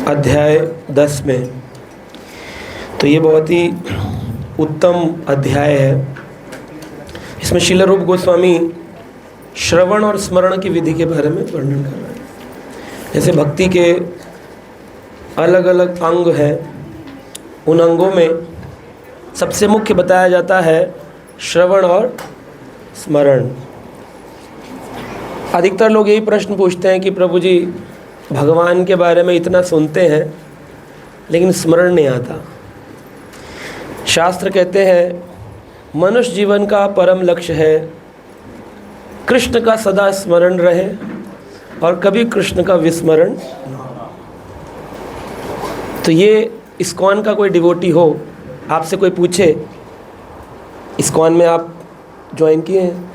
अध्याय 10 में। तो ये बहुत ही उत्तम अध्याय है। इसमें श्रील रूप गोस्वामी श्रवण और स्मरण की विधि के बारे में वर्णन कर रहे हैं। जैसे भक्ति के अलग अलग अंग हैं, उन अंगों में सबसे मुख्य बताया जाता है श्रवण और स्मरण। अधिकतर लोग यही प्रश्न पूछते हैं कि प्रभु जी, भगवान के बारे में इतना सुनते हैं लेकिन स्मरण नहीं आता। शास्त्र कहते हैं मनुष्य जीवन का परम लक्ष्य है कृष्ण का सदा स्मरण रहे और कभी कृष्ण का विस्मरण। तो ये इस्कॉन का कोई डिवोटी हो, आपसे कोई पूछे इस्कॉन में आप ज्वाइन किए हैं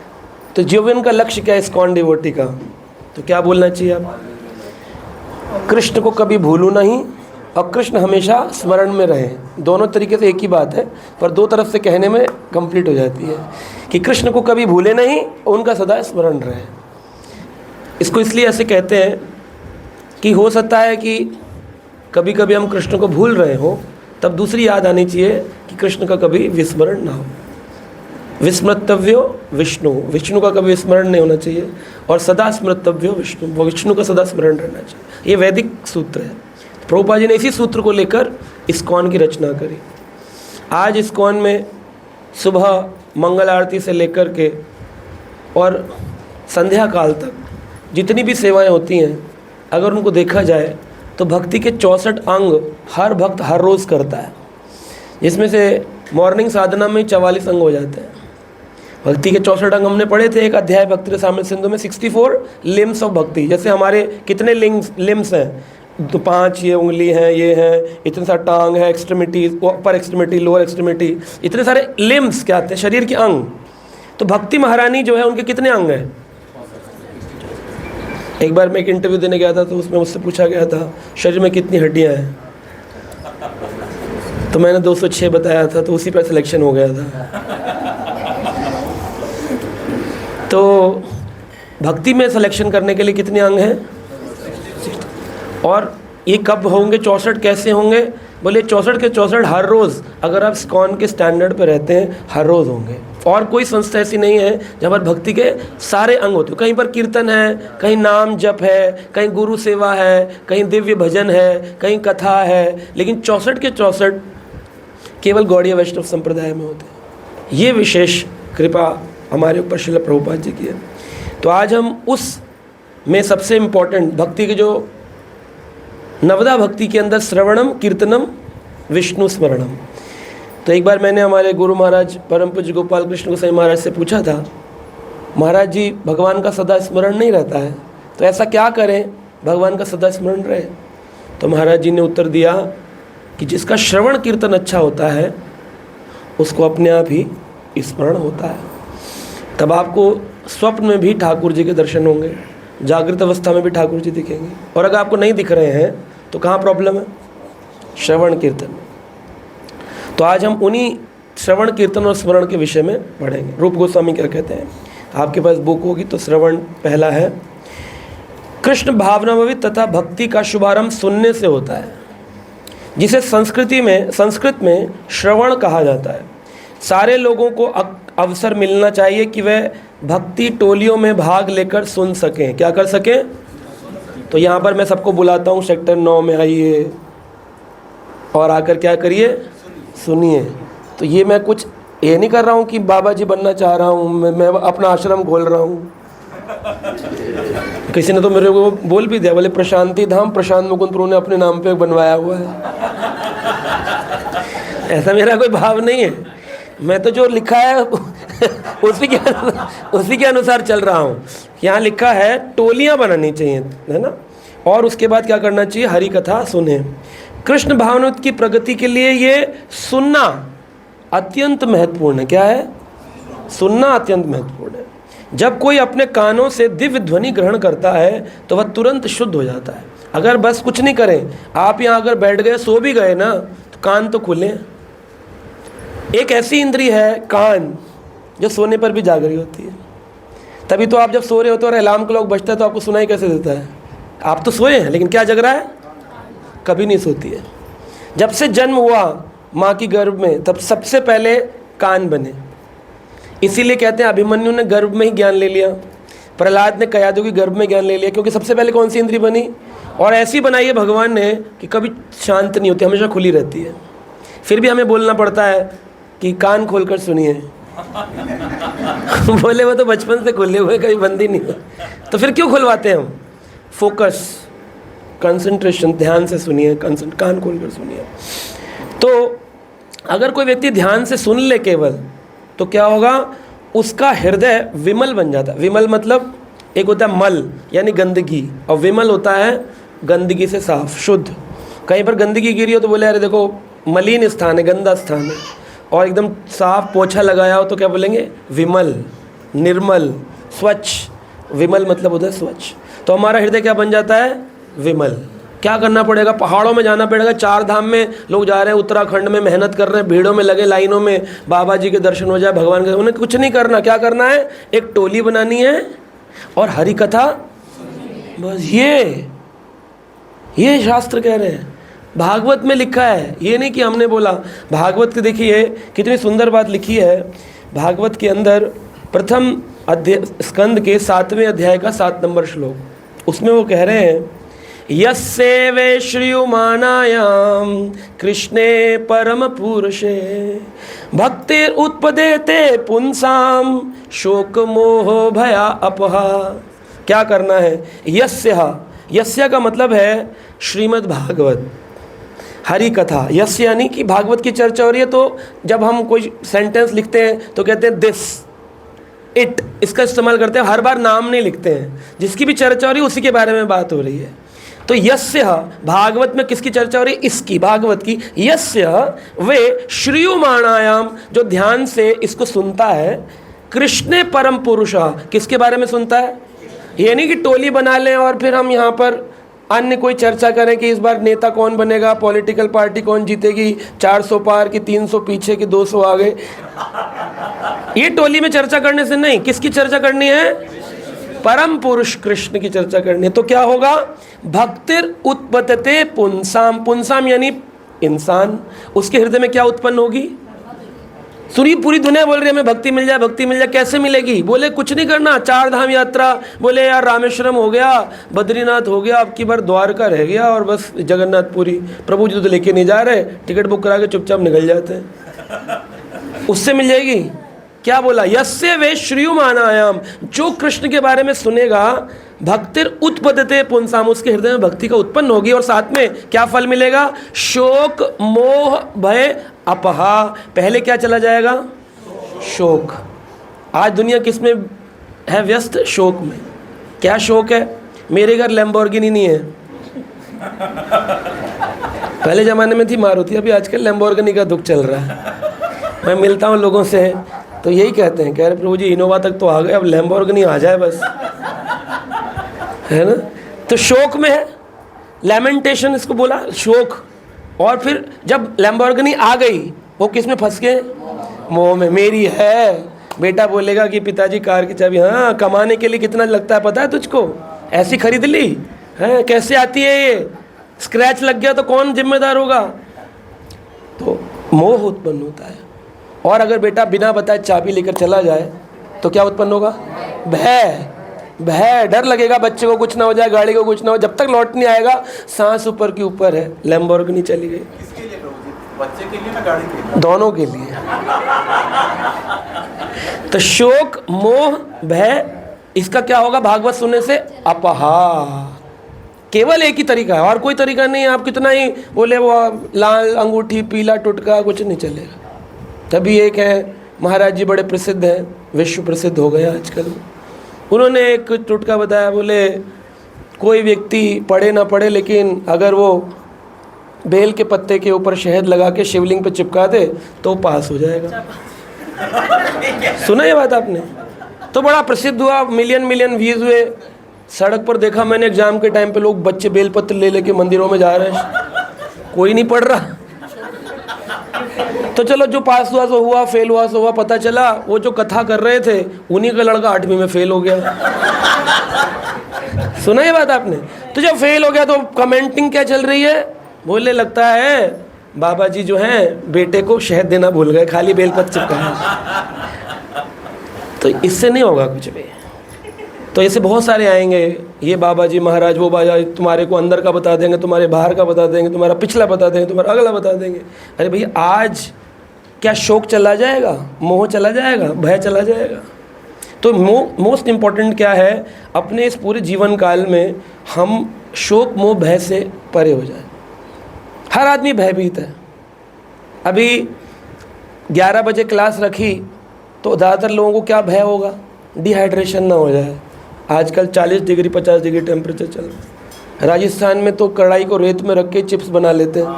तो जीवन का लक्ष्य क्या है इस्कॉन डिवोटी का, तो क्या बोलना चाहिए आप? कृष्ण को कभी भूलूं नहीं और कृष्ण हमेशा स्मरण में रहे। दोनों तरीके से एक ही बात है, पर दो तरफ से कहने में कंप्लीट हो जाती है कि कृष्ण को कभी भूले नहीं, उनका सदा स्मरण रहे। इसको इसलिए ऐसे कहते हैं कि हो सकता है कि कभी कभी हम कृष्ण को भूल रहे हो, तब दूसरी याद आनी चाहिए कि कृष्ण का कभी विस्मरण ना हो। विस्मृतव्यो विष्णु, विष्णु का कभी विस्मरण नहीं होना चाहिए और सदा स्मृतव्यो विष्णु, वो विष्णु का सदा स्मरण रहना चाहिए। ये वैदिक सूत्र है। प्रभुपाद जी ने इसी सूत्र को लेकर इस्कॉन की रचना करी। आज इस्कॉन में सुबह मंगल आरती से लेकर के और संध्या काल तक जितनी भी सेवाएं होती हैं, अगर उनको देखा जाए तो भक्ति के 64 अंग हर भक्त हर रोज़ करता है, जिसमें से मॉर्निंग साधना में 44 अंग हो जाते हैं। भक्ति के 64 अंग हमने पढ़े थे एक अध्याय भक्ति रसामृत सिंधु में। 64 लिम्स ऑफ भक्ति। जैसे हमारे कितने लिम्स हैं, तो 5 ये उंगली हैं, ये हैं, इतने सारे टांग है, एक्सट्रीमिटीज, अपर एक्सट्रीमिटी, लोअर एक्सट्रीमिटी, इतने सारे लिम्स क्या आते हैं, शरीर के अंग। तो भक्ति महारानी जो है उनके कितने अंग हैं? एक बार मैं एक इंटरव्यू देने गया था तो उसमें मुझसे पूछा गया था शरीर में कितनी हड्डियां हैं, तो मैंने 206 बताया था, तो उसी पर सिलेक्शन हो गया था। तो भक्ति में सिलेक्शन करने के लिए कितने अंग हैं? और ये कब होंगे 64, कैसे होंगे? बोले 64 के 64 हर रोज़, अगर आप इस्कॉन के स्टैंडर्ड पे रहते हैं, हर रोज़ होंगे। और कोई संस्था ऐसी नहीं है जहाँ पर भक्ति के सारे अंग होते हैं। कहीं पर कीर्तन है, कहीं नाम जप है, कहीं गुरु सेवा है, कहीं दिव्य भजन है, कहीं कथा है, लेकिन 64 के 64 केवल गौड़ीय वैष्णव संप्रदाय में होते हैं। ये विशेष कृपा हमारे ऊपर श्रील प्रभुपाद जी की है। तो आज हम उस में सबसे इम्पोर्टेंट भक्ति के जो नवदा भक्ति के अंदर श्रवणम कीर्तनम विष्णु स्मरणम। तो एक बार मैंने हमारे गुरु महाराज परम पूज्य गोपाल कृष्ण गोसाई महाराज से पूछा था, महाराज जी भगवान का सदा स्मरण नहीं रहता है, तो ऐसा क्या करें भगवान का सदा स्मरण रहे? तो महाराज जी ने उत्तर दिया कि जिसका श्रवण कीर्तन अच्छा होता है उसको अपने आप ही स्मरण होता है। तब आपको स्वप्न में भी ठाकुर जी के दर्शन होंगे, जागृत अवस्था में भी ठाकुर जी दिखेंगे। और अगर आपको नहीं दिख रहे हैं तो कहाँ प्रॉब्लम है? श्रवण कीर्तन। तो आज हम उन्हीं श्रवण कीर्तन और स्मरण के विषय में पढ़ेंगे। रूप गोस्वामी क्या कहते हैं, आपके पास बुक होगी तो श्रवण पहला है। कृष्ण भावनामवित तथा भक्ति का शुभारंभ सुनने से होता है, जिसे संस्कृत में श्रवण कहा जाता है। सारे लोगों को अवसर मिलना चाहिए कि वह भक्ति टोलियों में भाग लेकर सुन सकें। क्या कर सकें? तो यहाँ पर मैं सबको बुलाता हूँ, सेक्टर 9 में आइए और आकर क्या करिए, सुनिए। तो ये मैं कुछ ये नहीं कर रहा हूँ कि बाबा जी बनना चाह रहा हूँ, मैं अपना आश्रम खोल रहा हूँ। किसी ने तो मेरे को बोल भी दिया, बोले प्रशांति धाम प्रशांत मुकुंद प्रभु ने अपने नाम पे बनवाया हुआ है। ऐसा मेरा कोई भाव नहीं है, मैं तो जो लिखा है उसी के अनुसार चल रहा हूँ। यहाँ लिखा है टोलियाँ बनानी चाहिए, है ना। और उसके बाद क्या करना चाहिए? हरि कथा सुने। कृष्ण भावनामृत की प्रगति के लिए ये सुनना अत्यंत महत्वपूर्ण है। क्या है? सुनना अत्यंत महत्वपूर्ण है। जब कोई अपने कानों से दिव्य ध्वनि ग्रहण करता है तो वह तुरंत शुद्ध हो जाता है। अगर बस कुछ नहीं करें, आप यहाँ अगर बैठ गए, सो भी गए ना, तो कान तो खुले। एक ऐसी इंद्री है कान जो सोने पर भी जागरी होती है। तभी तो आप जब सो रहे होते हो और अलार्म क्लॉक बजता है तो आपको सुनाई कैसे देता है? आप तो सोए हैं लेकिन क्या जग रहा है? कभी नहीं सोती है। जब से जन्म हुआ माँ की गर्भ में, तब सबसे पहले कान बने। इसीलिए कहते हैं अभिमन्यु ने गर्भ में ही ज्ञान ले लिया, प्रहलाद ने कयादु की गर्भ में ज्ञान ले लिया, क्योंकि सबसे पहले कौन सी इंद्री बनी? और ऐसी बनाई है भगवान ने कि कभी शांत नहीं होती, हमेशा खुली रहती है। फिर भी हमें बोलना पड़ता है कि कान खोलकर सुनिए। बोले वो तो बचपन से खुले हुए, कभी बंद ही नहीं हुआ, तो फिर क्यों खुलवाते हैं हम? फोकस, कंसंट्रेशन, ध्यान से सुनिए, कान खोलकर सुनिए। तो अगर कोई व्यक्ति ध्यान से सुन ले केवल, तो क्या होगा? उसका हृदय विमल बन जाता है। विमल मतलब एक होता है मल यानी गंदगी, और विमल होता है गंदगी से साफ, शुद्ध। कहीं पर गंदगी गिरी हो तो बोले अरे देखो मलिन स्थान है, गंदा स्थान है, और एकदम साफ पोछा लगाया हो तो क्या बोलेंगे? विमल, निर्मल, स्वच्छ। विमल मतलब होता है स्वच्छ। तो हमारा हृदय क्या बन जाता है? विमल। क्या करना पड़ेगा? पहाड़ों में जाना पड़ेगा। 4 धाम में लोग जा रहे हैं, उत्तराखंड में मेहनत कर रहे हैं, भीड़ों में लगे, लाइनों में, बाबा जी के दर्शन हो जाए, भगवान के। उन्हें कुछ नहीं करना। क्या करना है? एक टोली बनानी है और हरि कथा, बस। ये शास्त्र कह रहे हैं, भागवत में लिखा है, ये नहीं कि हमने बोला। भागवत के देखिए कितनी सुंदर बात लिखी है। भागवत के अंदर प्रथम स्कंद के 7वें अध्याय का 7 नंबर श्लोक, उसमें वो कह रहे हैं यस्से वे श्रियुमानायाम कृष्णे परम पुरुषे भक्तिर उत्पदेते पुंसाम शोक मोह भया अपहा। क्या करना है? यस्य का मतलब है श्रीमद् भागवत, हरि कथा। यस्य यानी कि भागवत की चर्चा हो रही है, तो जब हम कोई सेंटेंस लिखते हैं तो कहते हैं दिस, इट, इसका इस्तेमाल करते हैं। हर बार नाम नहीं लिखते हैं, जिसकी भी चर्चा हो रही है उसी के बारे में बात हो रही है। तो यस्य, भागवत में किसकी चर्चा हो रही है? इसकी, भागवत की। यस्य वे श्रियुमाणायाम, जो ध्यान से इसको सुनता है, कृष्णे परम पुरुषा, किसके बारे में सुनता है? ये नहीं कि टोली बना लें और फिर हम यहाँ पर अन्य कोई चर्चा करें कि इस बार नेता कौन बनेगा, पॉलिटिकल पार्टी कौन जीतेगी, 400 पार की 300 पीछे की 200 आगे। ये टोली में चर्चा करने से नहीं। किसकी चर्चा करनी है? परम पुरुष कृष्ण की चर्चा करनी है। तो क्या होगा? भक्तिर उत्पत्ते पुंसाम। पुंसाम यानी इंसान। उसके हृदय में क्या उत्पन्न होगी? सुनिए, पूरी दुनिया बोल रही है हमें भक्ति मिल जाए, भक्ति मिल जाए। कैसे मिलेगी? बोले कुछ नहीं करना, 4 धाम यात्रा। बोले यार रामेश्वरम हो गया, बद्रीनाथ हो गया, अब की बार द्वारका रह गया, और बस जगन्नाथपुरी। प्रभु जी तो लेके नहीं जा रहे, टिकट बुक करा के चुपचाप निकल जाते हैं। उससे मिल जाएगी? क्या बोला? यस्य वे श्रियुमानायाम, जो कृष्ण के बारे में सुनेगा, भक्तिर उत्पद्यते पुंसाम, उसके हृदय में भक्ति का उत्पन्न होगी। और साथ में क्या फल मिलेगा? शोक मोह भय अपहा। पहले क्या चला जाएगा? शोक। आज दुनिया किस में है व्यस्त? शोक में। क्या शोक है? मेरे घर लैम्बोर्गिनी नहीं है। पहले ज़माने में थी मारुति, अभी आजकल लैम्बोर्गिनी का दुख चल रहा है। मैं मिलता हूँ लोगों से तो यही कहते हैं, कह रहे प्रभु जी इनोवा तक तो आ गए, अब लैम्बोर्गिनी आ जाए बस, है ना। तो शोक में है, लैमेंटेशन इसको बोला, शोक। और फिर जब लैम्बोर्गिनी आ गई, वो किस में फंस गए? मोह में। मेरी है। बेटा बोलेगा कि पिताजी कार की चाबी, हाँ कमाने के लिए कितना लगता है पता है तुझको? ऐसी खरीद ली है, कैसे आती है ये? स्क्रैच लग गया तो कौन जिम्मेदार होगा? तो मोह उत्पन्न होता है। और अगर बेटा बिना बताए चाबी लेकर चला जाए तो क्या उत्पन्न होगा? भय, डर लगेगा बच्चे को कुछ ना हो जाए, गाड़ी को कुछ ना हो। जब तक लौट नहीं आएगा, सांस ऊपर की ऊपर है, लैम्बोर्गिनी चली गई। किसके लिए प्रभु जी? बच्चे के लिए ना गाड़ी के लिए? दोनों के लिए। तो शोक मोह भय, इसका क्या होगा? भागवत सुनने से अपहा। केवल एक ही तरीका है, और कोई तरीका नहीं है। आप कितना ही बोले वो लाल अंगूठी पीला टुटका, कुछ नहीं चलेगा। तभी एक है महाराज जी, बड़े प्रसिद्ध हैं, विश्व प्रसिद्ध हो गया आजकल। उन्होंने एक टुटका बताया, बोले कोई व्यक्ति पढ़े ना पढ़े, लेकिन अगर वो बेल के पत्ते के ऊपर शहद लगा के शिवलिंग पे चिपका दे तो पास हो जाएगा। सुना ये बात आपने? तो बड़ा प्रसिद्ध हुआ, मिलियन व्यूज हुए। सड़क पर देखा मैंने एग्जाम के टाइम पे लोग बच्चे बेलपत्र ले लेके मंदिरों में जा रहे हैं, कोई नहीं पढ़ रहा। तो चलो जो पास हुआ सो हुआ, फेल हुआ सो हुआ। पता चला वो जो कथा कर रहे थे उन्हीं का लड़का 8वीं में फेल हो गया। सुना ये बात आपने? तो जब फेल हो गया तो कमेंटिंग क्या चल रही है? बोलने लगता है बाबा जी जो हैं बेटे को शहद देना भूल गए, खाली बेलपत्र चिपकाया। तो इससे नहीं होगा कुछ भी। तो ऐसे बहुत सारे आएंगे, ये बाबा जी महाराज, वो बाबा जी तुम्हारे को अंदर का बता देंगे, तुम्हारे बाहर का बता देंगे, तुम्हारा पिछला बता देंगे, तुम्हारा अगला बता देंगे। अरे भैया, आज क्या शोक चला जाएगा, मोह चला जाएगा, भय चला जाएगा? तो मोस्ट इम्पॉर्टेंट क्या है, अपने इस पूरे जीवन काल में हम शोक मोह भय से परे हो जाए। हर आदमी भयभीत है। अभी 11 बजे क्लास रखी तो ज़्यादातर लोगों को क्या भय होगा, डिहाइड्रेशन ना हो जाए। आजकल 40 डिग्री 50 डिग्री टेम्परेचर चल रहा है। राजस्थान में तो कढ़ाई को रेत में रख के चिप्स बना लेते हैं,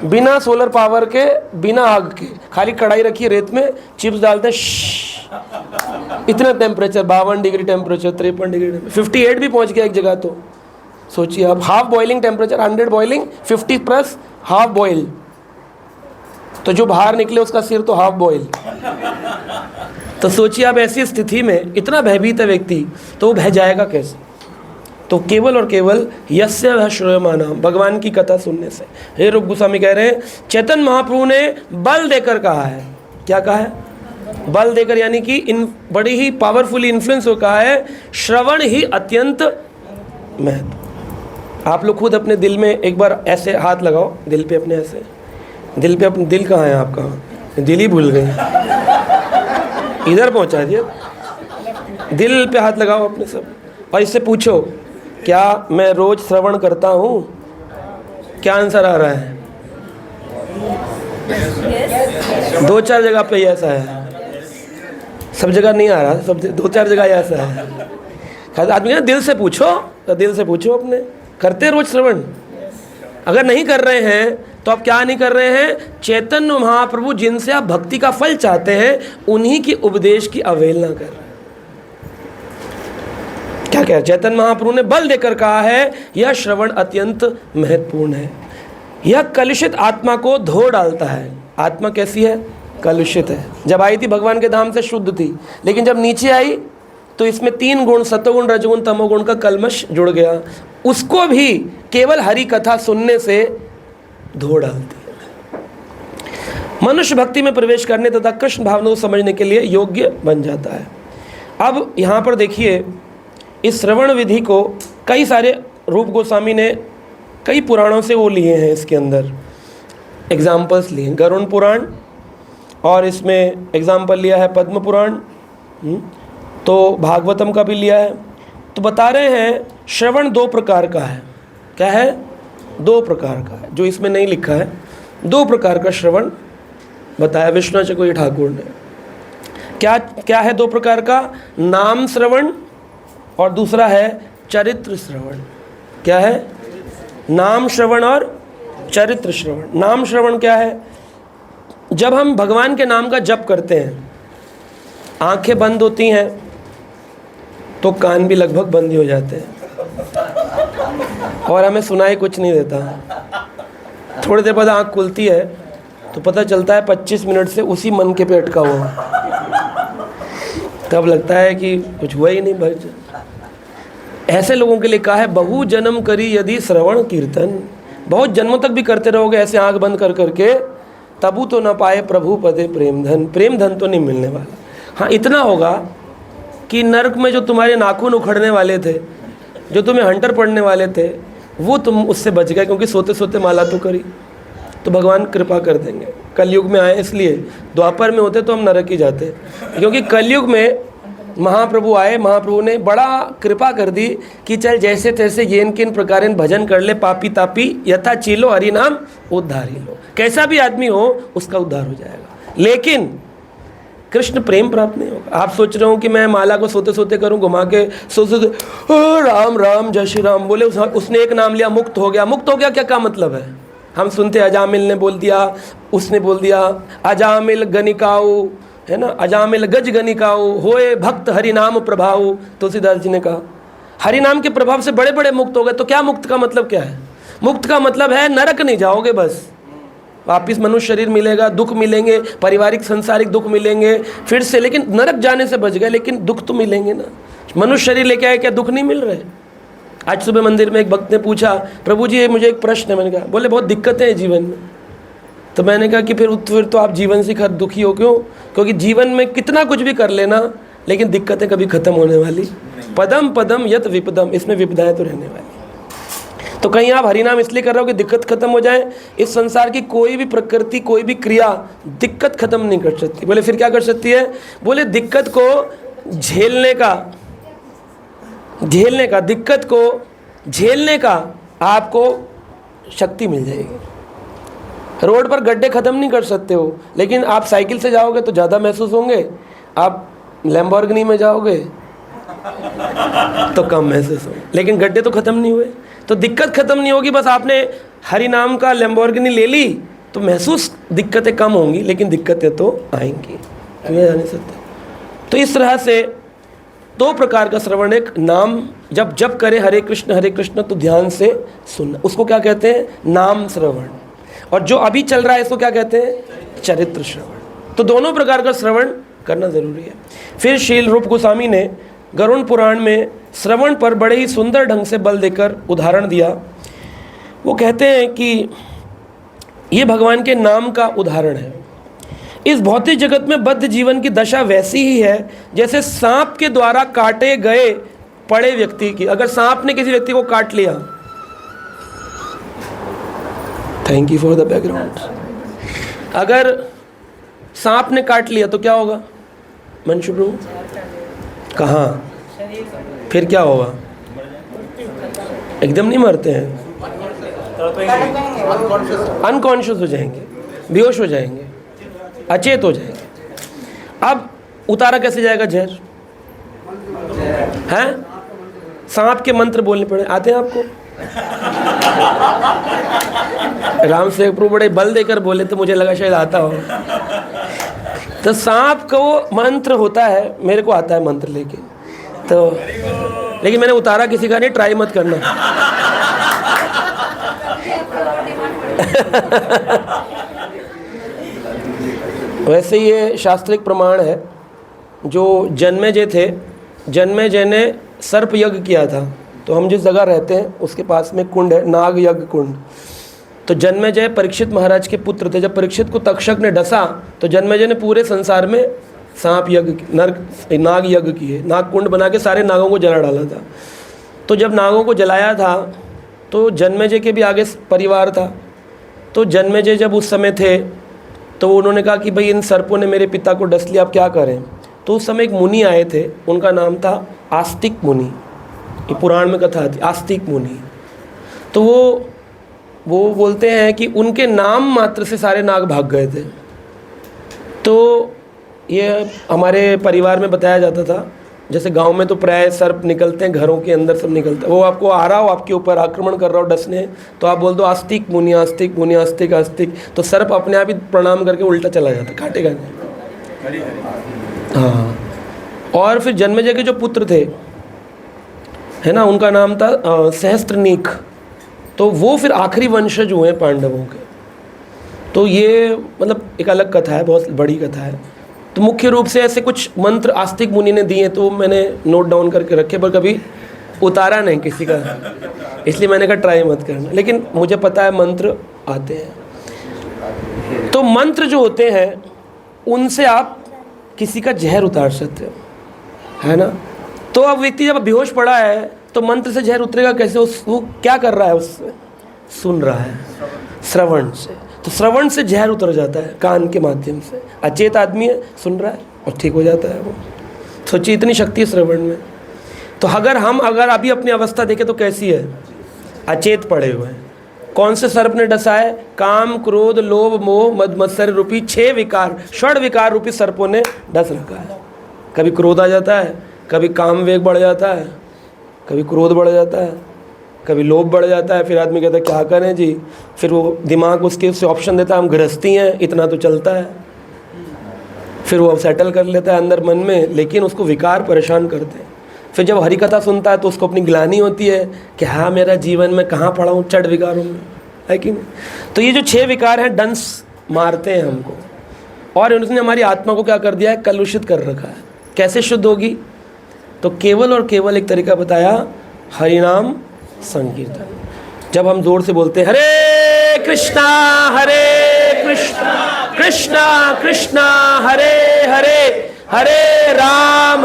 बिना सोलर पावर के, बिना आग के, खाली कढ़ाई रखी रेत में, चिप्स डालते हैं। इतना टेम्परेचर, 52 डिग्री टेम्परेचर, 53 डिग्री, 58 भी पहुंच गया एक जगह। तो सोचिए आप, half boiling temperature, 100 boiling, 50 plus half boil. तो जो बाहर निकले उसका सिर तो हाफ बॉइल। तो सोचिए आप, ऐसी स्थिति में इतना भयभीत है व्यक्ति, तो वो भय जाएगा कैसे? तो केवल और केवल यस्य वह श्रूयमाना, भगवान की कथा सुनने से। हे रूप गोस्वामी कह रहे हैं, चैतन्य महाप्रभु ने बल देकर कहा है। क्या कहा है? बल देकर, यानी कि इन बड़ी ही पावरफुली इन्फ्लुएंस हो कहा है, श्रवण ही अत्यंत महत्व। आप लोग खुद अपने दिल में एक बार ऐसे हाथ लगाओ, दिल पे अपने, ऐसे दिल पे अपने, दिल कहाँ है आपका? दिल ही भूल गए, इधर पहुँचा दिए। दिल पे हाथ लगाओ अपने सब, और इससे पूछो, क्या मैं रोज श्रवण करता हूँ? क्या आंसर आ रहा है? 2-4 जगह पे ऐसा है, सब जगह नहीं आ रहा, सब 2-4 जगह ऐसा है। आदमी दिल से पूछो, तो दिल से पूछो अपने, करते रोज श्रवण? अगर नहीं कर रहे हैं तो आप क्या नहीं कर रहे हैं? चैतन्य महाप्रभु जिनसे आप भक्ति का फल चाहते हैं, उन्हीं की उपदेश की अवहेलना कर रहे हैं। क्या कह, चैतन्य महाप्रभु ने बल देकर कहा है, यह श्रवण अत्यंत महत्वपूर्ण है। यह कलुषित आत्मा को धो डालता है। आत्मा कैसी है? कलुषित है। जब आई थी भगवान के धाम से शुद्ध थी, लेकिन जब नीचे आई तो इसमें 3 गुण, सतोगुण, रजोगुण, तमोगुण का कलमश जुड़ गया। उसको भी केवल हरि कथा सुनने से धो डालती है। मनुष्य भक्ति में प्रवेश करने तथा कृष्ण भावना को समझने के लिए योग्य बन जाता है। अब यहाँ पर देखिए, इस श्रवण विधि को कई सारे रूप गोस्वामी ने कई पुराणों से वो लिए हैं, इसके अंदर एग्जाम्पल्स लिए हैं। गरुड़ पुराण, और इसमें एग्जाम्पल लिया है पद्म पुराण, तो भागवतम का भी लिया है। तो बता रहे हैं श्रवण 2 प्रकार का है। क्या है? 2 प्रकार का है, जो इसमें नहीं लिखा है। 2 प्रकार का श्रवण बताया विष्णु चकोरी ठाकुर ने। क्या क्या है 2 प्रकार का? नाम श्रवण, और दूसरा है चरित्र श्रवण। क्या है? नाम श्रवण और चरित्र श्रवण। नाम श्रवण क्या है? जब हम भगवान के नाम का जप करते हैं, आंखें बंद होती हैं तो कान भी लगभग बंद ही हो जाते हैं, और हमें सुनाई कुछ नहीं देता। थोड़ी देर बाद आंख खुलती है तो पता चलता है 25 मिनट से उसी मन के पे अटका हुआ। तब लगता है कि कुछ हुआ ही नहीं भाई। ऐसे लोगों के लिए कहा है, बहु जन्म करी यदि श्रवण कीर्तन। बहुत जन्मों तक भी करते रहोगे ऐसे आंख बंद कर करके, तबु तो न पाए प्रभु पदे प्रेम धन। प्रेम धन तो नहीं मिलने वाला। हाँ, इतना होगा कि नरक में जो तुम्हारे नाखून उखड़ने वाले थे, जो तुम्हें हंटर पड़ने वाले थे, वो तुम उससे बच गए, क्योंकि सोते सोते माला तो करी। तो भगवान कृपा कर देंगे। कलयुग में आए इसलिए, द्वापर में होते तो हम नरक ही जाते, क्योंकि कलयुग में महाप्रभु आए। महाप्रभु ने बड़ा कृपा कर दी कि चल जैसे तैसे येन किन प्रकार भजन कर ले, पापी तापी यथा चीलो हरि नाम उद्धार ही लो। कैसा भी आदमी हो उसका उद्धार हो जाएगा, लेकिन कृष्ण प्रेम प्राप्त नहीं होगा। आप सोच रहे हो कि मैं माला को सोते सोते करूं, घुमा के सोते राम राम जय श्री राम बोले, उसने एक नाम लिया, मुक्त हो गया। मुक्त हो गया क्या मतलब है? हम सुनते अजामिल ने बोल दिया, उसने बोल दिया अजामिल गनिकाऊ, है ना, अजामिल गज गनिकाऊ होए भक्त हरि नाम प्रभाव। तुलसीदास जी ने कहा हरि नाम के प्रभाव से बड़े बड़े मुक्त हो गए। तो क्या मुक्त का मतलब क्या है? मुक्त का मतलब है नरक नहीं जाओगे, बस वापिस मनुष्य शरीर मिलेगा, दुख मिलेंगे, पारिवारिक संसारिक दुख मिलेंगे फिर से, लेकिन नरक जाने से बच गए, लेकिन दुख तो मिलेंगे ना। मनुष्य शरीर लेके आए, क्या दुख नहीं मिल रहे? आज सुबह मंदिर में एक भक्त ने पूछा, प्रभु जी ये मुझे एक प्रश्न है। मैंने कहा, बोले बहुत दिक्कतें हैं जीवन में। तो मैंने कहा कि फिर तो आप जीवन से दुखी हो क्यों? क्योंकि जीवन में कितना कुछ भी कर लेना, लेकिन दिक्कतें कभी ख़त्म होने वाली। पदम पदम यत विपदम, इसमें विपदाएं तो रहने वाली। तो कहीं आप हरिनाम इसलिए कर रहे हो कि दिक्कत खत्म हो जाए? इस संसार की कोई भी प्रकृति, कोई भी क्रिया दिक्कत खत्म नहीं कर सकती। बोले फिर क्या कर सकती है? बोले दिक्कत को झेलने का, दिक्कत को झेलने का आपको शक्ति मिल जाएगी। रोड पर गड्ढे खत्म नहीं कर सकते हो, लेकिन आप साइकिल से जाओगे तो ज़्यादा महसूस होंगे, आप लैम्बोर्गिनी में जाओगे तो कम महसूस होंगे, लेकिन गड्ढे तो खत्म नहीं हुए। तो दिक्कत खत्म नहीं होगी, बस आपने हरि नाम का लैम्बोर्गिनी ले ली तो महसूस दिक्कतें कम होंगी, लेकिन दिक्कतें तो आएंगी, तुम्हें जा नहीं सकते। तो इस तरह से दो प्रकार का श्रवण, एक नाम जब जब करे हरे कृष्ण तो ध्यान से सुनना, उसको क्या कहते हैं? नाम श्रवण। और जो अभी चल रहा है इसको क्या कहते हैं? चरित्र श्रवण। तो दोनों प्रकार का श्रवण करना जरूरी है। फिर श्रील रूप गोस्वामी ने गरुड़ पुराण में श्रवण पर बड़े ही सुंदर ढंग से बल देकर उदाहरण दिया। वो कहते हैं कि ये भगवान के नाम का उदाहरण है। इस भौतिक जगत में बद्ध जीवन की दशा वैसी ही है जैसे सांप के द्वारा काटे गए पड़े व्यक्ति की। अगर सांप ने किसी व्यक्ति को काट लिया, thank you for the background, अगर सांप ने काट लिया तो क्या होगा? मंशु प्रभु कहाँ? फिर क्या होगा? एकदम नहीं मरते हैं, अनकॉन्शियस हो जाएंगे, बेहोश हो जाएंगे, अचेत हो जाएंगे। अब उतारा कैसे जाएगा जहर? हैं? सांप के मंत्र बोलने पड़े, आते हैं आपको? राम से प्रभु बड़े बल देकर बोले तो मुझे लगा शायद आता हो। तो सांप का वो मंत्र होता है, मेरे को आता है मंत्र लेके, तो लेकिन मैंने उतारा किसी का नहीं, ट्राई मत करना। वैसे ये शास्त्रिक प्रमाण है। जो जन्मेजय थे, जन्मेजय ने सर्प यज्ञ किया था। तो हम जिस जगह रहते हैं उसके पास में कुंड है, नाग यज्ञ कुंड। तो जन्मेजय परीक्षित महाराज के पुत्र थे। जब परीक्षित को तक्षक ने डसा तो जन्मेजय ने पूरे संसार में सांप यज्ञ, नाग यज्ञ किए, नाग कुंड बना के सारे नागों को जला डाला था। तो जब नागों को जलाया था तो जन्मेजय के भी आगे परिवार था। तो जन्मेजय जब उस समय थे तो उन्होंने कहा कि भाई इन सर्पों ने मेरे पिता को डस लिया, अब क्या करें? तो उस समय एक मुनि आए थे, उनका नाम था आस्तिक मुनि। ये पुराण में कथा थी, आस्तिक मुनि। तो वो बोलते हैं कि उनके नाम मात्र से सारे नाग भाग गए थे। तो ये हमारे परिवार में बताया जाता था, जैसे गांव में तो प्राय सर्प निकलते हैं, घरों के अंदर सब निकलता है। वो आपको आ रहा हो, आपके ऊपर आक्रमण कर रहा हो डसने, तो आप बोल दो आस्तिक मुनि, आस्तिक मुनि, आस्तिक आस्तिक, तो सर्प अपने आप ही प्रणाम करके उल्टा चला जाता, काटेगा नहीं। हाँ। और फिर जन्मेजय के जो पुत्र थे, है ना, उनका नाम था सहस्त्रनीक। तो वो फिर आखिरी वंशज हुए पांडवों के। तो ये मतलब एक अलग कथा है, बहुत बड़ी कथा है। तो मुख्य रूप से ऐसे कुछ मंत्र आस्तिक मुनि ने दिए, तो मैंने नोट डाउन करके रखे, पर कभी उतारा नहीं किसी का, इसलिए मैंने कहा ट्राई मत करना। लेकिन मुझे पता है मंत्र आते हैं। तो मंत्र जो होते हैं उनसे आप किसी का जहर उतार सकते हो, है ना। तो अब व्यक्ति जब बेहोश पड़ा है तो मंत्र से जहर उतरेगा कैसे? वो क्या कर रहा है? उससे सुन रहा है, श्रवण से। तो श्रवण से जहर उतर जाता है कान के माध्यम से। अचेत आदमी है, सुन रहा है और ठीक हो जाता है वो। सोचिए इतनी शक्ति है श्रवण में। तो अगर अभी अपनी अवस्था देखें तो कैसी है? अचेत पड़े हुए हैं। कौन से सर्प ने डसा है? काम, क्रोध, लोभ, मोह, मद मत्सर्य रूपी 6 विकार, षड विकार रूपी सर्पों ने डस रखा है। कभी क्रोध आ जाता है, कभी काम वेग बढ़ जाता है, कभी क्रोध बढ़ जाता है, कभी लोभ बढ़ जाता है। फिर आदमी कहता है क्या करें जी? फिर वो दिमाग उससे ऑप्शन देता है, हम गृहस्थी हैं, इतना तो चलता है। फिर वो सेटल कर लेता है अंदर मन में, लेकिन उसको विकार परेशान करते हैं। फिर जब हरि कथा सुनता है तो उसको अपनी ग्लानि होती है कि हाँ मेरा जीवन में कहाँ पड़ा हूँ चढ़ विकारों में, है कि नहीं। तो ये जो 6 विकार हैं डंस मारते हैं हमको, और उन्होंने हमारी आत्मा को क्या कर दिया है? कलुषित कर रखा है। कैसे शुद्ध होगी? तो केवल और केवल एक तरीका बताया, हरिनाम संकीर्तन। जब हम जोर से बोलते हैं हरे कृष्णा कृष्णा कृष्णा हरे हरे, हरे राम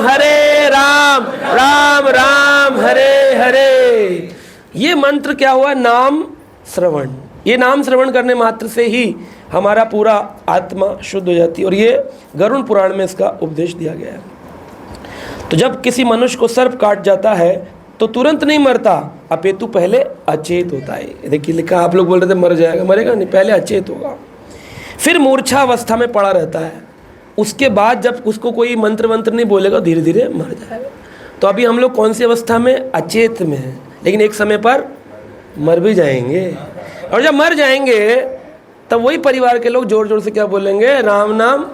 राम राम हरे हरे, ये मंत्र क्या हुआ? नाम श्रवण। ये नाम श्रवण करने मात्र से ही हमारा पूरा आत्मा शुद्ध हो जाती है, और ये गरुड़ पुराण में इसका उपदेश दिया गया है। तो जब किसी मनुष्य को सर्प काट जाता है तो तुरंत नहीं मरता, अपितु पहले अचेत होता है। देखिए लिखा, आप लोग बोल रहे थे मर जाएगा, मरेगा नहीं, पहले अचेत होगा, फिर मूर्छा अवस्था में पड़ा रहता है। उसके बाद जब उसको कोई मंत्र वंत्र नहीं बोलेगा धीरे धीरे मर जाएगा। तो अभी हम लोग कौन सी अवस्था में? अचेत में है, लेकिन एक समय पर मर भी जाएंगे। और जब मर जाएंगे तब वही परिवार के लोग जोर जोर से क्या बोलेंगे? राम नाम।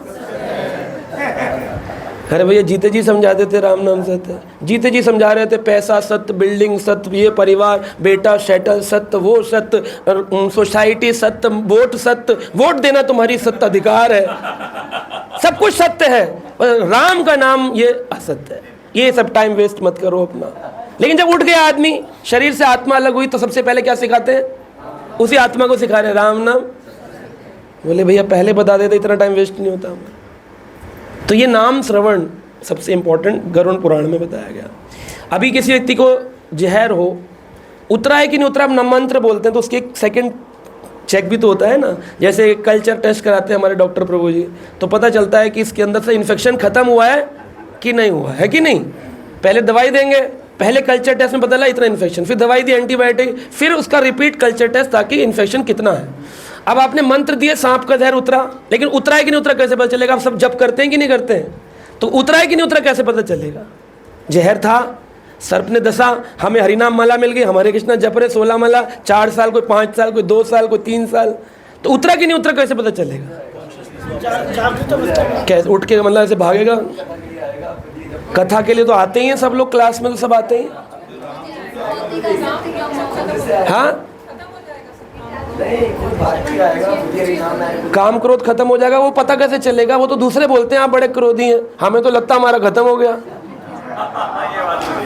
अरे भैया जीते जी समझा देते राम नाम सत्य, जीते जी समझा रहे थे पैसा सत्य, बिल्डिंग सत्य, ये परिवार, बेटा सेटल सत्य, वो सत्य, सोसाइटी सत्य, वोट सत्य, वोट देना तुम्हारी सत्य अधिकार है, सब कुछ सत्य है, राम का नाम ये असत्य है। ये सब टाइम वेस्ट मत करो अपना। लेकिन जब उठ गया आदमी, शरीर से आत्मा अलग हुई, तो सबसे पहले क्या सिखाते हैं? उसी आत्मा को सिखा रहे राम नाम। बोले भैया पहले बता देते, इतना टाइम वेस्ट नहीं होता। तो ये नाम श्रवण सबसे इम्पोर्टेंट गरुड़ पुराण में बताया गया। अभी किसी व्यक्ति को जहर हो, उतरा है कि नहीं उतरा, अब मंत्र बोलते हैं तो उसके एक सेकंड चेक भी तो होता है ना। जैसे कल्चर टेस्ट कराते हैं हमारे डॉक्टर प्रभु जी, तो पता चलता है कि इसके अंदर से इन्फेक्शन खत्म हुआ है कि नहीं हुआ है कि नहीं। पहले दवाई देंगे, पहले कल्चर टेस्ट में पता चला इतना इन्फेक्शन, फिर दवाई दी एंटीबायोटिक, फिर उसका रिपीट कल्चर टेस्ट ताकि इन्फेक्शन कितना है। अब आपने मंत्र दिए, सांप का जहर उतरा, लेकिन उतरा है कि नहीं उतरा कैसे पता चलेगा? आप सब जप करते हैं कि नहीं करते हैं? तो उतरा है कि नहीं उतरा कैसे पता चलेगा? जहर था, सर्प ने दसा, हमें हरिनाम माला मिल गई, हमारे कृष्णा जप रहे 16 माला, 4 साल, कोई 5 साल, कोई 2 साल, कोई 3 साल, तो उतरा कि नहीं उतरा कैसे पता चलेगा? कैसे उठ के मतलब ऐसे भागेगा? कथा के लिए तो आते ही हैं सब लोग, क्लास में तो सब आते ही। हाँ, काम क्रोध खत्म हो जाएगा, वो पता कैसे चलेगा? वो तो दूसरे बोलते हैं आप बड़े क्रोधी हैं, हमें तो लगता हमारा खत्म हो गया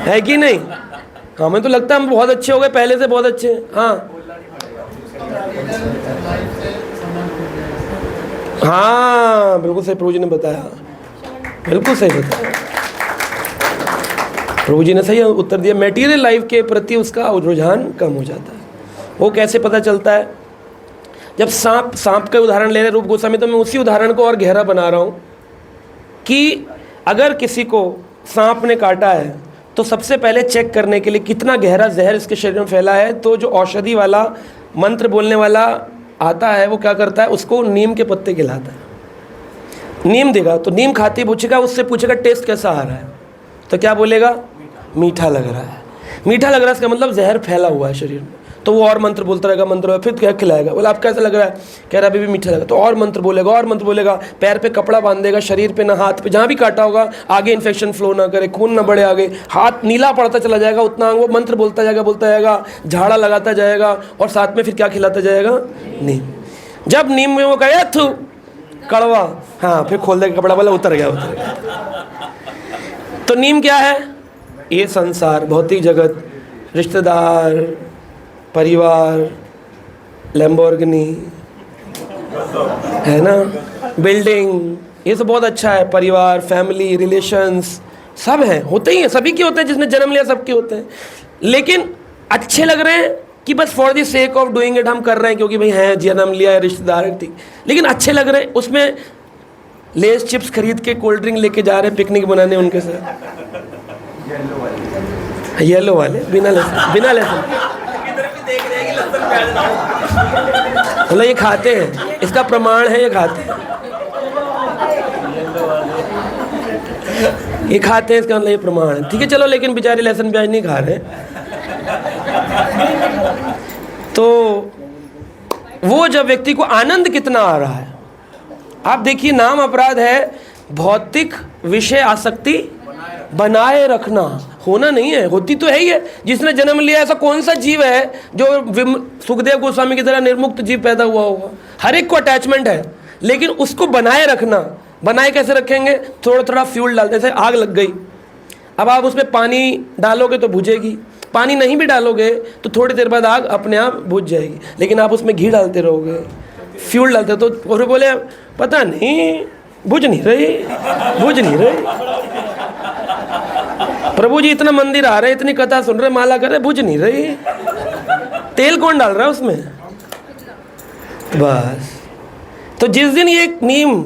है कि नहीं? हमें तो लगता है हम बहुत अच्छे हो गए, पहले से बहुत अच्छे। हाँ हाँ, बिल्कुल सही प्रभु जी ने बताया, बिल्कुल सही बताया प्रभु जी ने, सही उत्तर दिया। मटेरियल लाइफ के प्रति उसका रुझान कम हो जाता है। वो कैसे पता चलता है? जब सांप का उदाहरण ले रहे रूप गोस्वामी, तो मैं उसी उदाहरण को और गहरा बना रहा हूँ कि अगर किसी को सांप ने काटा है तो सबसे पहले चेक करने के लिए कितना गहरा जहर इसके शरीर में फैला है, तो जो औषधि वाला मंत्र बोलने वाला आता है वो क्या करता है? उसको नीम के पत्ते खिलाता है। नीम देगा तो नीम खाते ही पूछेगा, उससे पूछेगा टेस्ट कैसा आ रहा है, तो क्या बोलेगा? मीठा लग रहा है। मीठा लग रहा है इसका मतलब जहर फैला हुआ है शरीर में। तो वो और मंत्र बोलता रहेगा, मंत्र, फिर क्या खिलाएगा? बोला आप कैसा लग रहा है? कह रहा अभी भी मीठा लगा, तो और मंत्र बोलेगा, और मंत्र बोलेगा, पैर पे कपड़ा बांध देगा, शरीर पे ना हाथ पे, जहाँ भी काटा होगा आगे इन्फेक्शन फ्लो ना करे, खून ना बढ़े, आगे हाथ नीला पड़ता चला जाएगा, उतना वो मंत्र बोलता जाएगा, झाड़ा लगाता जाएगा, और साथ में फिर क्या खिलाता जाएगा? नीम। जब नीम में वो कहे थू कड़वा, हाँ, फिर खोल देगा कपड़ा, बोला उतर गया। तो नीम क्या है? ये संसार, भौतिक जगत, रिश्तेदार, परिवार, लैम्बोर्गिनी है ना, बिल्डिंग, ये सब बहुत अच्छा है। परिवार, फैमिली, रिलेशंस सब हैं, होते ही हैं, सभी के होते हैं, जिसने जन्म लिया सबके होते हैं। लेकिन अच्छे लग रहे हैं कि बस for the sake of doing it हम कर रहे हैं, क्योंकि भाई हैं, जन्म लिया है, रिश्तेदार है, ठीक, लेकिन अच्छे लग रहे हैं। उसमें लेस चिप्स खरीद के कोल्ड ड्रिंक लेके जा रहे हैं पिकनिक बनाने उनके साथ, येलो वाले, बिना लहसुन मतलब ये खाते हैं, इसका प्रमाण है, ये खाते हैं, ये खाते हैं, इसका मतलब ये प्रमाण है। ठीक है चलो, लेकिन बेचारे लहसुन प्याज नहीं खा रहे। तो वो जब व्यक्ति को आनंद कितना आ रहा है, आप देखिए, नाम अपराध है भौतिक विषय आसक्ति बनाए रखना, होना नहीं है, होती तो है ही है। जिसने जन्म लिया, ऐसा कौन सा जीव है जो सुखदेव गोस्वामी की तरह निर्मुक्त जीव पैदा हुआ होगा? हर एक को अटैचमेंट है, लेकिन उसको बनाए रखना, बनाए कैसे रखेंगे? थोड़ा थोड़ा फ्यूल डालते, जैसे आग लग गई, अब आप उसमें पानी डालोगे तो बुझेगी, पानी नहीं भी डालोगे तो थोड़ी देर बाद आग अपने आप बुझ जाएगी, लेकिन आप उसमें घी डालते रहोगे, फ्यूल डालते तो और बोले पता नहीं बुझ नहीं रही। प्रभु जी इतना मंदिर आ रहे, इतनी कथा सुन रहे, माला कर रहे, बुझ नहीं रही। तेल कौन डाल रहा है उसमें? बस। तो जिस दिन ये नीम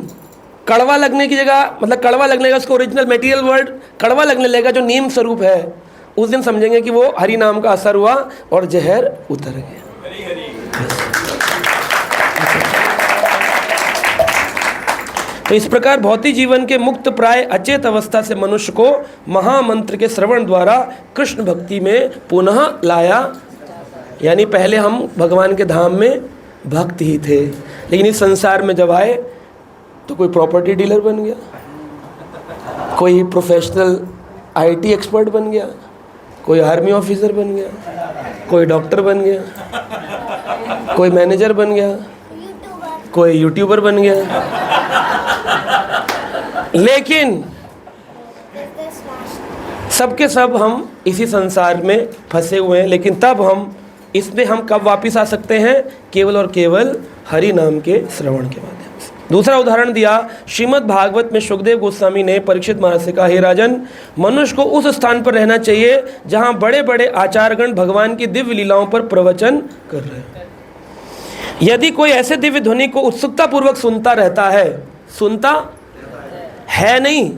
कड़वा लगने की जगह, मतलब कड़वा लगने का उसको ओरिजिनल मटेरियल वर्ड कड़वा लगने लगेगा जो नीम स्वरूप है, उस दिन समझेंगे कि वो हरि नाम का असर हुआ और जहर उतर गया। तो इस प्रकार भौतिक जीवन के मुक्त प्राय अचेत अवस्था से मनुष्य को महामंत्र के श्रवण द्वारा कृष्ण भक्ति में पुनः लाया। यानी पहले हम भगवान के धाम में भक्त ही थे, लेकिन इस संसार में जब आए तो कोई प्रॉपर्टी डीलर बन गया, कोई प्रोफेशनल आईटी एक्सपर्ट बन गया, कोई आर्मी ऑफिसर बन गया, कोई डॉक्टर बन गया, कोई मैनेजर बन गया, कोई यूट्यूबर बन गया। लेकिन सबके सब हम इसी संसार में फंसे हुए हैं, लेकिन तब हम इसमें हम कब वापस आ सकते हैं? केवल और केवल हरि नाम के श्रवण के माध्यम से। दूसरा उदाहरण दिया श्रीमद् भागवत में सुखदेव गोस्वामी ने परीक्षित महाराज से कहा, हे राजन, मनुष्य को उस स्थान पर रहना चाहिए जहाँ बड़े बड़े आचार्यगण भगवान की दिव्य लीलाओं पर प्रवचन कर रहे हैं। यदि कोई ऐसे दिव्य ध्वनि को उत्सुकता पूर्वक सुनता रहता है, सुनता है नहीं,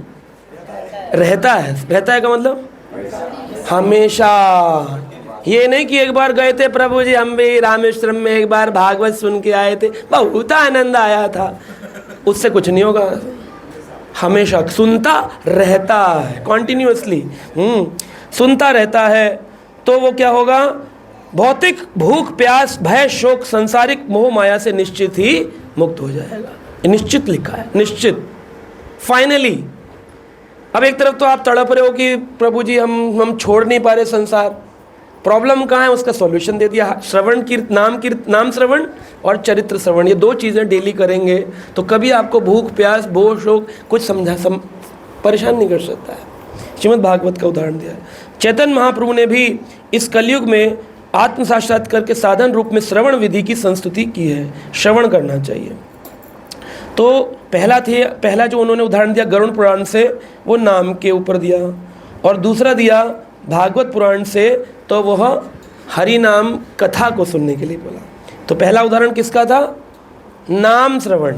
रहता है का मतलब हमेशा। ये नहीं कि एक बार गए थे प्रभु जी हम भी रामेश्वरम में, एक बार भागवत सुन के आए थे, बहुत आनंद आया था, उससे कुछ नहीं होगा। हमेशा सुनता रहता है, कॉन्टिन्यूअसली सुनता रहता है, तो वो क्या होगा? भौतिक भूख प्यास भय शोक सांसारिक मोह माया से निश्चित ही मुक्त हो जाएगा। निश्चित लिखा है, निश्चित, फाइनली। अब एक तरफ तो आप तड़प रहे हो कि प्रभु जी हम छोड़ नहीं पा रहे संसार, प्रॉब्लम कहाँ है? उसका सॉल्यूशन दे दिया। श्रवण नाम श्रवण और चरित्र श्रवण, ये दो चीज़ें डेली करेंगे तो कभी आपको भूख प्यास भोग शोक कुछ परेशान नहीं कर सकता है। श्रीमद् भागवत का उदाहरण दिया है। चैतन्य महाप्रभु ने भी इस कलयुग में आत्म साक्षात्कार के साधन रूप में श्रवण विधि की संस्तुति की है। श्रवण करना चाहिए। तो पहला जो उन्होंने उदाहरण दिया गरुड़ पुराण से, वो नाम के ऊपर दिया, और दूसरा दिया भागवत पुराण से, तो वह हरि नाम कथा को सुनने के लिए बोला। तो पहला उदाहरण किसका था? नाम श्रवण।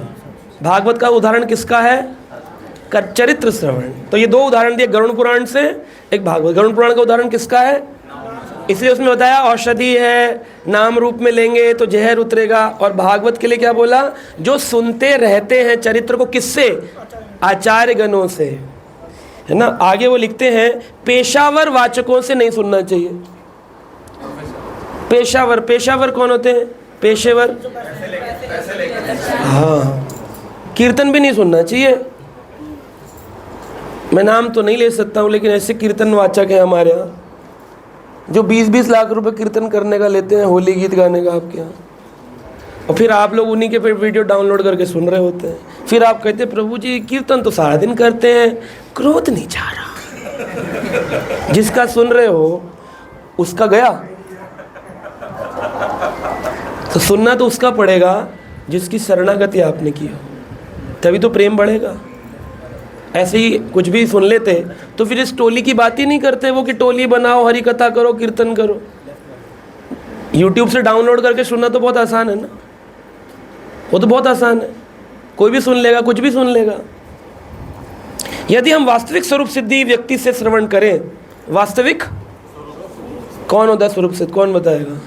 भागवत का उदाहरण किसका है? चरित्र श्रवण। तो ये दो उदाहरण दिए, गरुड़ पुराण से, एक भागवत। गरुड़ पुराण का उदाहरण किसका है? इसलिए उसमें बताया औषधि है, नाम रूप में लेंगे तो जहर उतरेगा। और भागवत के लिए क्या बोला? जो सुनते रहते हैं चरित्र को, किससे? आचार्य गणों से, है ना। आगे वो लिखते हैं पेशावर वाचकों से नहीं सुनना चाहिए। पेशावर कौन होते हैं? पेशेवर, हाँ। कीर्तन भी नहीं सुनना चाहिए। मैं नाम तो नहीं ले सकता हूँ, लेकिन ऐसे कीर्तन वाचक हैं हमारे यहाँ जो 20-20 लाख रुपए कीर्तन करने का लेते हैं, होली गीत गाने का आपके यहाँ, और फिर आप लोग उन्हीं के फिर वीडियो डाउनलोड करके सुन रहे होते हैं। फिर आप कहते हैं प्रभु जी कीर्तन तो सारा दिन करते हैं, क्रोध नहीं जा रहा। जिसका सुन रहे हो उसका गया, तो सुनना तो उसका पड़ेगा जिसकी शरणागति आपने की हो, तभी तो प्रेम बढ़ेगा। ऐसे ही कुछ भी सुन लेते तो फिर इस टोली की बात ही नहीं करते वो, कि टोली बनाओ, हरि कथा करो, कीर्तन करो। YouTube से डाउनलोड करके सुनना तो बहुत आसान है ना, वो तो बहुत आसान है, कोई भी सुन लेगा, कुछ भी सुन लेगा। यदि हम वास्तविक स्वरूप सिद्धि व्यक्ति से श्रवण करें, वास्तविक कौन होता है स्वरूप सिद्ध? कौन बताएगा?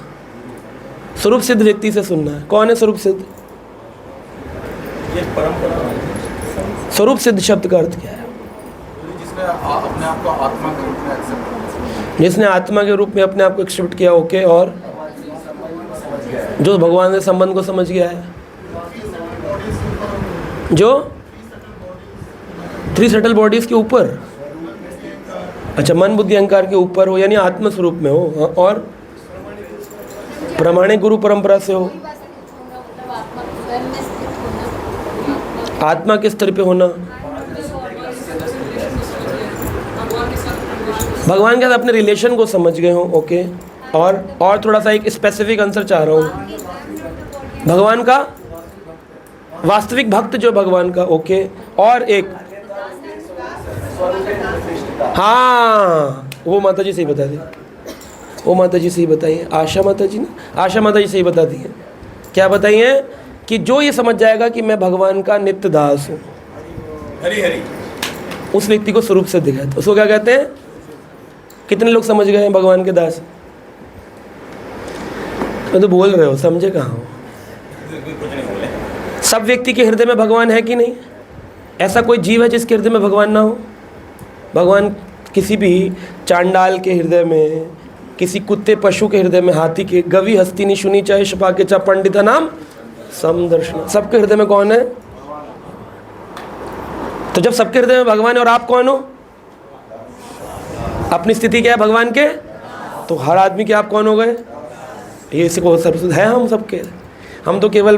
स्वरूप सिद्ध व्यक्ति से सुनना है। कौन है स्वरूप सिद्ध? स्वरूप सिद्ध शब्द का अर्थ क्या है? जिसने अपने आप को आत्मा के रूप में एक्सेप्ट, जिसने आत्मा के रूप में अपने आप को एक्सेप्ट किया, ओके, और जो भगवान से संबंध को समझ गया है, जो 3 सटल बॉडीज के ऊपर, अच्छा, मन बुद्धि अहंकार के ऊपर हो, यानी आत्म स्वरूप में हो, और प्रामाणिक गुरु परंपरा से हो। आत्मा किस स्तर पे होना? भगवान के साथ अपने रिलेशन को समझ गए हो, ओके। और थोड़ा सा एक स्पेसिफिक आंसर चाह रहा हूँ। भगवान का वास्तविक भक्त जो भगवान का, ओके। और एक, हाँ वो माता जी सही बता दी, वो माता जी सही बताइए, आशा माता जी ना, आशा माता जी सही बता दी है। क्या बताइए? कि जो ये समझ जाएगा कि मैं भगवान का नित्य दास हूँ, हरी हरी, उस व्यक्ति को स्वरूप सिद्ध कहते हैं। उसको क्या कहते हैं? कितने लोग समझ गए हैं भगवान के दास? मैं तो बोल रहे हो, समझे कहाँ हो? सब व्यक्ति के हृदय में भगवान है कि नहीं? ऐसा कोई जीव है जिसके हृदय में भगवान ना हो? भगवान किसी भी चांडाल के हृदय में, किसी कुत्ते पशु के हृदय में, हाथी के, गवी हस्तिनी सुनी चाहे शपा के चा पंडिता नाम समदर्शन, सबके हृदय में कौन है? तो जब सबके हृदय में भगवान है और आप कौन हो? अपनी स्थिति क्या है भगवान के? तो हर आदमी के आप कौन हो गए? ये इसी को सर्वसुद है हम सबके। हम तो केवल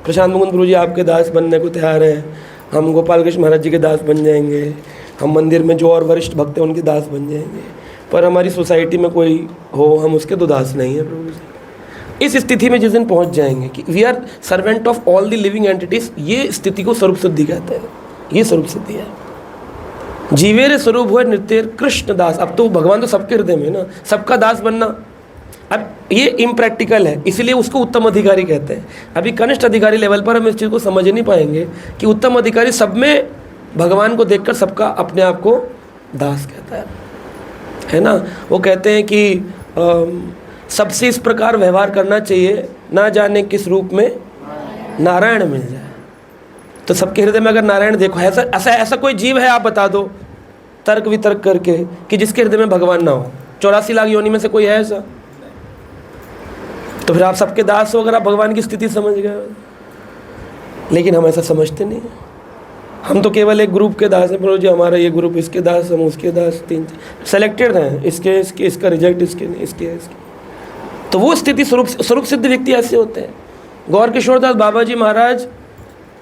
प्रशांत मुकुंद गुरु जी आपके दास बनने को तैयार हैं, हम गोपाल कृष्ण महाराज जी के दास बन जाएंगे, हम मंदिर में जो और वरिष्ठ भक्त हैं उनके दास बन जाएंगे, पर हमारी सोसाइटी में कोई हो हम उसके तो दास नहीं है प्रभु जी। इस स्थिति में जिस दिन पहुंच जाएंगे कि we are servant of all the living entities, ये स्थिति को स्वरूप सिद्धि कहते हैं। ये स्वरूप सिद्धि है। जीवेरे स्वरूप हुए नृत्य कृष्ण दास। अब तो भगवान तो सबके हृदय में ना, सबका दास बनना अब ये इम्प्रैक्टिकल है, इसलिए उसको उत्तम अधिकारी कहते हैं। अभी कनिष्ठ अधिकारी लेवल पर हम इस चीज़ को समझ नहीं पाएंगे कि उत्तम अधिकारी सब में भगवान को देखकर सबका अपने आप को दास कहता है ना। वो कहते हैं कि सबसे इस प्रकार व्यवहार करना चाहिए, ना जाने किस रूप में नारायण मिल जाए। तो सबके हृदय में अगर नारायण देखो, ऐसा कोई जीव है आप बता दो तर्क वितर्क करके कि जिसके हृदय में भगवान ना हो? 84 लाख योनि में से कोई है ऐसा? तो फिर आप सबके दास हो अगर आप भगवान की स्थिति समझ गए। लेकिन हम ऐसा समझते नहीं, हम तो केवल एक ग्रुप के दास हैं। प्रभु जी हमारा ये ग्रुप, इसके दास, हम उसके दास, 3 सेलेक्टेड हैं, इसके इसका रिजेक्ट, इसके नहीं, इसके। तो वो स्थिति स्वरूप सिद्ध व्यक्ति ऐसे होते हैं। गौर किशोर दास बाबा जी महाराज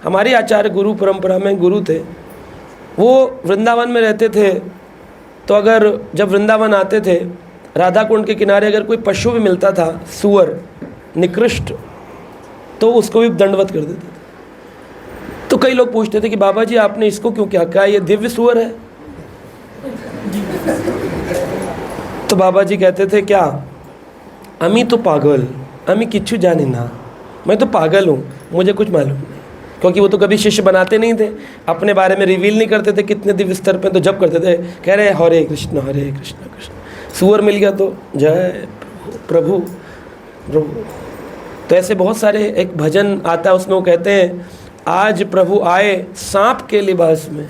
हमारे आचार्य गुरु परंपरा में गुरु थे। वो वृंदावन में रहते थे, तो अगर जब वृंदावन आते थे, राधा कुंड के किनारे अगर कोई पशु भी मिलता था, सुअर निकृष्ट, तो उसको भी दंडवत कर देते थे। तो कई लोग पूछते थे कि बाबा जी आपने इसको क्यों क्या कहा, ये दिव्य सुअर है? तो बाबा जी कहते थे क्या, अमी तो पागल, अमी किच्छु जाने ना, मैं तो पागल हूँ, मुझे कुछ मालूम नहीं। क्योंकि वो तो कभी शिष्य बनाते नहीं थे, अपने बारे में रिवील नहीं करते थे कितने दिव्य स्तर पे। तो जब करते थे कह रहे हरे कृष्ण कृष्ण। सुअर मिल गया तो जय प्रभु प्रभु। तो ऐसे बहुत सारे, एक भजन आता है उसमें वो कहते हैं, आज प्रभु आए सांप के लिबास में,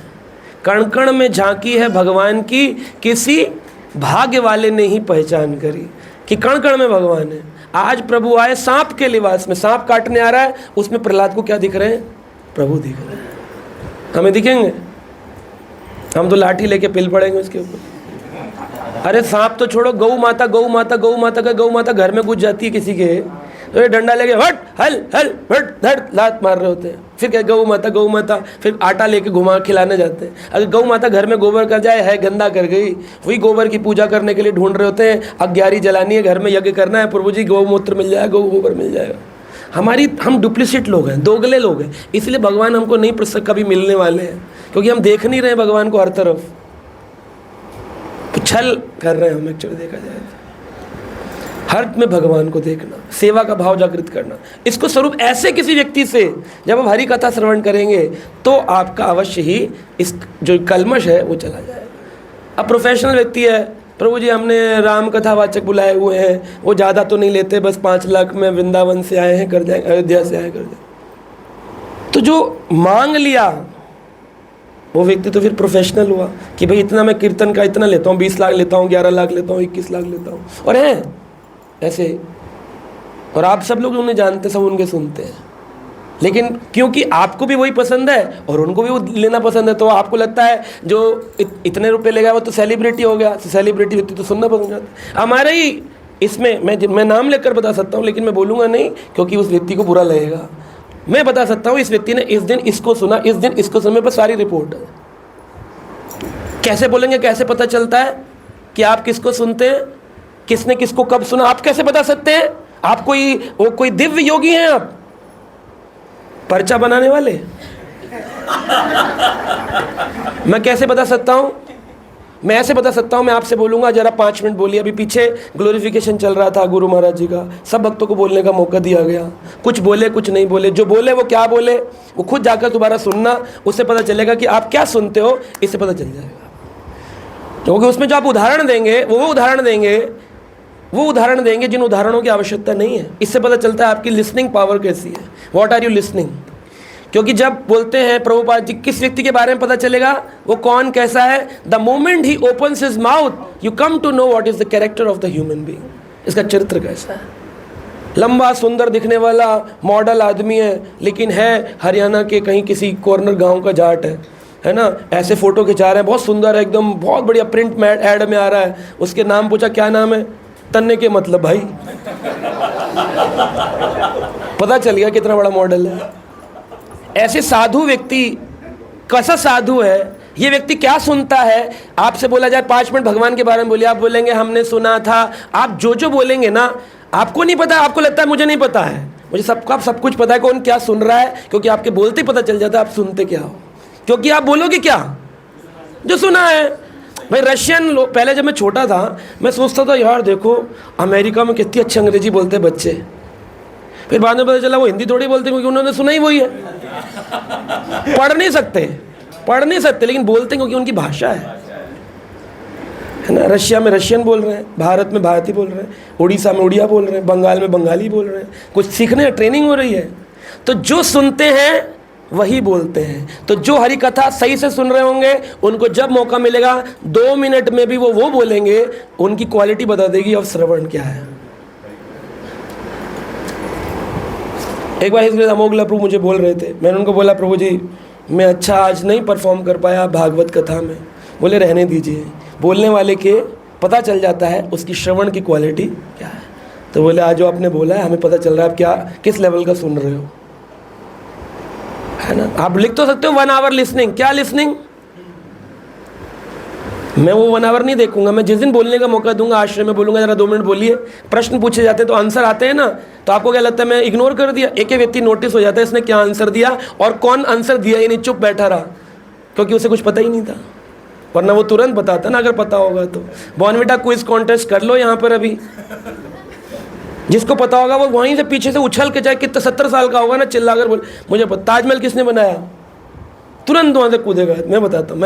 कण कण में झांकी है भगवान की, किसी भाग्य वाले ने ही पहचान करी। कि कण कण में भगवान है। आज प्रभु आए सांप के लिबास में, सांप काटने आ रहा है, उसमें प्रहलाद को क्या दिख रहे हैं? प्रभु दिख रहे हैं। हमें दिखेंगे? हम तो लाठी लेके पिल पड़ेंगे उसके ऊपर। अरे सांप तो छोड़ो, गौ माता गौ माता घर में घुस जाती है किसी के, तो ये डंडा लेके हट हल हल हट धड़ लात मार रहे होते हैं। फिर क्या गौ माता, फिर आटा लेके घुमा खिलाने जाते हैं। अगर गौ माता घर में गोबर कर जाए, है गंदा कर गई, वही गोबर की पूजा करने के लिए ढूंढ रहे होते हैं। अग्यारी जलानी है, घर में यज्ञ करना है, प्रभु जी गौमूत्र मिल जाएगा, गौ गोबर मिल जाएगा। हम डुप्लीसिट लोग हैं, दोगले लोग हैं, इसलिए भगवान हमको नहीं कभी मिलने वाले हैं, क्योंकि हम देख नहीं रहे भगवान को हर तरफ, तो छल कर रहे हैं हम। एक्चुअली देखा जाए हर में भगवान को देखना, सेवा का भाव जागृत करना, इसको स्वरूप ऐसे किसी व्यक्ति से जब आप हरि कथा श्रवण करेंगे तो आपका अवश्य ही इस जो कलमश है वो चला जाएगा। अब प्रोफेशनल व्यक्ति है, प्रभु जी हमने राम कथा वाचक बुलाए हुए हैं, वो ज़्यादा तो नहीं लेते, बस 5 लाख में वृंदावन से आए हैं, कर जाएंगे, अयोध्या से आए कर जाएंगे। तो जो मांग लिया वो व्यक्ति तो फिर प्रोफेशनल हुआ कि भाई इतना मैं कीर्तन का इतना लेता हूँ, 20 लाख लेता हूँ, 11 लाख लेता हूँ, 21 लाख लेता हूँ, और हैं ऐसे। और आप सब लोग उन्हें जानते, सब उनके सुनते हैं, लेकिन क्योंकि आपको भी वही पसंद है और उनको भी वो लेना पसंद है, तो आपको लगता है जो इतने रुपए लेगा वो तो सेलिब्रिटी हो गया, तो सेलिब्रिटी व्यक्ति तो सुनना पसंद करता है। हमारे ही इसमें मैं नाम लेकर बता सकता हूँ, लेकिन मैं बोलूँगा नहीं क्योंकि उस व्यक्ति को बुरा लगेगा। मैं बता सकता हूँ इस व्यक्ति ने इस दिन इसको सुना, इस दिन इसको सुना, मेरे पास सारी रिपोर्ट है। कैसे बोलेंगे, कैसे पता चलता है? कि आप किसको सुनते हैं, किसने किसको कब सुना? आप कैसे बता सकते हैं? आप कोई दिव्य योगी हैं? आप पर्चा बनाने वाले? मैं कैसे बता सकता हूं? मैं ऐसे बता सकता हूं, मैं आपसे बोलूंगा जरा 5 मिनट बोलिए। अभी पीछे ग्लोरिफिकेशन चल रहा था गुरु महाराज जी का, सब भक्तों को बोलने का मौका दिया गया, कुछ बोले कुछ नहीं बोले। जो बोले वो क्या बोले वो खुद जाकर दोबारा सुनना, उससे पता चलेगा कि आप क्या सुनते हो, इससे पता चल जाएगा। क्योंकि उसमें जो आप उदाहरण देंगे वो उदाहरण देंगे जिन उदाहरणों की आवश्यकता नहीं है। इससे पता चलता है आपकी लिसनिंग पावर कैसी है, व्हाट आर यू लिसनिंग। क्योंकि जब बोलते हैं प्रभुपाद जी, किस व्यक्ति के बारे में पता चलेगा वो कौन कैसा है? The moment he opens his mouth you come to know what is the character of the human being, इसका चरित्र कैसा है। लंबा सुंदर दिखने वाला मॉडल आदमी है, लेकिन है हरियाणा के कहीं किसी कॉर्नर गांव का जाट है ना, ऐसे फोटो खिंचा रहे हैं, बहुत सुंदर है एकदम, बहुत बढ़िया प्रिंट एड में आ रहा है। उसके नाम पूछा क्या नाम है, तन्ने के मतलब भाई पता चल गया कितना बड़ा मॉडल है। ऐसे साधु व्यक्ति कैसा साधु है, ये व्यक्ति क्या सुनता है? आपसे बोला जाए 5 मिनट भगवान के बारे में बोलिए, आप बोलेंगे हमने सुना था। आप जो बोलेंगे ना, आपको नहीं पता, आपको लगता है मुझे नहीं पता है, मुझे सब कुछ पता है कौन क्या सुन रहा है, क्योंकि आपके बोलते पता चल जाता है आप सुनते क्या हो। क्योंकि आप बोलोगे क्या, जो सुना है। भाई रशियन लोग, पहले जब मैं छोटा था मैं सोचता था यार देखो अमेरिका में कितनी अच्छी अंग्रेजी बोलते हैं बच्चे, फिर बाद में पता चला वो हिंदी थोड़ी बोलते क्योंकि उन्होंने सुना ही वही है। पढ़ नहीं सकते लेकिन बोलते क्योंकि उनकी भाषा है ना। रशिया में रशियन बोल रहे हैं, भारत में भारतीय बोल रहे हैं, उड़ीसा में उड़िया बोल रहे हैं, बंगाल में बंगाली बोल रहे हैं, कुछ सीखने ट्रेनिंग हो रही है। तो जो सुनते हैं वही बोलते हैं। तो जो हरि कथा सही से सुन रहे होंगे उनको जब मौका मिलेगा 2 मिनट में भी वो बोलेंगे, उनकी क्वालिटी बता देगी और श्रवण क्या है। एक बार इसलिए अमोघला प्रभु मुझे बोल रहे थे, मैंने उनको बोला प्रभु जी मैं अच्छा आज नहीं परफॉर्म कर पाया भागवत कथा में। बोले रहने दीजिए, बोलने वाले के पता चल जाता है उसकी श्रवण की क्वालिटी क्या है। तो बोले आज जो आपने बोला है हमें पता चल रहा है आप क्या किस लेवल का सुन रहे हो, है ना। आप लिख तो सकते हो 1 आवर लिसनिंग, क्या लिसनिंग? मैं वो 1 आवर नहीं देखूंगा, मैं जिस दिन बोलने का मौका दूंगा आश्रम में बोलूंगा जरा 2 मिनट बोलिए। प्रश्न पूछे जाते हैं तो आंसर आते हैं ना, तो आपको क्या लगता है मैं इग्नोर कर दिया? एक व्यक्ति नोटिस हो जाता है इसने क्या आंसर दिया और कौन आंसर दिया ही नहीं, चुप बैठा रहा क्योंकि उसे कुछ पता ही नहीं था, वरना वो तुरंत बताता ना अगर पता होगा तो। बॉर्नविटा क्विज कॉन्टेस्ट कर लो यहाँ पर अभी, जिसको पता होगा वो वहीं से पीछे से उछल के जाए, कितना 70 साल का होगा ना, चिल्लाकर बोल मुझे पता ताजमहल किसने बनाया, तुरंत वहाँ से कूदेगा मैं बताता हूँ।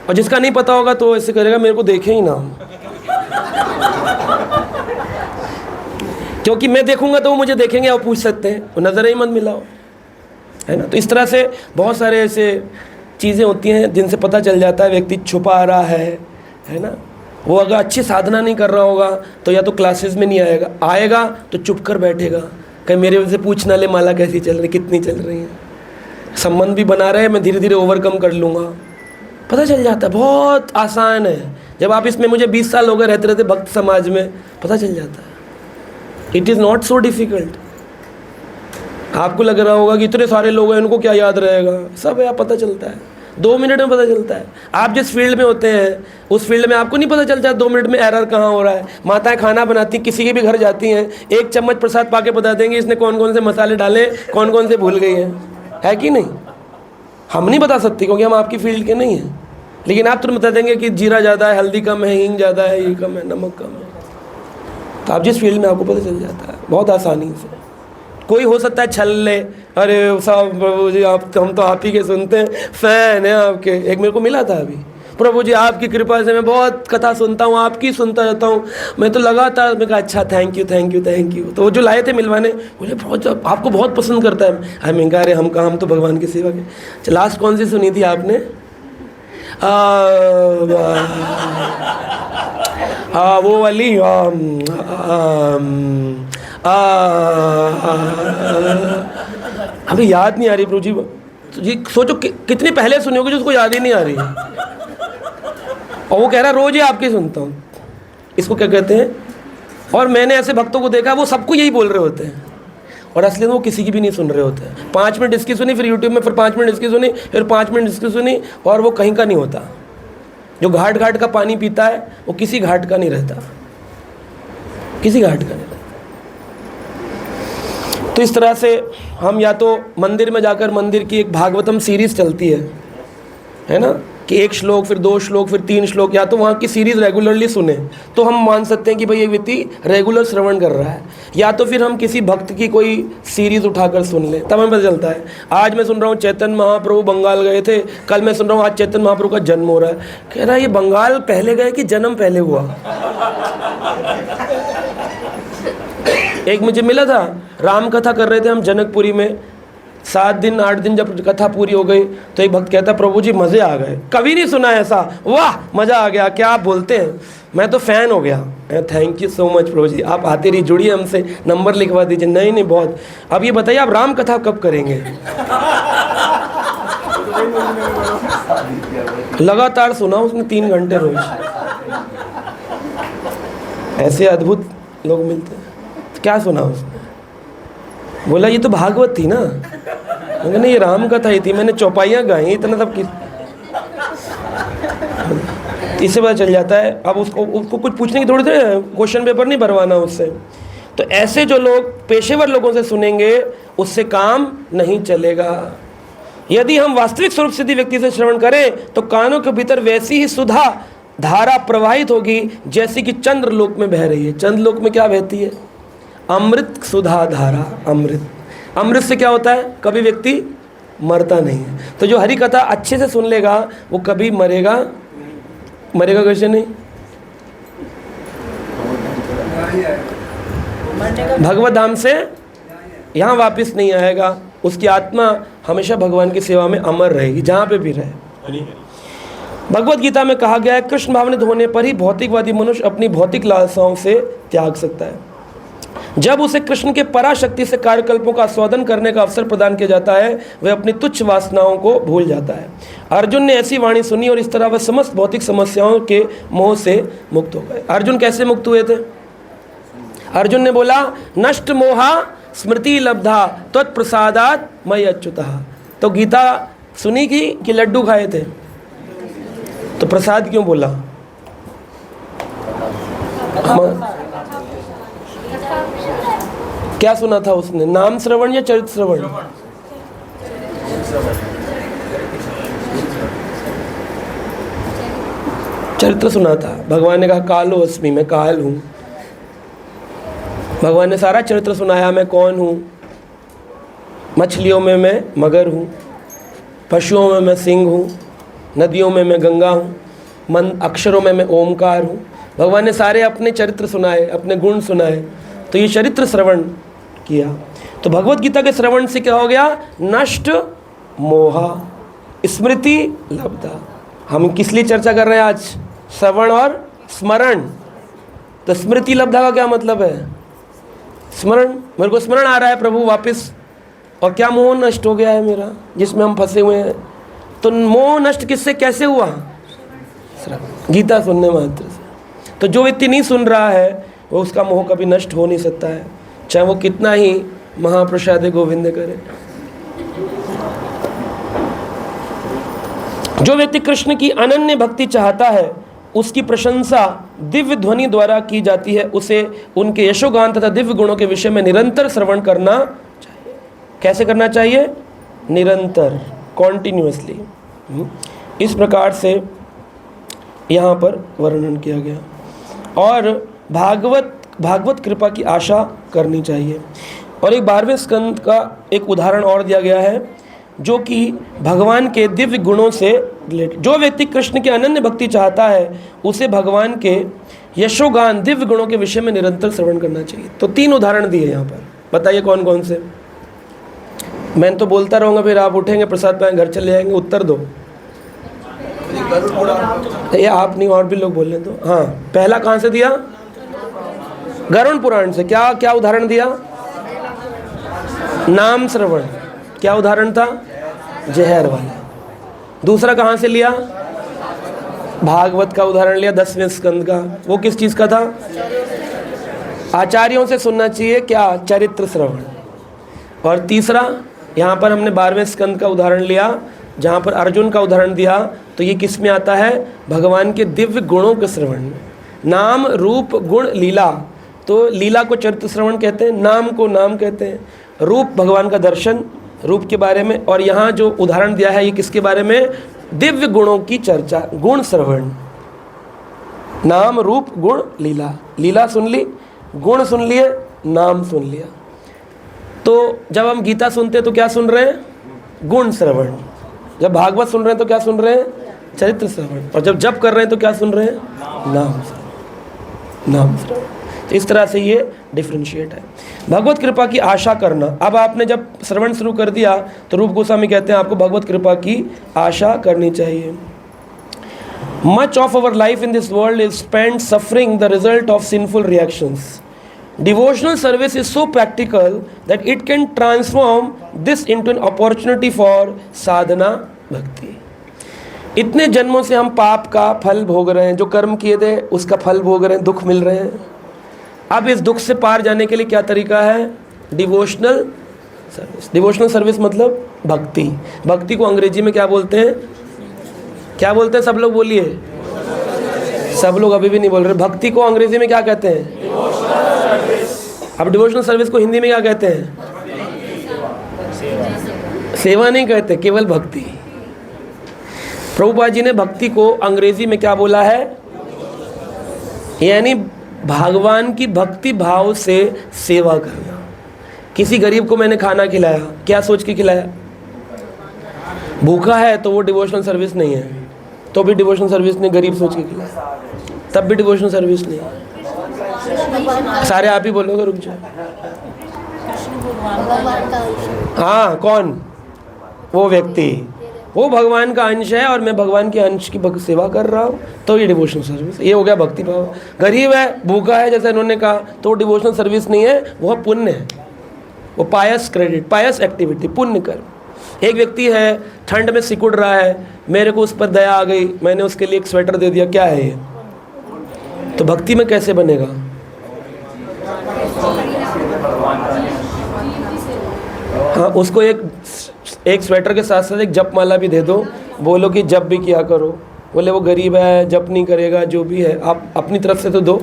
और जिसका नहीं पता होगा तो ऐसे करेगा मेरे को देखे ही ना, क्योंकि मैं देखूंगा तो वो मुझे देखेंगे और पूछ सकते हैं, वो नजर ही मत मिलाओ, है ना। तो इस तरह से बहुत सारे ऐसे चीज़ें होती हैं जिनसे पता चल जाता है व्यक्ति छुपा रहा है ना। वो अगर अच्छी साधना नहीं कर रहा होगा तो या तो क्लासेस में नहीं आएगा तो चुप कर बैठेगा, कहीं मेरे वजह से पूछ ना ले माला कैसी चल रही, कितनी चल रही है। संबंध भी बना रहे, मैं धीरे धीरे ओवरकम कर लूँगा, पता चल जाता है। बहुत आसान है, जब आप इसमें मुझे 20 साल हो गए रहते रहते भक्त समाज में, पता चल जाता है। It is not so difficult. आपको लग रहा होगा कि इतने सारे लोग हैं इनको क्या याद रहेगा, सब है पता चलता है, 2 मिनट में पता चलता है। आप जिस फील्ड में होते हैं उस फील्ड में आपको नहीं पता चलता 2 मिनट में एरर कहाँ हो रहा है। माताएं खाना बनाती, किसी के भी घर जाती हैं, 1 चम्मच प्रसाद पाके बता देंगे इसने कौन कौन से मसाले डाले, कौन कौन से भूल गई है कि नहीं। हम नहीं बता सकते क्योंकि हम आपकी फील्ड के नहीं हैं, लेकिन आप तुरंत बता देंगे कि जीरा ज़्यादा है, हल्दी कम है, हींग ज़्यादा है, ये कम है, नमक कम है। तो आप जिस फील्ड में आपको पता चल जाता है बहुत आसानी से। कोई हो सकता है छल ले, अरे साहब प्रभु जी हम तो आप ही के सुनते हैं, फ़ैन है आपके। एक मेरे को मिला था अभी, प्रभु जी आपकी कृपा से मैं बहुत कथा सुनता हूँ, आपकी सुनता रहता हूँ, मैं तो लगातार। मैं कहा अच्छा थैंक यू। तो वो जो लाए थे मिलवाने बोले बहुत आपको बहुत पसंद करता है। मैं कहा अरे हम तो भगवान की सेवा के। लास्ट कौन सी सुनी थी आपने? वो वाली अभी याद नहीं आ रही प्रभु जी। तो जी सोचो कितनी पहले सुनी होगी जो उसको याद ही नहीं आ रही है, और वो कह रहा रोज ही आपकी सुनता हूँ। इसको क्या कहते हैं? और मैंने ऐसे भक्तों को देखा वो सबको यही बोल रहे होते हैं और असली में वो किसी की भी नहीं सुन रहे होते हैं। 5 मिनट इसकी सुनी, फिर यूट्यूब में फिर 5 मिनट इसकी सुनी, फिर 5 मिनट इसकी सुनी, और वो कहीं का नहीं होता। जो घाट घाट का पानी पीता है वो किसी घाट का नहीं रहता, किसी घाट का नहीं रहता। तो इस तरह से हम या तो मंदिर में जाकर, मंदिर की एक भागवतम सीरीज चलती है ना, कि 1 श्लोक, फिर 2 श्लोक, फिर 3 श्लोक, या तो वहाँ की सीरीज़ रेगुलरली सुने तो हम मान सकते हैं कि भाई ये व्यक्ति रेगुलर श्रवण कर रहा है, या तो फिर हम किसी भक्त की कोई सीरीज़ उठाकर सुन लें, तब हमें पता चलता है। आज मैं सुन रहा हूँ चैतन्य महाप्रभु बंगाल गए थे, कल मैं सुन रहा हूँ आज चैतन्य महाप्रभु का जन्म हो रहा है। कह रहा है ये बंगाल पहले गए कि जन्म पहले हुआ। एक मुझे मिला था, राम कथा कर रहे थे हम जनकपुरी में, 7 दिन 8 दिन जब कथा पूरी हो गई तो एक भक्त कहता, प्रभु जी मज़े आ गए, कभी नहीं सुना ऐसा, वाह मज़ा आ गया, क्या आप बोलते हैं, मैं तो फ़ैन हो गया। थैंक यू सो मच प्रभु जी, आप आते रहिए, जुड़िए हमसे, नंबर लिखवा दीजिए। नहीं नहीं बहुत। अब ये बताइए आप राम कथा कब करेंगे? लगातार सुना उसने 3 घंटे रोज। ऐसे अद्भुत लोग मिलते हैं। क्या सुना उसने? बोला ये तो भागवत थी ना। मैंने नहीं, ये राम कथा ही थी, मैंने चौपाइयाँ गाई, इतना सब किस। इससे पता चल जाता है। अब उसको कुछ पूछने की थोड़ी देर, क्वेश्चन पेपर नहीं भरवाना उससे। तो ऐसे जो लोग पेशेवर लोगों से सुनेंगे उससे काम नहीं चलेगा। यदि हम वास्तविक स्वरूप सिद्धि व्यक्ति से श्रवण करें तो कानों के भीतर वैसी ही सुधा धारा प्रवाहित होगी जैसी कि चंद्रलोक में बह रही है। चंद्रलोक में क्या बहती है? अमृत सुधा धारा। अमृत से क्या होता है? कभी व्यक्ति मरता नहीं है। तो जो हरि कथा अच्छे से सुन लेगा वो कभी मरेगा कैसे नहीं? भगवत धाम से यहाँ वापस नहीं आएगा, उसकी आत्मा हमेशा भगवान की सेवा में अमर रहेगी, जहाँ पे भी रहे। भगवत गीता में कहा गया है, कृष्ण भावनित होने पर ही भौतिकवादी मनुष्य अपनी भौतिक लालसाओं से त्याग सकता है। जब उसे कृष्ण के पराशक्ति से कार्यकल्पों का आस्वादन करने का अवसर प्रदान किया जाता है, वह अपनी तुच्छ वासनाओं को भूल जाता है। अर्जुन ने ऐसी वाणी सुनी और इस तरह वह समस्त भौतिक समस्याओं के मोह से मुक्त हो गए। अर्जुन कैसे मुक्त हुए थे? अर्जुन ने बोला, नष्ट मोहा स्मृति लब्धा त्वत्प्रसादात् मयि अच्युतः। तो गीता सुनी कि लड्डू खाए थे? तो प्रसाद क्यों बोला? क्या सुना था उसने? नाम श्रवण या चरित्र श्रवण? चरित्र सुना था। भगवान ने कहा कालो अस्मि, मैं काल हूँ। भगवान ने सारा चरित्र सुनाया, मैं कौन हूँ। मछलियों में मैं मगर हूँ, पशुओं में मैं सिंह हूँ, नदियों में मैं गंगा हूँ, मन अक्षरों में मैं ओमकार हूँ। भगवान ने सारे अपने चरित्र सुनाए, अपने गुण सुनाए। तो ये चरित्र श्रवण किया। तो भगवत गीता के श्रवण से क्या हो गया? नष्ट मोहा स्मृति लब्धा। हम किस लिए चर्चा कर रहे हैं आज? श्रवण और स्मरण। तो स्मृति लब्धा का क्या मतलब है? स्मरण, मेरे को स्मरण आ रहा है प्रभु वापस, और क्या मोह नष्ट हो गया है मेरा जिसमें हम फंसे हुए हैं। तो मोह नष्ट किससे कैसे हुआ? गीता सुनने मात्र से। तो जो व्यक्ति नहीं सुन रहा है वो, उसका मोह कभी नष्ट हो नहीं सकता है, चाहे वो कितना ही महाप्रसाद गोविंद करे। जो व्यक्ति कृष्ण की अनन्य भक्ति चाहता है उसकी प्रशंसा दिव्य ध्वनि द्वारा की जाती है। उसे उनके यशोगान तथा दिव्य गुणों के विषय में निरंतर श्रवण करना चाहिए। कैसे करना चाहिए? निरंतर, कॉन्टिन्यूअसली। इस प्रकार से यहाँ पर वर्णन किया गया। और भागवत कृपा की आशा करनी चाहिए। और एक 12वें स्कंद का एक उदाहरण और दिया गया है जो कि भगवान के दिव्य गुणों से रिलेटेड। जो व्यक्ति कृष्ण की अनन्य भक्ति चाहता है उसे भगवान के यशोगान दिव्य गुणों के विषय में निरंतर श्रवण करना चाहिए। तो 3 उदाहरण दिए यहाँ पर, बताइए कौन कौन से? मैं तो बोलता रहूँगा, फिर आप उठेंगे, प्रसाद पाएंगे, घर चले जाएंगे। उत्तर दो। ये आप नहीं, और भी लोग बोल रहे तो। हाँ, पहला कहाँ से दिया? गरुड़ पुराण से। क्या क्या उदाहरण दिया? नाम श्रवण। क्या उदाहरण था? जहर वाला। दूसरा कहाँ से लिया? भागवत का उदाहरण लिया, 10वें स्कंद का। वो किस चीज़ का था? आचार्यों से सुनना चाहिए। क्या? चरित्र श्रवण। और तीसरा यहाँ पर हमने 12वें स्कंद का उदाहरण लिया जहाँ पर अर्जुन का उदाहरण दिया तो ये किस में आता है? भगवान के दिव्य गुणों के श्रवण में। नाम रूप गुण लीला, तो लीला को चरित्र श्रवण कहते हैं, नाम को नाम कहते हैं, रूप भगवान का दर्शन रूप के बारे में, और यहाँ जो उदाहरण दिया है ये किसके बारे में? दिव्य गुणों की चर्चा, गुण श्रवण। नाम रूप गुण लीला, लीला सुन ली, गुण सुन लिए, नाम सुन लिया। तो जब हम गीता सुनते हैं तो क्या सुन रहे हैं? गुण श्रवण। जब भागवत सुन रहे हैं तो क्या सुन रहे हैं? चरित्र श्रवण। और जब जप कर रहे हैं तो क्या सुन रहे हैं? नाम श्रवण, नाम श्रवण। तो इस तरह से ये डिफ्रेंशिएट है। भगवत कृपा की आशा करना। अब आपने जब श्रवण शुरू कर दिया तो रूप गोस्वामी कहते हैं आपको भगवत कृपा की आशा करनी चाहिए। Much of our life in this world is spent suffering the result of sinful reactions. Devotional service is so practical that it can transform this into an opportunity for sadhana bhakti. इतने जन्मों से हम पाप का फल भोग रहे हैं, जो कर्म किए थे उसका फल भोग रहे हैं, दुख मिल रहे हैं। अब इस दुख से पार जाने के लिए क्या तरीका है? Devotional service. डिवोशनल सर्विस मतलब भक्ति। भक्ति को अंग्रेजी में क्या बोलते हैं? क्या बोलते हैं? सब लोग बोलिए। सब लोग अभी भी नहीं बोल रहे। भक्ति को अंग्रेजी में क्या कहते हैं? अब डिवोशनल सर्विस को हिंदी में क्या कहते हैं? सेवा नहीं कहते, केवल भक्ति। प्रभुपाद जी ने भक्ति को अंग्रेजी में क्या बोला है? यानी भगवान की भक्ति भाव से सेवा करना। किसी गरीब को मैंने खाना खिलाया, क्या सोच के खिलाया? भूखा है तो वो डिवोशनल सर्विस नहीं है, तो भी डिवोशनल सर्विस ने गरीब सोच के खिलाया, तब भी डिवोशनल सर्विस नहीं है। सारे आप ही बोलोगे, रुक जाओ। हाँ, कौन? वो व्यक्ति, वो भगवान का अंश है और मैं भगवान के अंश की सेवा कर रहा हूँ, तो ये डिवोशनल सर्विस। ये हो गया भक्ति भाव। गरीब है, भूखा है, जैसे इन्होंने कहा, तो डिवोशनल सर्विस नहीं है, वो पुण्य है, वो पायस क्रेडिट, पायस एक्टिविटी, पुण्य कर्म। एक व्यक्ति है, ठंड में सिकुड़ रहा है, मेरे को उस पर दया आ गई, मैंने उसके लिए एक स्वेटर दे दिया, क्या है ये? तो भक्ति में कैसे बनेगा? हाँ, उसको एक स्वेटर के साथ साथ एक जप माला भी दे दो, बोलो कि जप भी किया करो। बोले वो गरीब है, जप नहीं करेगा, जो भी है, आप अपनी तरफ से तो दो,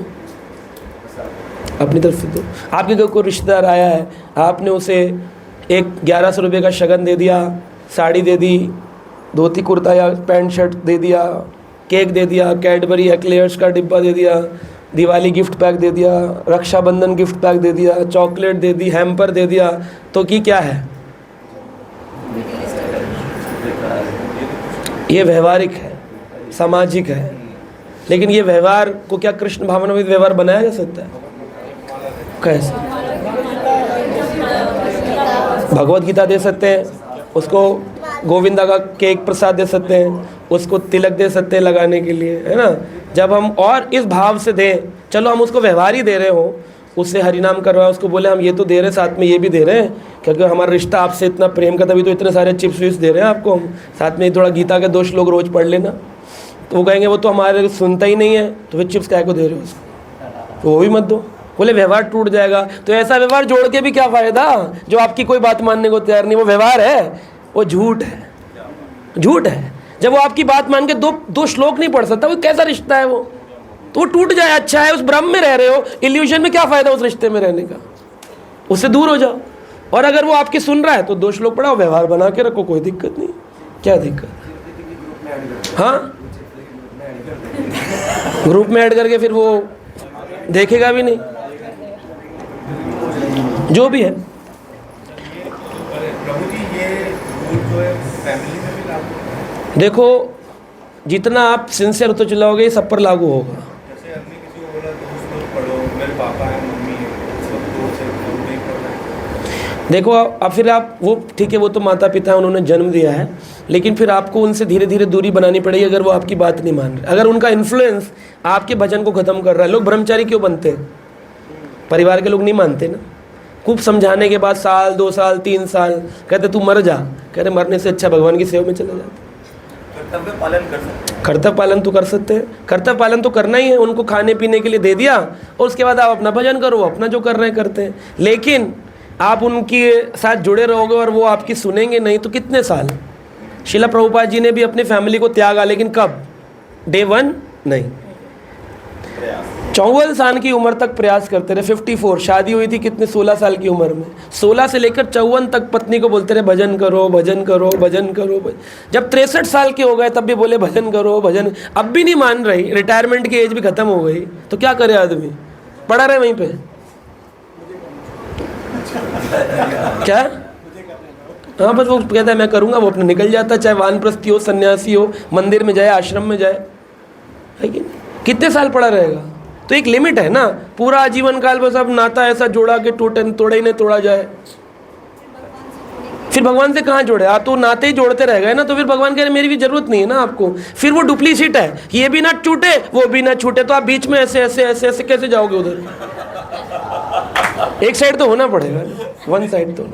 अपनी तरफ से दो। आपके घर कोई रिश्तेदार आया है, आपने उसे एक 1100 रुपये का शगन दे दिया, साड़ी दे दी, धोती कुर्ता या पैंट शर्ट दे दिया, केक दे दिया, कैडबरी एक्लेयर्स का डिब्बा दे दिया, दिवाली गिफ्ट पैक दे दिया, रक्षाबंधन गिफ्ट पैक दे दिया, चॉकलेट दे दी, हैम्पर दे दिया, तो की क्या है? ये व्यवहारिक है, सामाजिक है। लेकिन ये व्यवहार को क्या कृष्ण भावनाविद व्यवहार बनाया जा सकता है? कैसे? भगवत गीता दे सकते हैं, उसको गोविंदा का केक प्रसाद दे सकते हैं, उसको तिलक दे सकते हैं लगाने के लिए, है ना? जब हम और इस भाव से दें, चलो हम उसको व्यवहार ही दे रहे हो, उससे हरिनाम करवाए, उसको बोले हम ये तो दे रहे हैं, साथ में ये भी दे रहे हैं, क्योंकि हमारा रिश्ता आपसे इतना प्रेम का, तभी तो इतने सारे चिप्स विप्स दे रहे हैं आपको हम, साथ में थोड़ा गीता के 2 श्लोक रोज पढ़ लेना। तो वो कहेंगे वो तो हमारे सुनता ही नहीं है, तो फिर चिप्स काय को दे रहे हो उसको? तो वो भी मत दो। बोले व्यवहार टूट जाएगा, तो ऐसा व्यवहार जोड़ के भी क्या फ़ायदा जो आपकी कोई बात मानने को तैयार नहीं। वो व्यवहार है, वो झूठ है, झूठ है। जब वो आपकी बात मान के दो श्लोक नहीं पढ़ सकता, वो कैसा रिश्ता है? वो तो वो टूट जाए। अच्छा है, उस भ्रम में रह रहे हो, इल्यूजन में क्या फ़ायदा उस रिश्ते में रहने का? उससे दूर हो जाओ। और अगर वो आपकी सुन रहा है तो 2 श्लोक पढ़ाओ, व्यवहार बना के रखो, कोई दिक्कत नहीं। क्या दिक्कत? हाँ, ग्रुप में ऐड करके फिर वो देखेगा भी नहीं, जो भी है। प्रभु जी, ये जो है फैमिली में भी लागू? देखो, जितना आप सिंसियर होते चलाओगे सब पर लागू होगा। जैसे हमने किसी को बोला दोस्त लोग पढ़ो, मेरे पापा है, मम्मी है, सब दोस्त है, नहीं पढ़ना। देखो अब फिर आप वो ठीक है, वो तो माता पिता है, उन्होंने जन्म दिया है, लेकिन फिर आपको उनसे धीरे धीरे दूरी बनानी पड़ेगी अगर वो आपकी बात नहीं मान रहे। अगर उनका इन्फ्लुएंस आपके भजन को ख़त्म कर रहा है। लोग ब्रह्मचारी क्यों बनते हैं? परिवार के लोग नहीं मानते ना। खूब समझाने के बाद 1 2 साल 3 साल कहते तू मर जा, कहते मरने से अच्छा भगवान की सेवा में चले जाते। कर्तव्य पालन कर सकते, कर्तव्य पालन तो कर सकते हैं, कर्तव्य पालन तो करना ही है। उनको खाने पीने के लिए दे दिया और उसके बाद आप अपना भजन करो, अपना जो कर रहे हैं करते हैं। लेकिन आप उनके साथ जुड़े रहोगे और वो आपकी सुनेंगे नहीं तो कितने साल? शिला प्रभुपाद जी ने भी अपनी फैमिली को त्यागा, लेकिन कब? डे 1 नहीं, 54 साल की उम्र तक प्रयास करते रहे। 54, शादी हुई थी कितने? 16 साल की उम्र में। 16 से लेकर 54 तक पत्नी को बोलते रहे भजन करो, भजन करो, भजन करो। जब 63 साल के हो गए तब भी बोले भजन करो, भजन। अब भी नहीं मान रही, रिटायरमेंट की एज भी खत्म हो गई, तो क्या करे आदमी? पड़ा रहे वहीं पे। क्या? हाँ, बस वो कहता है मैं करूँगा, वो अपने निकल जाता, चाहे वानप्रस्थी हो, सन्यासी हो, मंदिर में जाए, आश्रम में जाए, है कि नहीं? कितने साल पड़ा रहेगा? तो एक लिमिट है ना, पूरा आजीवन काल बस अब नाता ऐसा जोड़ा कि तोड़े ही नहीं तोड़ा जाए। फिर भगवान से कहाँ जोड़े? आप तो नाते ही जोड़ते रह गए ना, तो फिर भगवान कह रहे मेरी भी जरूरत नहीं है ना आपको। फिर वो डुप्लीसिट है, ये भी ना छूटे वो भी ना छूटे, तो आप बीच में ऐसे ऐसे ऐसे ऐसे कैसे जाओगे उधर? एक साइड तो होना पड़ेगा, वन साइड तो।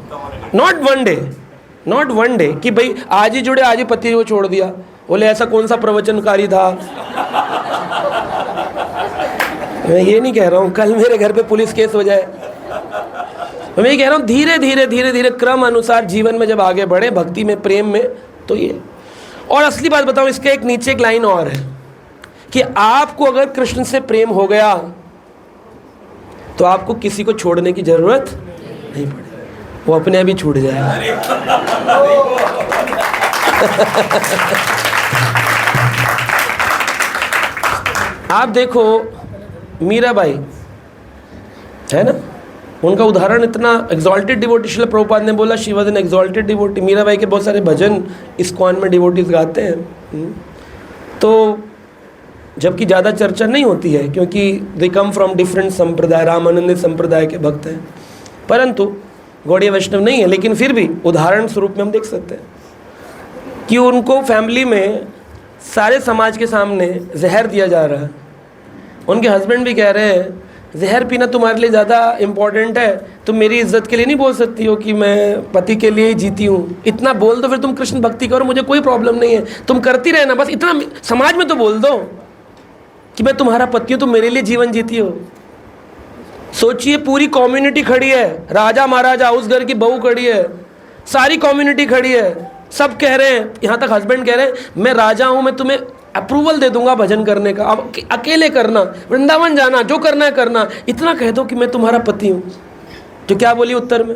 नॉट वन डे कि भाई आज ही जुड़े, आज ही पति को छोड़ दिया। बोले ऐसा कौन सा प्रवचनकारी था? मैं ये नहीं कह रहा हूँ कल मेरे घर पे पुलिस केस हो जाए। मैं ये कह रहा हूँ धीरे धीरे धीरे धीरे क्रम अनुसार जीवन में जब आगे बढ़े, भक्ति में, प्रेम में, तो ये। और असली बात बताऊँ, इसके एक नीचे एक लाइन और है कि आपको अगर कृष्ण से प्रेम हो गया तो आपको किसी को छोड़ने की जरूरत नहीं पड़ेगी, वो अपने आप ही छूट जाएगा। आप देखो मीराबाई है ना, उनका उदाहरण इतना एग्जॉल्टेड डिवोटी, श्रील प्रभुपाद ने बोला she was an exalted devotee. Mirabai के बहुत सारे भजन इस्कॉन में डिवोटीज गाते हैं। तो जबकि ज़्यादा चर्चा नहीं होती है क्योंकि दे कम फ्रॉम डिफरेंट संप्रदाय, रामानंद संप्रदाय के भक्त हैं, परंतु गौड़ीय वैष्णव नहीं है, लेकिन फिर भी उदाहरण स्वरूप में हम देख सकते हैं कि उनको फैमिली में सारे समाज के सामने जहर दिया जा रहा है। उनके हस्बैंड भी कह रहे हैं जहर पीना तुम्हारे लिए ज़्यादा इम्पॉर्टेंट है, तुम मेरी इज्जत के लिए नहीं बोल सकती हो कि मैं पति के लिए ही जीती हूँ। इतना बोल दो, फिर तुम कृष्ण भक्ति करो, मुझे कोई प्रॉब्लम नहीं है, तुम करती रहना, बस इतना समाज में तो बोल दो कि मैं तुम्हारा पति हूँ, तुम मेरे लिए जीवन जीती हो। सोचिए पूरी कम्युनिटी खड़ी है, राजा महाराजा, उस घर की बहू खड़ी है, सारी कम्युनिटी खड़ी है, सब कह रहे हैं, यहाँ तक हस्बैंड कह रहे हैं मैं राजा हूँ, मैं तुम्हें अप्रूवल दे दूंगा भजन करने का, अब अकेले करना, वृंदावन जाना, जो करना है करना, इतना कह दो कि मैं तुम्हारा पति हूँ। तो क्या बोली उत्तर में?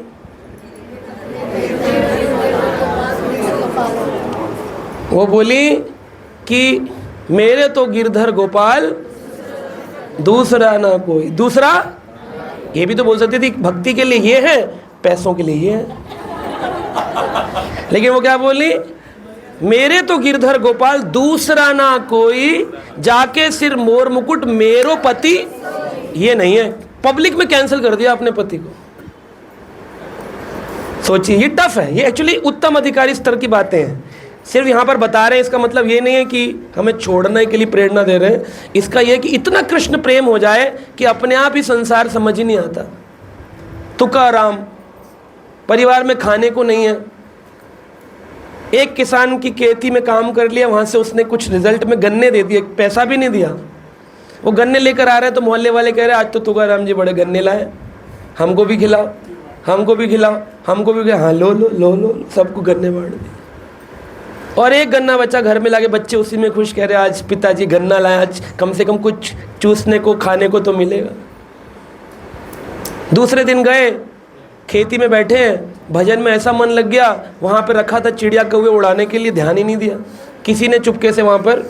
वो बोली कि मेरे तो गिरधर गोपाल दूसरा ना कोई। दूसरा ये भी तो बोल सकती थी भक्ति के लिए ये है, पैसों के लिए ये है, लेकिन वो क्या बोली? मेरे तो गिरधर गोपाल दूसरा ना कोई, जाके सिर मोर मुकुट मेरो पति ये नहीं है। पब्लिक में कैंसिल कर दिया अपने पति को। सोचिए, ये टफ है, ये एक्चुअली उत्तम अधिकारी स्तर की बातें हैं। सिर्फ यहाँ पर बता रहे हैं, इसका मतलब ये नहीं है कि हमें छोड़ने के लिए प्रेरणा दे रहे हैं। इसका यह कि इतना कृष्ण प्रेम हो जाए कि अपने आप ही संसार समझ ही नहीं आता। तुकाराम, परिवार में खाने को नहीं है, एक किसान की खेती में काम कर लिया, वहाँ से उसने कुछ रिजल्ट में गन्ने दे दिए, पैसा भी नहीं दिया। वो गन्ने लेकर आ रहे हैं तो मोहल्ले वाले कह रहे हैं आज तो तुकाराम जी बड़े गन्ने लाए, हमको भी खिलाओ, हमको भी खिलाओ, हमको भी। हाँ लो लो लो लो, सबको गन्ने बांट दिए। और एक गन्ना बच्चा घर में लाके बच्चे उसी में खुश, कह रहे आज पिताजी गन्ना लाए, आज कम से कम कुछ चूसने को खाने को तो मिलेगा। दूसरे दिन गए, खेती में बैठे हैं, भजन में ऐसा मन लग गया, वहाँ पर रखा था चिड़िया कौवे उड़ाने के लिए, ध्यान ही नहीं दिया। किसी ने चुपके से वहाँ पर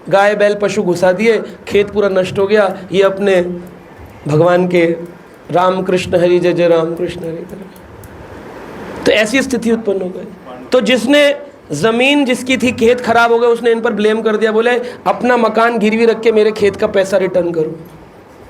गाय बैल पशु घुसा दिए, खेत पूरा नष्ट हो गया। ये अपने भगवान के राम कृष्ण हरि जय जय राम कृष्ण हरि, तो ऐसी स्थिति उत्पन्न हो गई। तो जिसने ज़मीन जिसकी थी, खेत खराब हो गया, उसने इन पर ब्लेम कर दिया, बोले अपना मकान गिरवी रख के मेरे खेत का पैसा रिटर्न करो।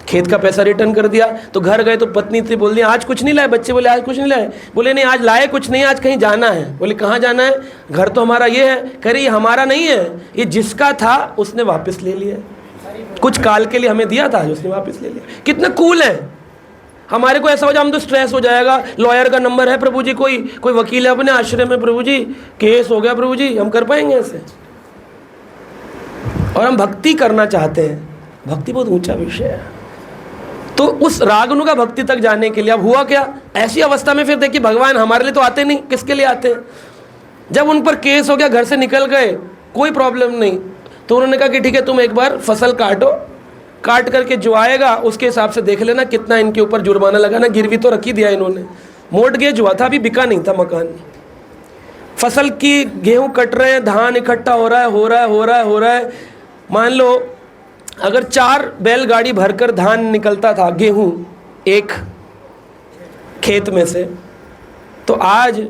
खेत का पैसा रिटर्न कर दिया। तो घर गए तो पत्नी से बोल दिया आज कुछ नहीं लाए, बच्चे बोले आज कुछ नहीं लाए, बोले नहीं आज लाए कुछ नहीं, आज कहीं जाना है। बोले कहाँ जाना है? घर तो हमारा ये है। कह रही ये हमारा नहीं है, ये जिसका था उसने वापस ले लिया, कुछ काल के लिए हमें दिया था, उसने वापस ले लिया। कितना कूल है। हमारे को ऐसा हो जाए हम तो स्ट्रेस हो जाएगा, लॉयर का नंबर है प्रभु जी, कोई वकील है अपने आश्रय में, प्रभु जी केस हो गया, प्रभु जी हम कर पाएंगे ऐसे? और हम भक्ति करना चाहते हैं, भक्ति बहुत ऊंचा विषय है। तो उस रागनु का भक्ति तक जाने के लिए अब हुआ क्या? ऐसी अवस्था में फिर देखिए भगवान हमारे लिए तो आते नहीं, किसके लिए आते हैं? जब उन पर केस हो गया, घर से निकल गए, कोई प्रॉब्लम नहीं, तो उन्होंने कहा कि ठीक है तुम एक बार फसल काटो, काट करके जो आएगा उसके हिसाब से देख लेना कितना इनके ऊपर जुर्माना लगाना। गिरवी तो रख ही दिया इन्होंने, मोर्टगेज हुआ था, अभी बिका नहीं था मकान। फसल की गेहूं कट रहे हैं, धान इकट्ठा हो रहा है। मान लो अगर 4 बैलगाड़ी भरकर धान निकलता था, गेहूं एक खेत में से, तो आज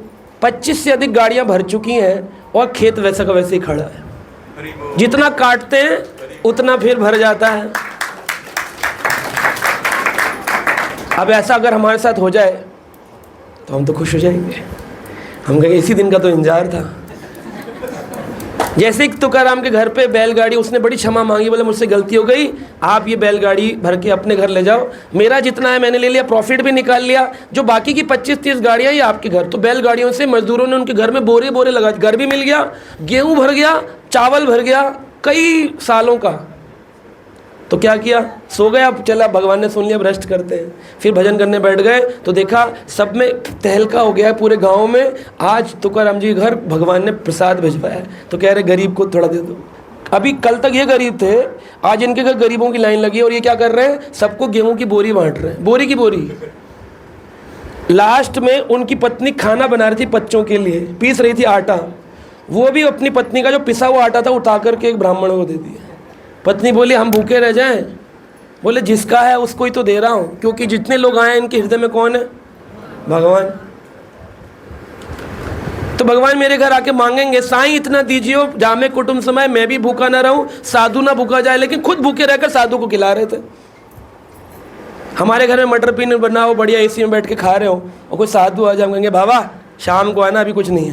25 से अधिक गाड़ियां भर चुकी हैं और खेत वैसा का वैसे ही खड़ा है। जितना काटते हैं उतना फिर भर जाता है। अब ऐसा अगर हमारे साथ हो जाए तो हम तो खुश हो जाएंगे। हम कहेंगे इसी दिन का तो इंतजार था। जैसे कि तुकाराम के घर पे बैलगाड़ी, उसने बड़ी क्षमा मांगी, बोले मुझसे गलती हो गई, आप ये बैलगाड़ी भर के अपने घर ले जाओ, मेरा जितना है मैंने ले लिया, प्रॉफिट भी निकाल लिया, जो बाकी की 25-30 गाड़ियाँ ये आपके घर। तो बैलगाड़ियों से मजदूरों ने उनके घर में बोरे बोरे लगा, घर भी मिल गया, गेहूँ भर गया, चावल भर गया, कई सालों का। तो क्या किया, सो गया, चला भगवान ने सुन लिया, अब रेस्ट करते हैं। फिर भजन करने बैठ गए तो देखा सब में तहलका हो गया है पूरे गांव में, आज तुकाराम जी के घर भगवान ने प्रसाद भिजवाया है। तो कह रहे गरीब को थोड़ा दे दो। अभी कल तक ये गरीब थे, आज इनके घर गरीबों की लाइन लगी और ये क्या कर रहे हैं, सबको गेहूं की बोरी बांट रहे हैं, बोरी की बोरी। लास्ट में उनकी पत्नी खाना बना रही थी बच्चों के लिए, पीस रही थी आटा, वो भी अपनी पत्नी का जो पिसा हुआ आटा था उठा करके एक ब्राह्मण को दे दिया। पत्नी बोली हम भूखे रह जाएं? बोले जिसका है उसको ही तो दे रहा हूँ, क्योंकि जितने लोग आए इनके हृदय में कौन है, भगवान। तो भगवान मेरे घर आके मांगेंगे साईं इतना दीजिए जामे कुटुंब समय, मैं भी भूखा ना रहूं, साधु ना भूखा जाए। लेकिन खुद भूखे रहकर साधु को खिला रहे थे। हमारे घर में मटर पनीर बना हो, बढ़िया एसी में बैठ के खा रहे हो, और कोई साधु आ जाए, कहेंगे बाबा शाम को आना, अभी कुछ नहीं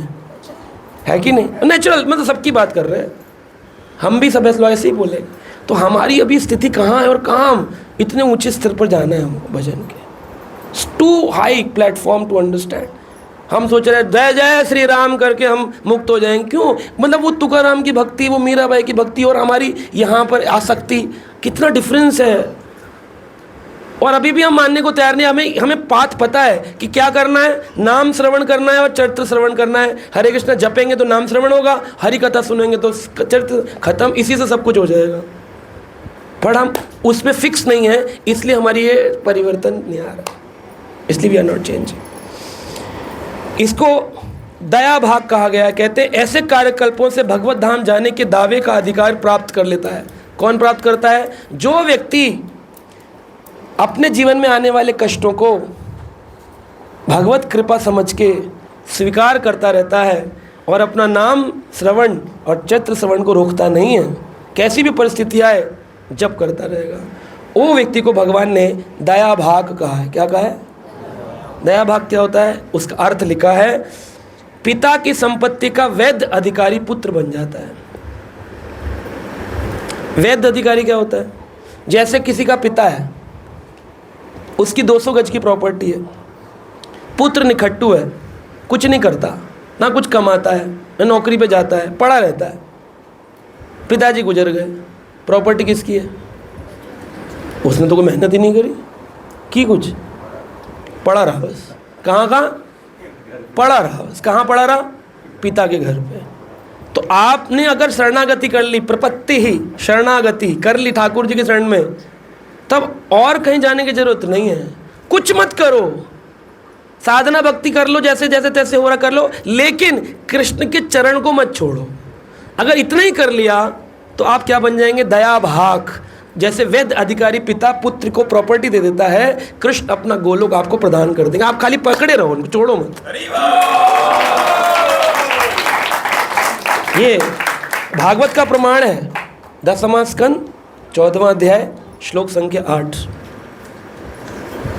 है कि नहीं? नेचुरल, मतलब सबकी बात कर रहे हैं, हम भी सब ऐसे ही बोले। तो हमारी अभी स्थिति कहाँ है और कहाँ हम इतने ऊंचे स्तर पर जाना है हमको भजन के, to high platform to understand. हम सोच रहे हैं जय जय श्री राम करके हम मुक्त हो जाएंगे। क्यों? मतलब वो तुकाराम की भक्ति, वो मीराबाई की भक्ति और हमारी यहाँ पर आसक्ति, कितना डिफरेंस है। और अभी भी हम मानने को तैयार नहीं। हमें पाथ पता है कि क्या करना है, नाम श्रवण करना है और चरित्र श्रवण करना है। हरे कृष्ण जपेंगे तो नाम श्रवण होगा, हरि कथा सुनेंगे तो चरित्र खत्म, इसी से सब कुछ हो जाएगा। पर हम उसमें फिक्स नहीं है, इसलिए हमारी ये परिवर्तन नहीं आ रहा, इसलिए वी आर नॉट चेंजिंग। इसको दया भाग कहा गया है। कहते हैं ऐसे कार्यकल्पों से भगवत धाम जाने के दावे का अधिकार प्राप्त कर लेता है। कौन प्राप्त करता है? जो व्यक्ति अपने जीवन में आने वाले कष्टों को भगवत कृपा समझ के स्वीकार करता रहता है और अपना नाम श्रवण और चरित्र श्रवण को रोकता नहीं है, कैसी भी परिस्थिति आए जप करता रहेगा, वो व्यक्ति को भगवान ने दया भाग कहा है। क्या कहा है? दया भाग क्या होता है? उसका अर्थ लिखा है पिता की संपत्ति का वैध अधिकारी पुत्र बन जाता है। वैध अधिकारी क्या होता है? जैसे किसी का पिता है, उसकी 200 गज की प्रॉपर्टी है, पुत्र निखट्टू है, कुछ नहीं करता, ना कुछ कमाता है, ना नौकरी पे जाता है, पड़ा रहता है। पिताजी गुजर गए, प्रॉपर्टी किसकी है? उसने तो कोई मेहनत ही नहीं करी, की कुछ पड़ा रहा बस। कहाँ पड़ा रहा बस? कहाँ पड़ा रहा? पिता के घर पे। तो आपने अगर शरणागति कर ली, प्रपत्ति ही शरणागति कर ली ठाकुर जी के शरण में, तब और कहीं जाने की जरूरत नहीं है। कुछ मत करो, साधना भक्ति कर लो, जैसे जैसे तैसे हो रहा कर लो, लेकिन कृष्ण के चरण को मत छोड़ो। अगर इतना ही कर लिया तो आप क्या बन जाएंगे? दया भाग। जैसे वैध अधिकारी पिता पुत्र को प्रॉपर्टी दे देता है, कृष्ण अपना गोलोक आपको प्रदान कर देंगे। आप खाली पकड़े रहो, उनको छोड़ो मत। ये भागवत का प्रमाण है। 10वां स्कंद 14वां अध्याय श्लोक संख्या 8।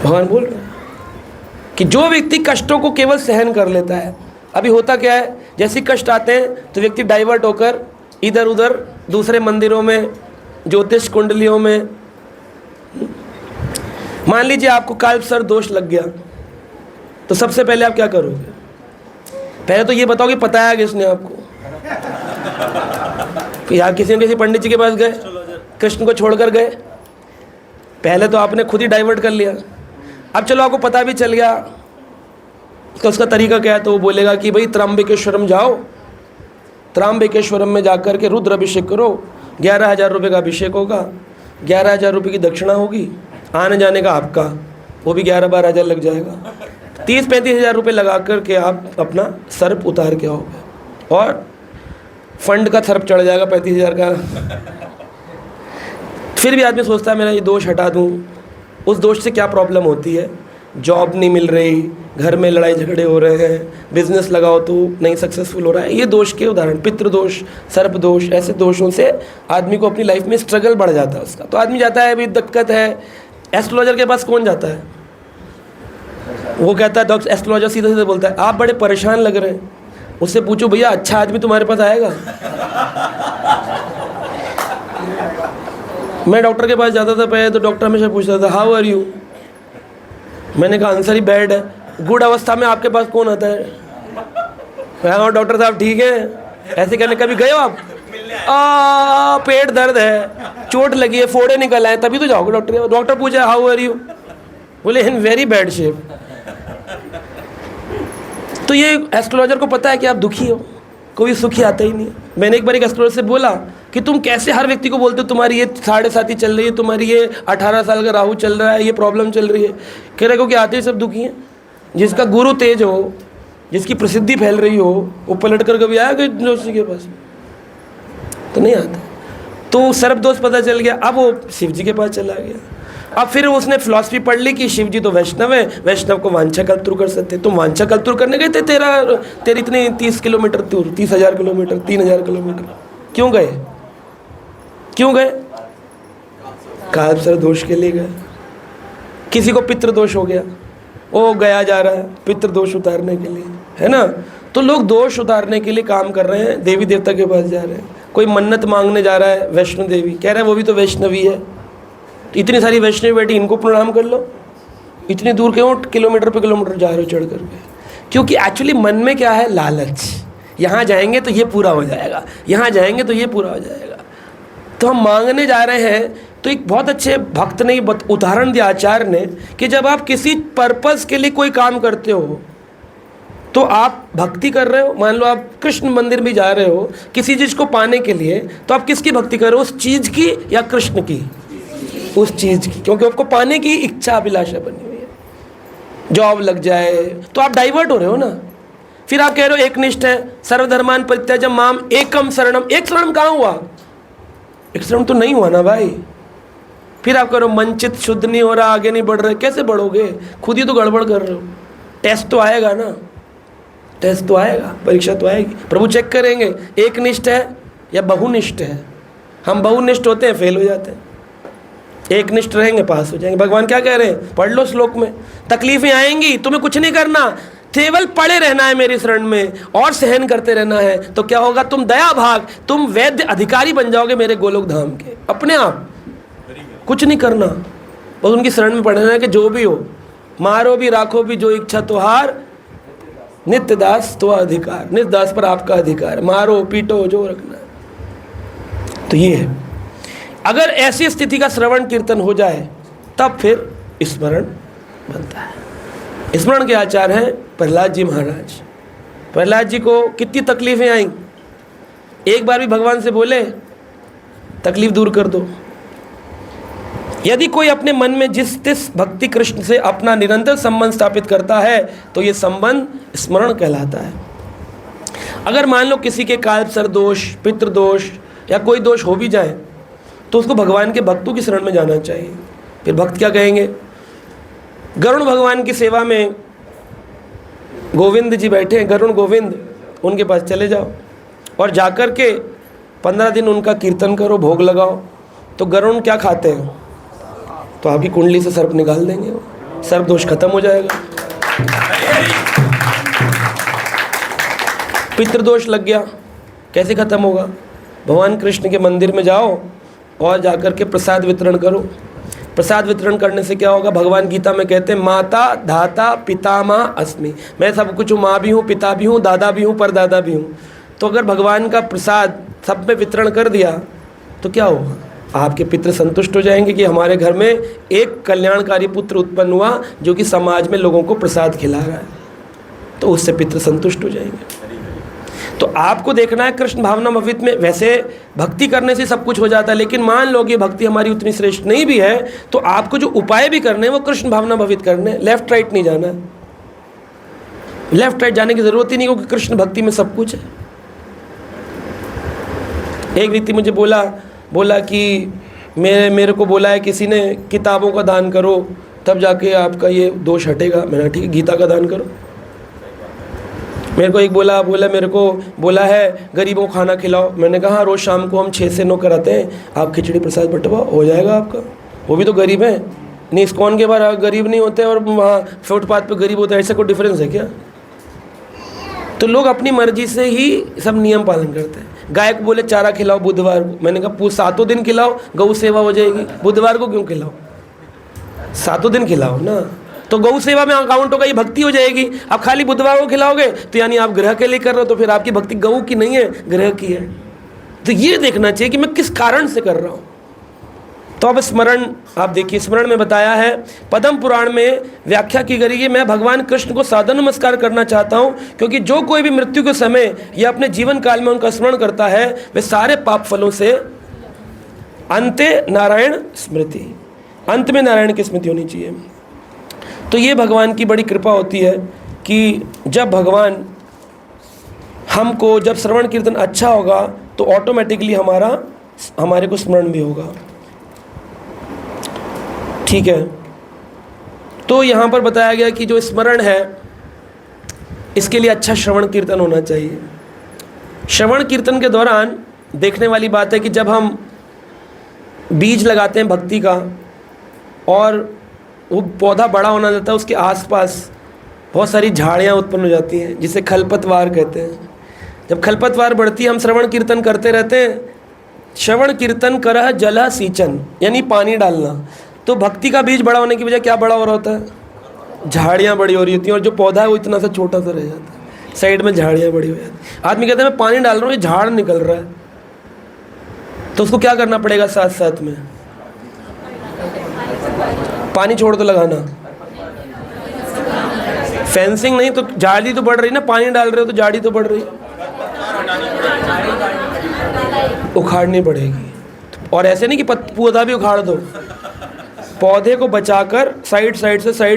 भगवान बोल रहे हैं कि जो व्यक्ति कष्टों को केवल सहन कर लेता है। अभी होता क्या है, जैसे कष्ट आते हैं तो व्यक्ति डाइवर्ट होकर इधर उधर दूसरे मंदिरों में, ज्योतिष कुंडलियों में। मान लीजिए आपको कालसर्प दोष लग गया, तो सबसे पहले आप क्या करोगे? पहले तो ये बताओ कि बताया किसने आपको? यार किसी न किसी पंडित जी के पास गए, कृष्ण को छोड़कर गए। पहले तो आपने खुद ही डाइवर्ट कर लिया। अब चलो आपको पता भी चल गया, तो उसका तरीका क्या है? तो वो बोलेगा कि भाई त्रंबकेश्वरम जाओ, त्रंबकेश्वरम में जाकर के रुद्र अभिषेक करो, 11,000 रुपये का अभिषेक होगा, 11,000 रुपये की दक्षिणा होगी, आने जाने का आपका, वो भी 11-12 हज़ार लग जाएगा। 30-35 हज़ार रुपये लगा कर के आप अपना सर्प उतार के आओगे और फंड का सर्प चढ़ जाएगा 35 हज़ार का। फिर भी आदमी सोचता है मेरा ये दोष हटा दूँ। उस दोष से क्या प्रॉब्लम होती है? जॉब नहीं मिल रही, घर में लड़ाई झगड़े हो रहे हैं, बिजनेस लगाओ तो नहीं सक्सेसफुल हो रहा है। ये दोष के उदाहरण, पितृदोष, सर्प दोष, ऐसे दोषों से आदमी को अपनी लाइफ में स्ट्रगल बढ़ जाता है उसका। तो आदमी जाता है, अभी दिक्कत है, एस्ट्रोलॉजर के पास कौन जाता है? वो कहता है, डॉक्टर एस्ट्रोलॉजर सीधे सीधे बोलता है आप बड़े परेशान लग रहे हैं। उससे पूछो भैया अच्छा आदमी तुम्हारे पास आएगा? मैं डॉक्टर के पास जाता था पहले, तो डॉक्टर हमेशा पूछता था हाउ आर यू। मैंने कहा आंसर ही बैड है। गुड अवस्था में आपके पास कौन आता है? हाँ डॉक्टर साहब ठीक है। ऐसे कहने कभी गए हो आप? पेट दर्द है, चोट लगी है, फोड़े निकल आए, तभी तो जाओगे डॉक्टर के। डॉक्टर पूछा हाउ आर यू, बोले इन वेरी बैड शेप। तो ये एस्ट्रोलॉजर को पता है कि आप दुखी हो, कोई सुखी आता ही नहीं। मैंने एक बार एक एस्ट्रोलॉजर से बोला कि तुम कैसे हर व्यक्ति को बोलते हो तुम्हारी ये 7.5 चल रही है, तुम्हारी ये 18 साल का राहु चल रहा है, ये प्रॉब्लम चल रही है। कह रहे क्योंकि आते ही सब दुखी हैं। जिसका गुरु तेज हो, जिसकी प्रसिद्धि फैल रही हो, वो पलट कर कभी आया कोई जोशी के पास? तो नहीं आता। तो सर्प दोष पता चल गया, अब वो शिव जी के पास चला गया। अब फिर उसने फिलॉसफी पढ़ ली कि शिव जी तो वैष्णव है, वैष्णव को वांछा कल्पतरु कर सकते। तुम वांछा कल्पतरु करने गए थे, तेरी इतनी 30 किलोमीटर दूर, 30,000 किलोमीटर, 3,000 किलोमीटर क्यों गए? क्यों गए? कालसर्प दोष के लिए गए। किसी को पितृदोष हो गया, वो गया जा रहा है पितृदोष उतारने के लिए, है ना। तो लोग दोष उतारने के लिए काम कर रहे हैं, देवी देवता के पास जा रहे हैं। कोई मन्नत मांगने जा रहा है वैष्णो देवी, कह रहा है वो भी तो वैष्णवी है। तो इतनी सारी वैष्णवी बेटी, इनको प्रणाम कर लो। इतनी दूर क्यों किलोमीटर पे किलोमीटर जा रहे हो चढ़ करके? क्योंकि एक्चुअली मन में क्या है? लालच। यहाँ जाएंगे तो ये पूरा हो जाएगा, यहाँ जाएंगे तो ये पूरा हो जाएगा। तो हम मांगने जा रहे हैं। तो एक बहुत अच्छे भक्त ने उदाहरण दिया आचार्य ने कि जब आप किसी पर्पस के लिए कोई काम करते हो, तो आप भक्ति कर रहे हो, मान लो आप कृष्ण मंदिर भी जा रहे हो किसी चीज़ को पाने के लिए, तो आप किसकी भक्ति कर रहे हो? उस चीज़ की या कृष्ण की? उस चीज़ की, क्योंकि आपको पाने की इच्छा अभिलाषा बनी हुई है। जॉब लग जाए तो आप डाइवर्ट हो रहे हो ना। फिर आप कह रहे हो एकनिष्ठ है, सर्वधर्मान परित्यज्य माम एकम शरणम। एक शरणम कहाँ हुआ? एक शरणम तो नहीं हुआ ना भाई। फिर आप कह रहे हो मनचित शुद्ध नहीं हो रहा, आगे नहीं बढ़ रहे। कैसे बढ़ोगे? खुद ही तो गड़बड़ कर रहे हो। टेस्ट तो आएगा ना, टेस्ट तो आएगा, परीक्षा तो आएगी। प्रभु चेक करेंगे एकनिष्ठ है या बहुनिष्ठ है। हम बहुनिष्ठ होते हैं, फेल हो जाते हैं। एकनिष्ठ रहेंगे, पास हो जाएंगे। भगवान क्या कह रहे हैं? पढ़ लो श्लोक में, तकलीफें आएंगी, तुम्हें कुछ नहीं करना, केवल पड़े रहना है मेरी शरण में और सहन करते रहना है। तो क्या होगा? तुम दया भाग, तुम वैद्य अधिकारी बन जाओगे मेरे गोलोक धाम के। अपने आप कुछ नहीं करना, बस उनकी शरण में पड़ना है कि जो भी हो, मारो भी राखो भी जो इच्छा तुहार, नित्य दास तो अधिकार। नित्य दास पर आपका अधिकार, मारो पीटो जो रखना है। तो ये है, अगर ऐसी स्थिति का श्रवण कीर्तन हो जाए तब फिर स्मरण बनता है। स्मरण के आचार्य हैं प्रहलाद जी महाराज। प्रहलाद जी को कितनी तकलीफें आई, एक बार भी भगवान से बोले तकलीफ दूर कर दो। यदि कोई अपने मन में जिस तिस भक्ति कृष्ण से अपना निरंतर संबंध स्थापित करता है तो ये संबंध स्मरण कहलाता है। अगर मान लो किसी के कालसर्प दोष, पितृदोष या कोई दोष हो भी जाए तो उसको भगवान के भक्तों की शरण में जाना चाहिए। फिर भक्त क्या कहेंगे? गरुण भगवान की सेवा में गोविंद जी बैठे हैं, गरुण गोविंद, उनके पास चले जाओ और जाकर के 15 दिन उनका कीर्तन करो, भोग लगाओ। तो गरुण क्या खाते हैं? तो आपकी कुंडली से सर्प निकाल देंगे, सर्प दोष खत्म हो जाएगा। पितृदोष लग गया, कैसे खत्म होगा? भगवान कृष्ण के मंदिर में जाओ और जाकर के प्रसाद वितरण करो। प्रसाद वितरण करने से क्या होगा? भगवान गीता में कहते हैं माता धाता पितामह अस्मि, मैं सब कुछ हूँ, माँ भी हूँ, पिता भी हूँ, दादा भी हूँ, परदादा भी हूँ। तो अगर भगवान का प्रसाद सब में वितरण कर दिया तो क्या होगा? आपके पितृ संतुष्ट हो जाएंगे कि हमारे घर में एक कल्याणकारी पुत्र उत्पन्न हुआ जो कि समाज में लोगों को प्रसाद खिला रहा है। तो उससे पितृ संतुष्ट हो जाएंगे। तो आपको देखना है कृष्ण भावना भवित में। वैसे भक्ति करने से सब कुछ हो जाता है, लेकिन मान लो कि भक्ति हमारी उतनी श्रेष्ठ नहीं भी है, तो आपको जो उपाय भी करने हैं वो कृष्ण भावना भवित करने, लेफ्ट राइट नहीं जाना है। लेफ्ट राइट जाने की जरूरत ही नहीं, क्योंकि कृष्ण भक्ति में सब कुछ है। एक व्यक्ति मुझे बोला कि मेरे को बोला है किसी ने किताबों का दान करो तब जाके आपका ये दोष हटेगा। मैंने ठीक है, गीता का दान करो। मेरे को एक बोला मेरे को बोला है गरीबों को खाना खिलाओ। मैंने कहा हाँ, रोज़ शाम को हम 6 से 9 कराते हैं, आप खिचड़ी प्रसाद बंटवाओ, हो जाएगा आपका। वो भी तो गरीब है। नहीं, इस्कॉन के बाहर गरीब नहीं होते और वहाँ फुटपाथ पे गरीब होते हैं, ऐसा कोई डिफरेंस है क्या? तो लोग अपनी मर्जी से ही सब नियम पालन करते हैं। गाय को बोले चारा खिलाओ बुधवार को, मैंने कहा 7 दिन खिलाओ, गौ सेवा हो जाएगी। बुधवार को क्यों खिलाओ? 7 दिन खिलाओ ना, तो गौ सेवा में अकाउंट होगा, ये भक्ति हो जाएगी। आप खाली बुधवार को खिलाओगे तो यानी आप ग्रह के लिए कर रहे हो, तो फिर आपकी भक्ति गौ की नहीं है, ग्रह की है। तो ये देखना चाहिए कि मैं किस कारण से कर रहा हूँ। तो अब स्मरण आप देखिए, स्मरण में बताया है, पद्म पुराण में व्याख्या की गई है, मैं भगवान कृष्ण को सादर नमस्कार करना चाहता हूँ, क्योंकि जो कोई भी मृत्यु के समय या अपने जीवन काल में उनका स्मरण करता है वे सारे पाप फलों से अंते नारायण स्मृति, अंत में नारायण की स्मृति होनी चाहिए। तो ये भगवान की बड़ी कृपा होती है कि जब भगवान हमको, जब श्रवण कीर्तन अच्छा होगा तो ऑटोमेटिकली हमारे को स्मरण भी होगा। ठीक है, तो यहाँ पर बताया गया कि जो स्मरण है इसके लिए अच्छा श्रवण कीर्तन होना चाहिए। श्रवण कीर्तन के दौरान देखने वाली बात है कि जब हम बीज लगाते हैं भक्ति का और वो पौधा बड़ा होना जाता है, उसके आसपास बहुत सारी झाड़ियाँ उत्पन्न हो जाती हैं, जिसे खलपतवार कहते हैं। जब खलपतवार बढ़ती है, हम श्रवण कीर्तन करते रहते हैं। श्रवण कीर्तन करह जलह सींचन, यानी पानी डालना। तो भक्ति का बीज बड़ा होने की वजह क्या बड़ा हो रहा होता है? झाड़ियाँ बड़ी हो रही होती हैं, और जो पौधा है वो इतना सा छोटा सा रह जाता है, साइड में झाड़ियाँ बड़ी हो जाती हैं। आदमी कहता है मैं पानी डाल रहा हूँ, ये झाड़ निकल रहा है, तो उसको क्या करना पड़ेगा? साथ साथ में पानी छोड़ दो लगाना। फेंसिंग नहीं तो झाड़ी तो बढ़ रही ना, पानी डाल रहे हो तो झाड़ी तो बढ़ रही, उखाड़नी पड़ेगी। और ऐसे नहीं कि पौधा भी उखाड़ दो, पौधे को बचाकर साइड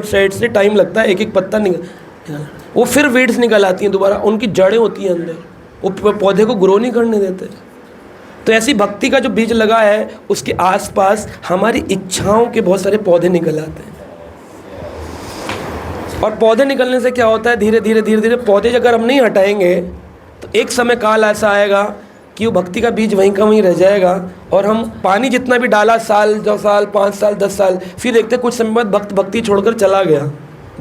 से टाइम लगता है, एक एक पत्ता निकल, वो फिर वीड्स निकल आती हैं दोबारा, उनकी जड़ें होती हैं अंदर, वो पौधे को ग्रो नहीं करने देते। तो ऐसी भक्ति का जो बीज लगा है उसके आसपास हमारी इच्छाओं के बहुत सारे पौधे निकल आते हैं। और पौधे निकलने से क्या होता है, धीरे धीरे पौधे अगर हम नहीं हटाएंगे तो एक समय काल ऐसा आएगा कि वो भक्ति का बीज वहीं का वहीं रह जाएगा, और हम पानी जितना भी डाला, साल 2 साल 5 साल 10 साल, फिर देखते कुछ समय बाद भक्ति छोड़कर चला गया,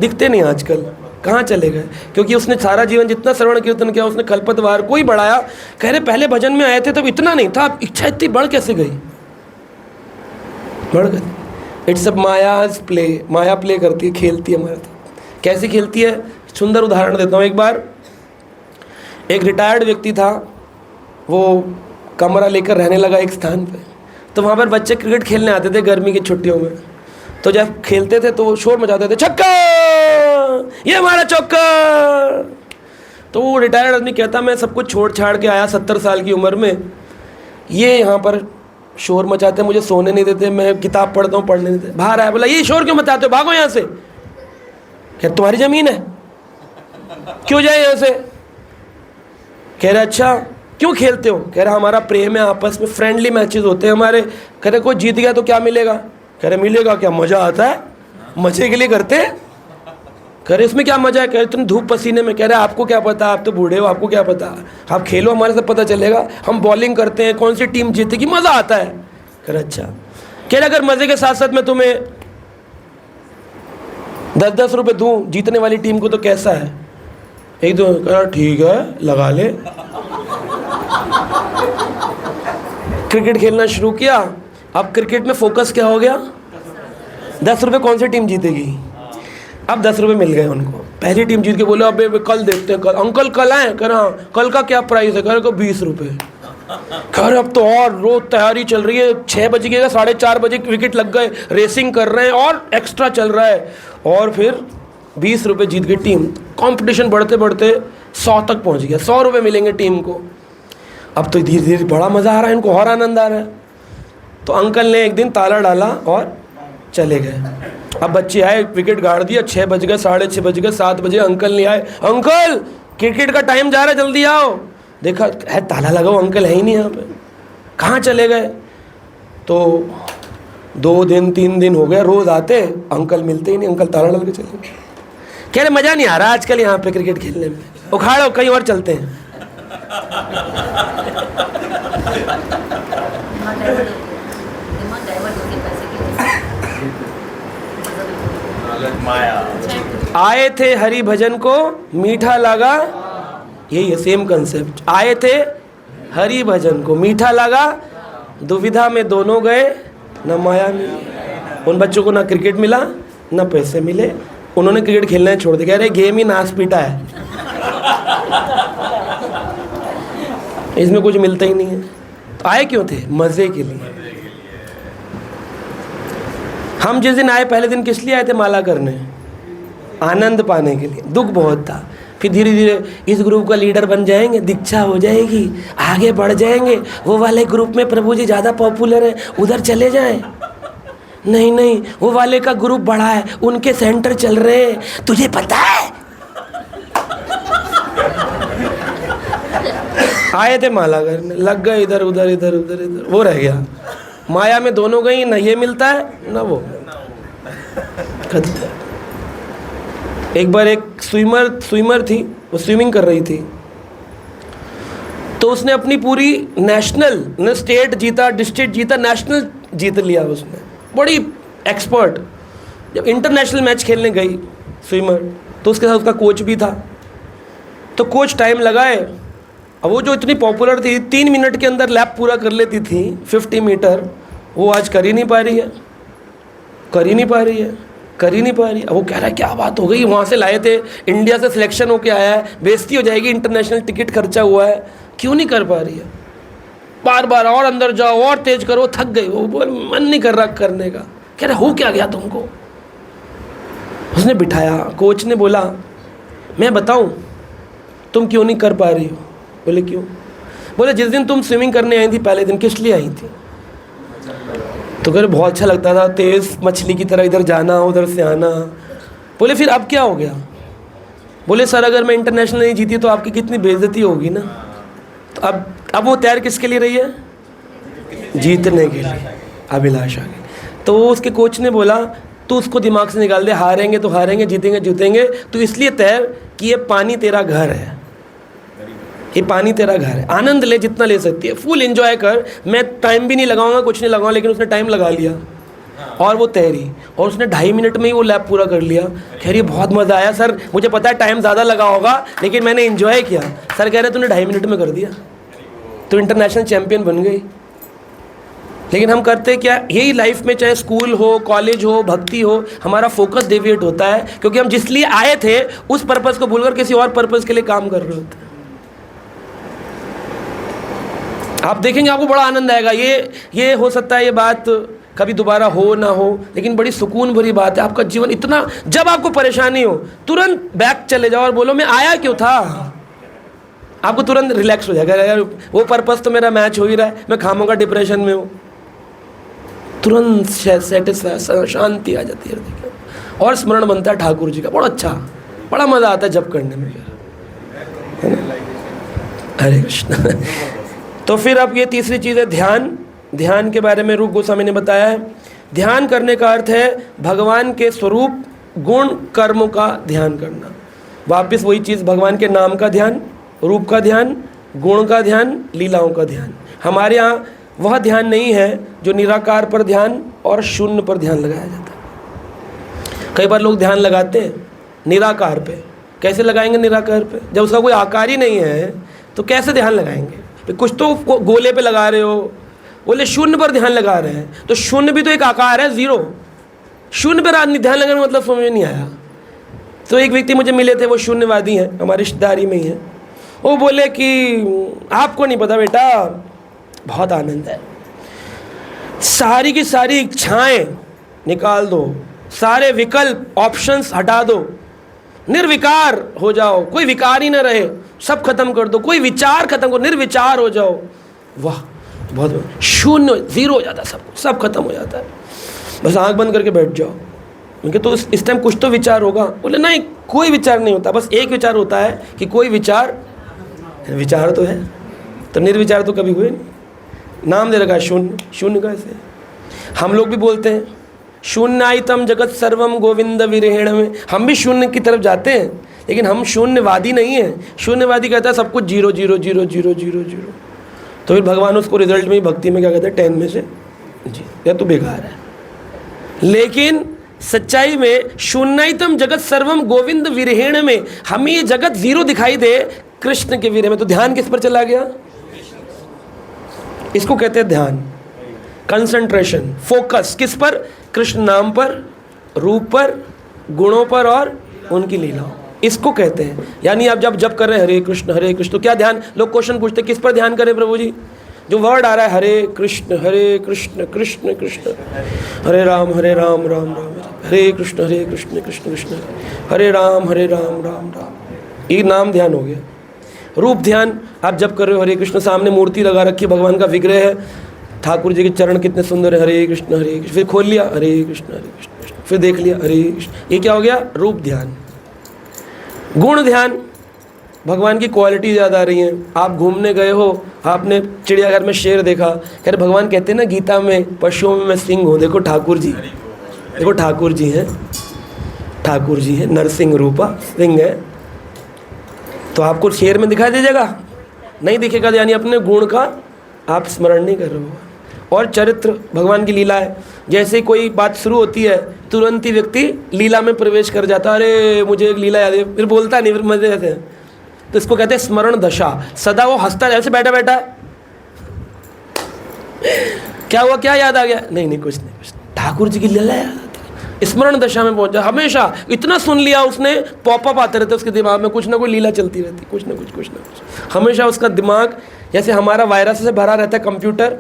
दिखते नहीं आजकल, कहाँ चले गए? क्योंकि उसने सारा जीवन जितना श्रवण कीर्तन किया उसने खलपतवार को ही बढ़ाया। कह रहे पहले भजन में आए थे तब इतना नहीं था, अब इच्छा इतनी बढ़ कैसे गई? बढ़ गई। It's a Maya's play, Maya play करती है, खेलती है हमारे साथ। कैसे खेलती है? सुंदर उदाहरण देता हूँ। एक बार एक रिटायर्ड व्यक्ति था, वो कमरा लेकर रहने लगा एक स्थान पे, तो वहाँ पर बच्चे क्रिकेट खेलने आते थे गर्मी की छुट्टियों में। तो जब खेलते थे तो शोर मचाते थे, छक्का, ये हमारा चौका। तो वो रिटायर्ड आदमी कहता मैं सब कुछ छोड़ छाड़ के आया 70 साल की उम्र में, ये यहाँ पर शोर मचाते, मुझे सोने नहीं देते, मैं किताब पढ़ता हूँ, पढ़ने नहीं देते। बाहर आया, बोला ये शोर क्यों मचाते हो, भागो यहाँ से। कह तुम्हारी ज़मीन है, क्यों जाए यहाँ से? कह रहे अच्छा क्यों खेलते हो? कह रहा हमारा प्रेम है, आपस में फ्रेंडली मैचेस होते हैं हमारे। कह रहे कोई जीत गया तो क्या मिलेगा? कह रहे मिलेगा क्या, मज़ा आता है, मज़े के लिए करते हैं। कह रहे इसमें क्या मज़ा है? कह रहे तुम धूप पसीने में। कह रहे आपको क्या पता, आप तो बूढ़े हो, आपको क्या पता, आप खेलो हमारे से पता चलेगा। हम बॉलिंग करते हैं, कौन सी टीम जीतेगी, मज़ा आता है। कह रहे अच्छा। कह रहे अगर मज़े के साथ साथ मैं तुम्हें 10-10 रुपये दूँ जीतने वाली टीम को तो कैसा है? एक दो कह रहा ठीक है लगा ले। क्रिकेट खेलना शुरू किया। अब क्रिकेट में फोकस क्या हो गया? 10 रुपये कौन सी टीम जीतेगी। अब 10 रुपये मिल गए उनको, पहली टीम जीत के बोले अब कल देखते हैं, कल अंकल कल आए। कह रहा कल का क्या प्राइस है? कह रहे 20 रुपये। कह रहे अब तो और रोज तैयारी चल रही है, 6 बजे गए, 4:30 बजे विकेट लग गए, रेसिंग कर रहे हैं और एक्स्ट्रा चल रहा है। और फिर 20 रुपये जीत गई टीम। कंपटीशन बढ़ते बढ़ते 100 तक पहुंच गया, 100 रुपये मिलेंगे टीम को। अब तो धीरे धीरे बड़ा मज़ा आ रहा है इनको, और आनंद आ रहा है। तो अंकल ने एक दिन ताला डाला और चले गए। अब बच्चे आए, विकेट गाड़ दिया, 6 बज गए, 6:30 बज गए, 7 बजे अंकल नहीं आए। अंकल क्रिकेट का टाइम जा रहा है, जल्दी आओ। देखा है ताला लगाओ, अंकल है ही नहीं यहाँ पे, कहाँ चले गए। तो 2 दिन 3 दिन हो गए, रोज़ आते, अंकल मिलते ही नहीं, अंकल ताला डाल के चले गए। कह रहे मज़ा नहीं आ रहा आजकल यहाँ पे क्रिकेट खेलने में, उखाड़ो कहीं और चलते हैं। आए थे हरि भजन को मीठा लगा, यही है सेम कंसेप्ट। आए थे हरि भजन को मीठा लगा, दुविधा में दोनों गए न माया मिली। उन बच्चों को ना क्रिकेट मिला ना पैसे मिले, उन्होंने क्रिकेट खेलना ही छोड़ दिया। कह रहे गेम ही नाश पीटा है, इसमें कुछ मिलता ही नहीं है। तो आए क्यों थे? मज़े के लिए। हम जिस दिन आए पहले दिन किस लिए आए थे? माला करने, आनंद पाने के लिए। दुख बहुत था। फिर धीरे धीरे इस ग्रुप का लीडर बन जाएंगे, दीक्षा हो जाएगी, आगे बढ़ जाएंगे, वो वाले ग्रुप में प्रभु जी ज़्यादा पॉपुलर है, उधर चले जाएं। नहीं नहीं, वो वाले का ग्रुप बड़ा है, उनके सेंटर चल रहे हैं, तुझे पता है। आए थे माला करने, लग गए इधर उधर इधर उधर इधर, वो रह गया। माया में दोनों गई, न ये मिलता है न वो। एक बार एक स्विमर थी, वो स्विमिंग कर रही थी, तो उसने अपनी पूरी नेशनल न स्टेट जीता, डिस्ट्रिक्ट जीता, नेशनल जीत लिया उसने, बड़ी एक्सपर्ट। जब इंटरनेशनल मैच खेलने गई स्विमर, तो उसके साथ उसका कोच भी था। तो कोच टाइम लगाए, अब वो जो इतनी पॉपुलर थी, 3 मिनट के अंदर लैप पूरा कर लेती थी 50 मीटर, वो आज कर ही नहीं पा रही है, कर ही नहीं पा रही है, कर ही नहीं पा रही। अब वो कह रहा है क्या बात हो गई, वहाँ से लाए थे, इंडिया से सिलेक्शन होके आया है, बेइज्जती हो जाएगी, इंटरनेशनल टिकट खर्चा हुआ है, क्यों नहीं कर पा रही है। बार बार और अंदर जाओ और तेज करो, थक गई वो, बोल मन नहीं कर रहा करने का। कह रहा हो क्या गया तुमको? उसने बिठाया, कोच ने बोला मैं बताऊं तुम क्यों नहीं कर पा रही हो? बोले क्यों? बोले जिस दिन तुम स्विमिंग करने आई थी पहले दिन, किस लिए आई थी? तो कह रहे बहुत अच्छा लगता था, तेज़ मछली की तरह इधर जाना उधर से आना। बोले फिर अब क्या हो गया? बोले सर अगर मैं इंटरनेशनल नहीं जीती तो आपकी कितनी बेइज्जती होगी ना। तो अब वो तैयार किसके लिए रही है? जीतने के लिए, अभिलाषा के। तो उसके कोच ने बोला तो उसको दिमाग से निकाल दे, हारेंगे तो हारेंगे, जीतेंगे जीतेंगे, तो इसलिए तैर कि ये पानी तेरा घर है, ये पानी तेरा घर है, आनंद ले जितना ले सकती है, फुल एंजॉय कर, मैं टाइम भी नहीं लगाऊंगा, कुछ नहीं लगाऊंगा। लेकिन उसने टाइम लगा लिया और वो तैरी, और उसने 2.5 मिनट में ही वो लैप पूरा कर लिया। कह रही बहुत मज़ा आया सर, मुझे पता है टाइम ज़्यादा लगा होगा लेकिन मैंने एंजॉय किया। सर कह रहे तूने 2.5 मिनट में कर दिया, तो इंटरनेशनल चैम्पियन बन गई। लेकिन हम करते क्या, यही लाइफ में चाहे स्कूल हो, कॉलेज हो, भक्ति हो, हमारा फोकस डेविएट होता है क्योंकि हम जिस लिए आए थे उस पर्पज़ को भूलकर किसी और पर्पज़ के लिए काम कर रहे होते हैं। आप देखेंगे आपको बड़ा आनंद आएगा। ये हो सकता है ये बात कभी दोबारा हो ना हो, लेकिन बड़ी सुकून भरी बात है। आपका जीवन इतना, जब आपको परेशानी हो तुरंत बैक चले जाओ और बोलो मैं आया क्यों था। आपको तुरंत रिलैक्स हो जाएगा, यार वो पर्पस तो मेरा मैच हो ही रहा है, मैं खामोगा डिप्रेशन में हूँ, तुरंत सेटिस्फाई, शांति आ जाती है। देखिए, और स्मरण बनता है ठाकुर जी का, बड़ा अच्छा, बड़ा मज़ा आता है जब करने में। हरे कृष्ण। तो फिर अब ये तीसरी चीज़ है ध्यान। ध्यान के बारे में रूप गोस्वामी ने बताया है। ध्यान करने का अर्थ है भगवान के स्वरूप, गुण, कर्म का ध्यान करना। वापस वही चीज़, भगवान के नाम का ध्यान, रूप का ध्यान, गुण का ध्यान, लीलाओं का ध्यान। हमारे यहाँ वह ध्यान नहीं है जो निराकार पर ध्यान और शून्य पर ध्यान लगाया जाता है। कई बार लोग ध्यान लगाते हैं निराकार पे। कैसे लगाएंगे निराकार पे? जब उसका कोई आकार ही नहीं है तो कैसे ध्यान लगाएंगे? कुछ तो गोले पे लगा रहे हो, बोले शून्य पर ध्यान लगा रहे हैं, तो शून्य भी तो एक आकार है, 0। शून्य पर आदमी ध्यान लगाने मतलब समझ में नहीं आया। तो एक व्यक्ति मुझे मिले थे, वो शून्यवादी हैं, हमारी रिश्तेदारी में ही है। वो बोले कि आपको नहीं पता बेटा, बहुत आनंद है, सारी की सारी इच्छाएं निकाल दो, सारे विकल्प ऑप्शंस हटा दो, निर्विकार हो जाओ, कोई विकार ही ना रहे, सब खत्म कर दो, कोई विचार खत्म करो, निर्विचार हो जाओ। वाह, बहुत शून्य, जीरो हो जाता है, सब खत्म हो जाता है। बस आंख बंद करके बैठ जाओ। उनके तो इस टाइम कुछ तो विचार होगा। बोले नहीं, कोई विचार नहीं होता, बस एक विचार होता है कि कोई विचार तो है, तो निर्विचार तो कभी हुए नहीं। नाम दे रखा है शून्य। शून्य कैसे? हम लोग भी बोलते हैं शून्यायतम जगत सर्वम गोविंद विरहेण में, हम भी शून्य की तरफ जाते हैं, लेकिन हम शून्यवादी नहीं है। शून्यवादी कहता है सब कुछ zero zero zero zero zero zero. तो फिर भगवान उसको रिजल्ट में भक्ति में क्या कहते हैं, 10 में से जी, या तो बेकार है। लेकिन सच्चाई में शून्यायतम जगत सर्वम गोविंद विरहेण में हमें ये जगत जीरो दिखाई दे कृष्ण के विरह में, तो ध्यान किस पर चला गया? इसको कहते हैं ध्यान, कंसंट्रेशन, फोकस। किस पर? कृष्ण नाम पर, रूप पर, गुणों पर और उनकी लीलाओं, इसको कहते हैं। यानी आप जब कर रहे हैं हरे कृष्ण तो क्या ध्यान? लोग क्वेश्चन पूछते हैं किस पर ध्यान करें प्रभु जी? जो वर्ड आ रहा है हरे कृष्ण कृष्ण कृष्ण, हरे राम राम राम, हरे कृष्ण कृष्ण कृष्ण, हरे राम राम राम, ये नाम ध्यान हो गया। रूप ध्यान, आप जब कर रहे हो हरे कृष्ण, सामने मूर्ति लगा रखी, भगवान का विग्रह है, ठाकुर जी के चरण कितने सुंदर है, हरे कृष्ण फिर खोल लिया हरे कृष्ण फिर देख लिया हरे कृष्ण, ये क्या हो गया? रूप ध्यान। गुण ध्यान, भगवान की क्वालिटी ज़्यादा आ रही है। आप घूमने गए हो, आपने चिड़ियाघर में शेर देखा, कह रहे भगवान कहते हैं ना गीता में, पशुओं में मैं सिंह हूँ, देखो ठाकुर जी, देखो ठाकुर जी हैं, नरसिंह रूपा सिंह है। तो आपको शेर में दिखाई दे जाएगा? नहीं दिखेगा, यानी अपने गुण का आप स्मरण नहीं कर रहे हो। और चरित्र, भगवान की लीला है, जैसे कोई बात शुरू होती है तुरंत ही व्यक्ति लीला में प्रवेश कर जाता है, अरे मुझे एक लीला याद है, फिर बोलता नहीं, फिर मजे से। तो इसको कहते हैं स्मरण दशा। सदा वो हंसता है, ऐसे बैठा बैठा क्या हुआ, क्या याद आ गया? नहीं कुछ नहीं, ठाकुर जी की लीला याद आती है। स्मरण दशा में पहुंच जा, हमेशा इतना सुन लिया उसने, पॉपअप आते रहते उसके दिमाग में, कुछ ना कुछ लीला चलती रहती, कुछ ना कुछ। हमेशा उसका दिमाग जैसे हमारा वायरस से भरा रहता है कंप्यूटर,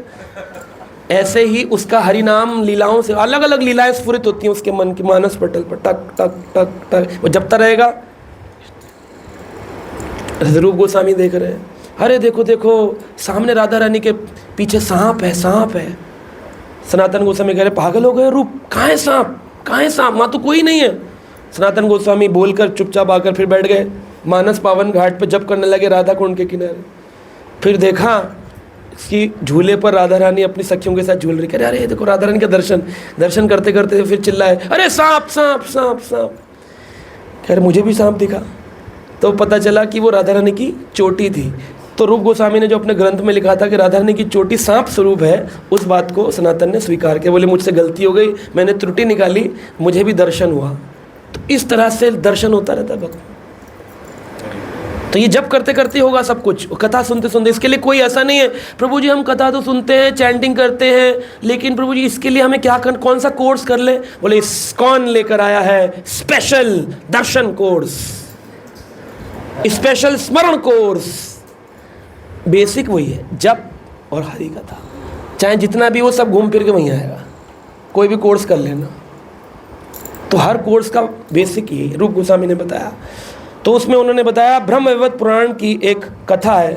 ऐसे ही उसका हरिनाम लीलाओं से अलग अलग लीलाएं स्फुरित होती हैं उसके मन की मानस पटल पर, टक टक टक टक, वो जपता रहेगा। रूप गोस्वामी देख रहे हैं, अरे देखो देखो सामने राधा रानी के पीछे सांप है। सनातन गोस्वामी कह रहे पागल हो गए रूप, कहाँ है सांप, वहाँ तो कोई नहीं है। सनातन गोस्वामी बोलकर चुपचाप आकर फिर बैठ गए, मानस पावन घाट पर जप करने लगे राधा कुंड के किनारे। फिर देखा कि झूले पर राधा रानी अपनी सखियों के साथ झूल रही, कह रहे अरे देखो राधा रानी का दर्शन करते करते फिर चिल्लाए, अरे सांप सांप सांप सांप। कह रहे मुझे भी सांप दिखा। तो पता चला कि वो राधा रानी की चोटी थी। तो रूप गोस्वामी ने जो अपने ग्रंथ में लिखा था कि राधा रानी की चोटी सांप स्वरूप है, उस बात को सनातन ने स्वीकार किया। बोले मुझसे गलती हो गई, मैंने त्रुटि निकाली, मुझे भी दर्शन हुआ। तो इस तरह से दर्शन होता रहता है भक्त। तो ये जब करते करते होगा सब कुछ, कथा सुनते सुनते। इसके लिए कोई ऐसा नहीं है प्रभु जी हम कथा तो सुनते हैं, चैंटिंग करते हैं, लेकिन प्रभु जी इसके लिए हमें क्या कौन सा कोर्स कर ले? बोले इस्कॉन लेकर आया है स्पेशल दर्शन कोर्स, स्पेशल स्मरण कोर्स। बेसिक वही है, जप और हरि कथा, चाहे जितना भी वो सब घूम फिर के वहीं आएगा। कोई भी कोर्स कर लेना, तो हर कोर्स का बेसिक यही रूप गोस्वामी ने बताया। तो उसमें उन्होंने बताया ब्रह्म वैवर्त पुराण की एक कथा है।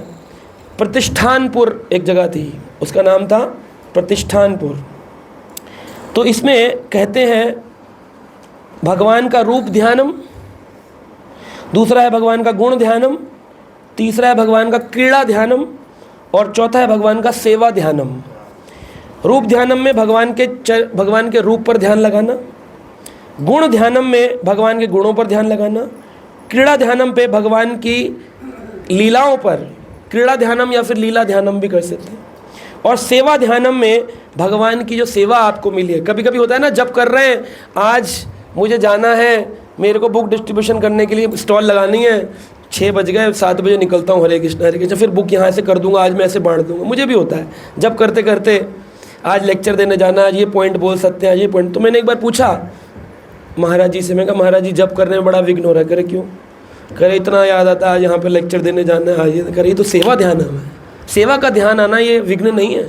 प्रतिष्ठानपुर एक जगह थी, उसका नाम था प्रतिष्ठानपुर। तो इसमें कहते हैं भगवान का रूप ध्यानम, दूसरा है भगवान का गुण ध्यानम, तीसरा है भगवान का क्रीड़ा ध्यानम, और चौथा है भगवान का सेवा ध्यानम। रूप ध्यानम में भगवान के रूप पर ध्यान लगाना, गुण ध्यानम में भगवान के गुणों पर ध्यान लगाना, क्रीड़ा ध्यानम पे भगवान की लीलाओं पर, क्रीड़ा ध्यानम या फिर लीला ध्यानम भी कर सकते हैं, और सेवा ध्यानम में भगवान की जो सेवा आपको मिली है। कभी कभी होता है ना, जब कर रहे हैं, आज मुझे जाना है, मेरे को बुक डिस्ट्रीब्यूशन करने के लिए स्टॉल लगानी है, 6 बज गए, 7 बजे निकलता हूँ, हरे कृष्ण, फिर बुक यहाँ से कर दूंगा, आज मैं ऐसे बांट दूंगा। मुझे भी होता है जब करते करते, आज लेक्चर देने जाना, आज ये पॉइंट बोल सकते हैं, आज ये पॉइंट। तो मैंने एक बार पूछा महाराज जी से, मैं कहा महाराज जी जब करने में बड़ा विघ्न हो रहा है। करे क्यों? करे इतना याद आता है, आज यहाँ पे लेक्चर देने जाना है, आज ये करे। ये तो सेवा ध्यान है, सेवा का ध्यान आना ये विघ्न नहीं है।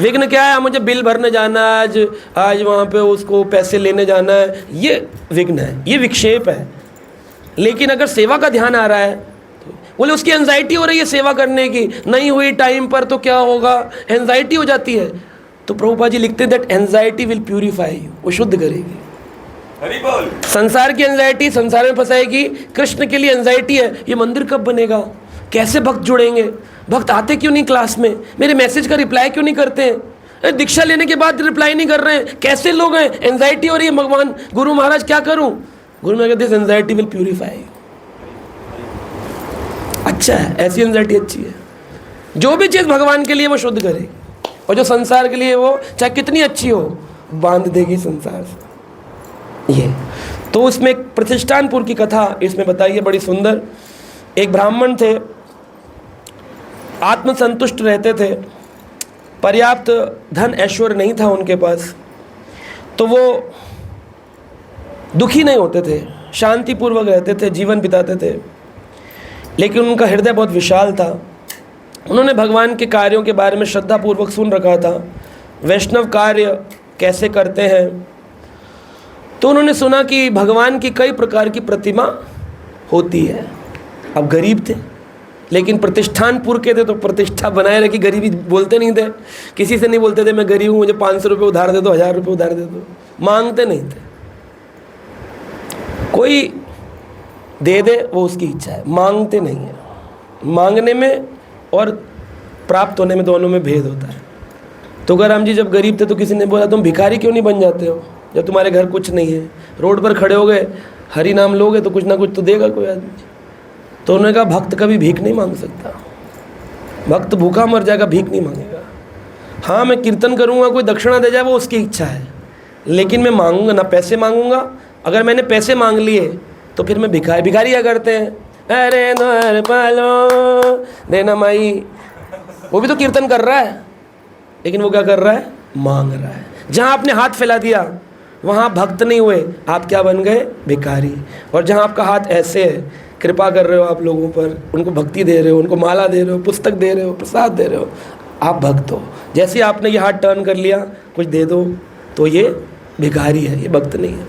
विघ्न क्या है? मुझे बिल भरने जाना है, आज वहाँ पे उसको पैसे लेने जाना है, ये विघ्न है, ये विक्षेप है। लेकिन अगर सेवा का ध्यान आ रहा है, बोले उसकी एंजाइटी हो रही है सेवा करने की, नहीं हुई टाइम पर तो क्या होगा, एंजाइटी हो जाती है, तो प्रभुपाद जी लिखते हैं that anxiety will purify you, वो शुद्ध करेगी। हरि बोल। संसार की एंजाइटी संसार में फंसाएगी, कृष्ण के लिए एंजाइटी है ये मंदिर कब बनेगा, कैसे भक्त जुड़ेंगे, भक्त आते क्यों नहीं क्लास में, मेरे मैसेज का रिप्लाई क्यों नहीं करते हैं, दीक्षा लेने के बाद रिप्लाई नहीं कर रहे हैं, कैसे लोग हैं, एंजाइटी हो रही है, भगवान गुरु महाराज क्या करूं, गुरु महाराज कहते हैं एंजाइटी विल प्यूरिफाई। अच्छा है, ऐसी एंजाइटी अच्छी है, जो भी चीज़ भगवान के लिए वो शुद्ध करेगी, और जो संसार के लिए वो चाहे कितनी अच्छी हो बांध देगी संसार से। ये तो उसमें एक प्रतिष्ठानपुर की कथा इसमें बताई है बड़ी सुंदर। एक ब्राह्मण थे, आत्मसंतुष्ट रहते थे, पर्याप्त धन ऐश्वर्य नहीं था उनके पास, तो वो दुखी नहीं होते थे, शांतिपूर्वक रहते थे, जीवन बिताते थे, लेकिन उनका हृदय बहुत विशाल था। उन्होंने भगवान के कार्यों के बारे में श्रद्धापूर्वक सुन रखा था, वैष्णव कार्य कैसे करते हैं, तो उन्होंने सुना कि भगवान की कई प्रकार की प्रतिमा होती है। अब गरीब थे लेकिन प्रतिष्ठानपुर के थे तो प्रतिष्ठा बनाए रखी, गरीबी बोलते नहीं थे, किसी से नहीं बोलते थे मैं गरीब हूँ मुझे 500 रुपये उधार दे दो, 1000 रुपये उधार दे दो, मांगते नहीं थे, कोई दे दे वो उसकी इच्छा है, मांगते नहीं है। मांगने में और प्राप्त होने में दोनों में भेद होता है। तुकाराम जी जब गरीब थे तो किसी ने बोला तुम भिखारी क्यों नहीं बन जाते हो, जब तुम्हारे घर कुछ नहीं है, रोड पर खड़े हो गए, हरि नाम लोगे तो कुछ ना कुछ तो देगा कोई आदमी। तो उन्होंने कहा भक्त कभी भीख नहीं मांग सकता, भक्त भूखा मर जाएगा, भीख नहीं मांगेगा। हाँ मैं कीर्तन करूँगा, कोई दक्षिणा दे जाए वो उसकी इच्छा है, लेकिन मैं मांगूंगा ना, पैसे मांगूंगा, अगर मैंने पैसे मांग लिए तो फिर मैं भिखारी क्या करते हैं, अरे द्वार पालो देना माई, वो भी तो कीर्तन कर रहा है, लेकिन वो क्या कर रहा है, मांग रहा है। जहाँ आपने हाथ फैला दिया वहाँ भक्त नहीं हुए, आप क्या बन गए, भिखारी। और जहाँ आपका हाथ ऐसे है, कृपा कर रहे हो आप लोगों पर, उनको भक्ति दे रहे हो, उनको माला दे रहे हो, पुस्तक दे रहे हो, प्रसाद दे रहे हो, आप भक्त हो। जैसे आपने ये हाथ टर्न कर लिया, कुछ दे दो, तो ये भिखारी है, ये भक्त नहीं है।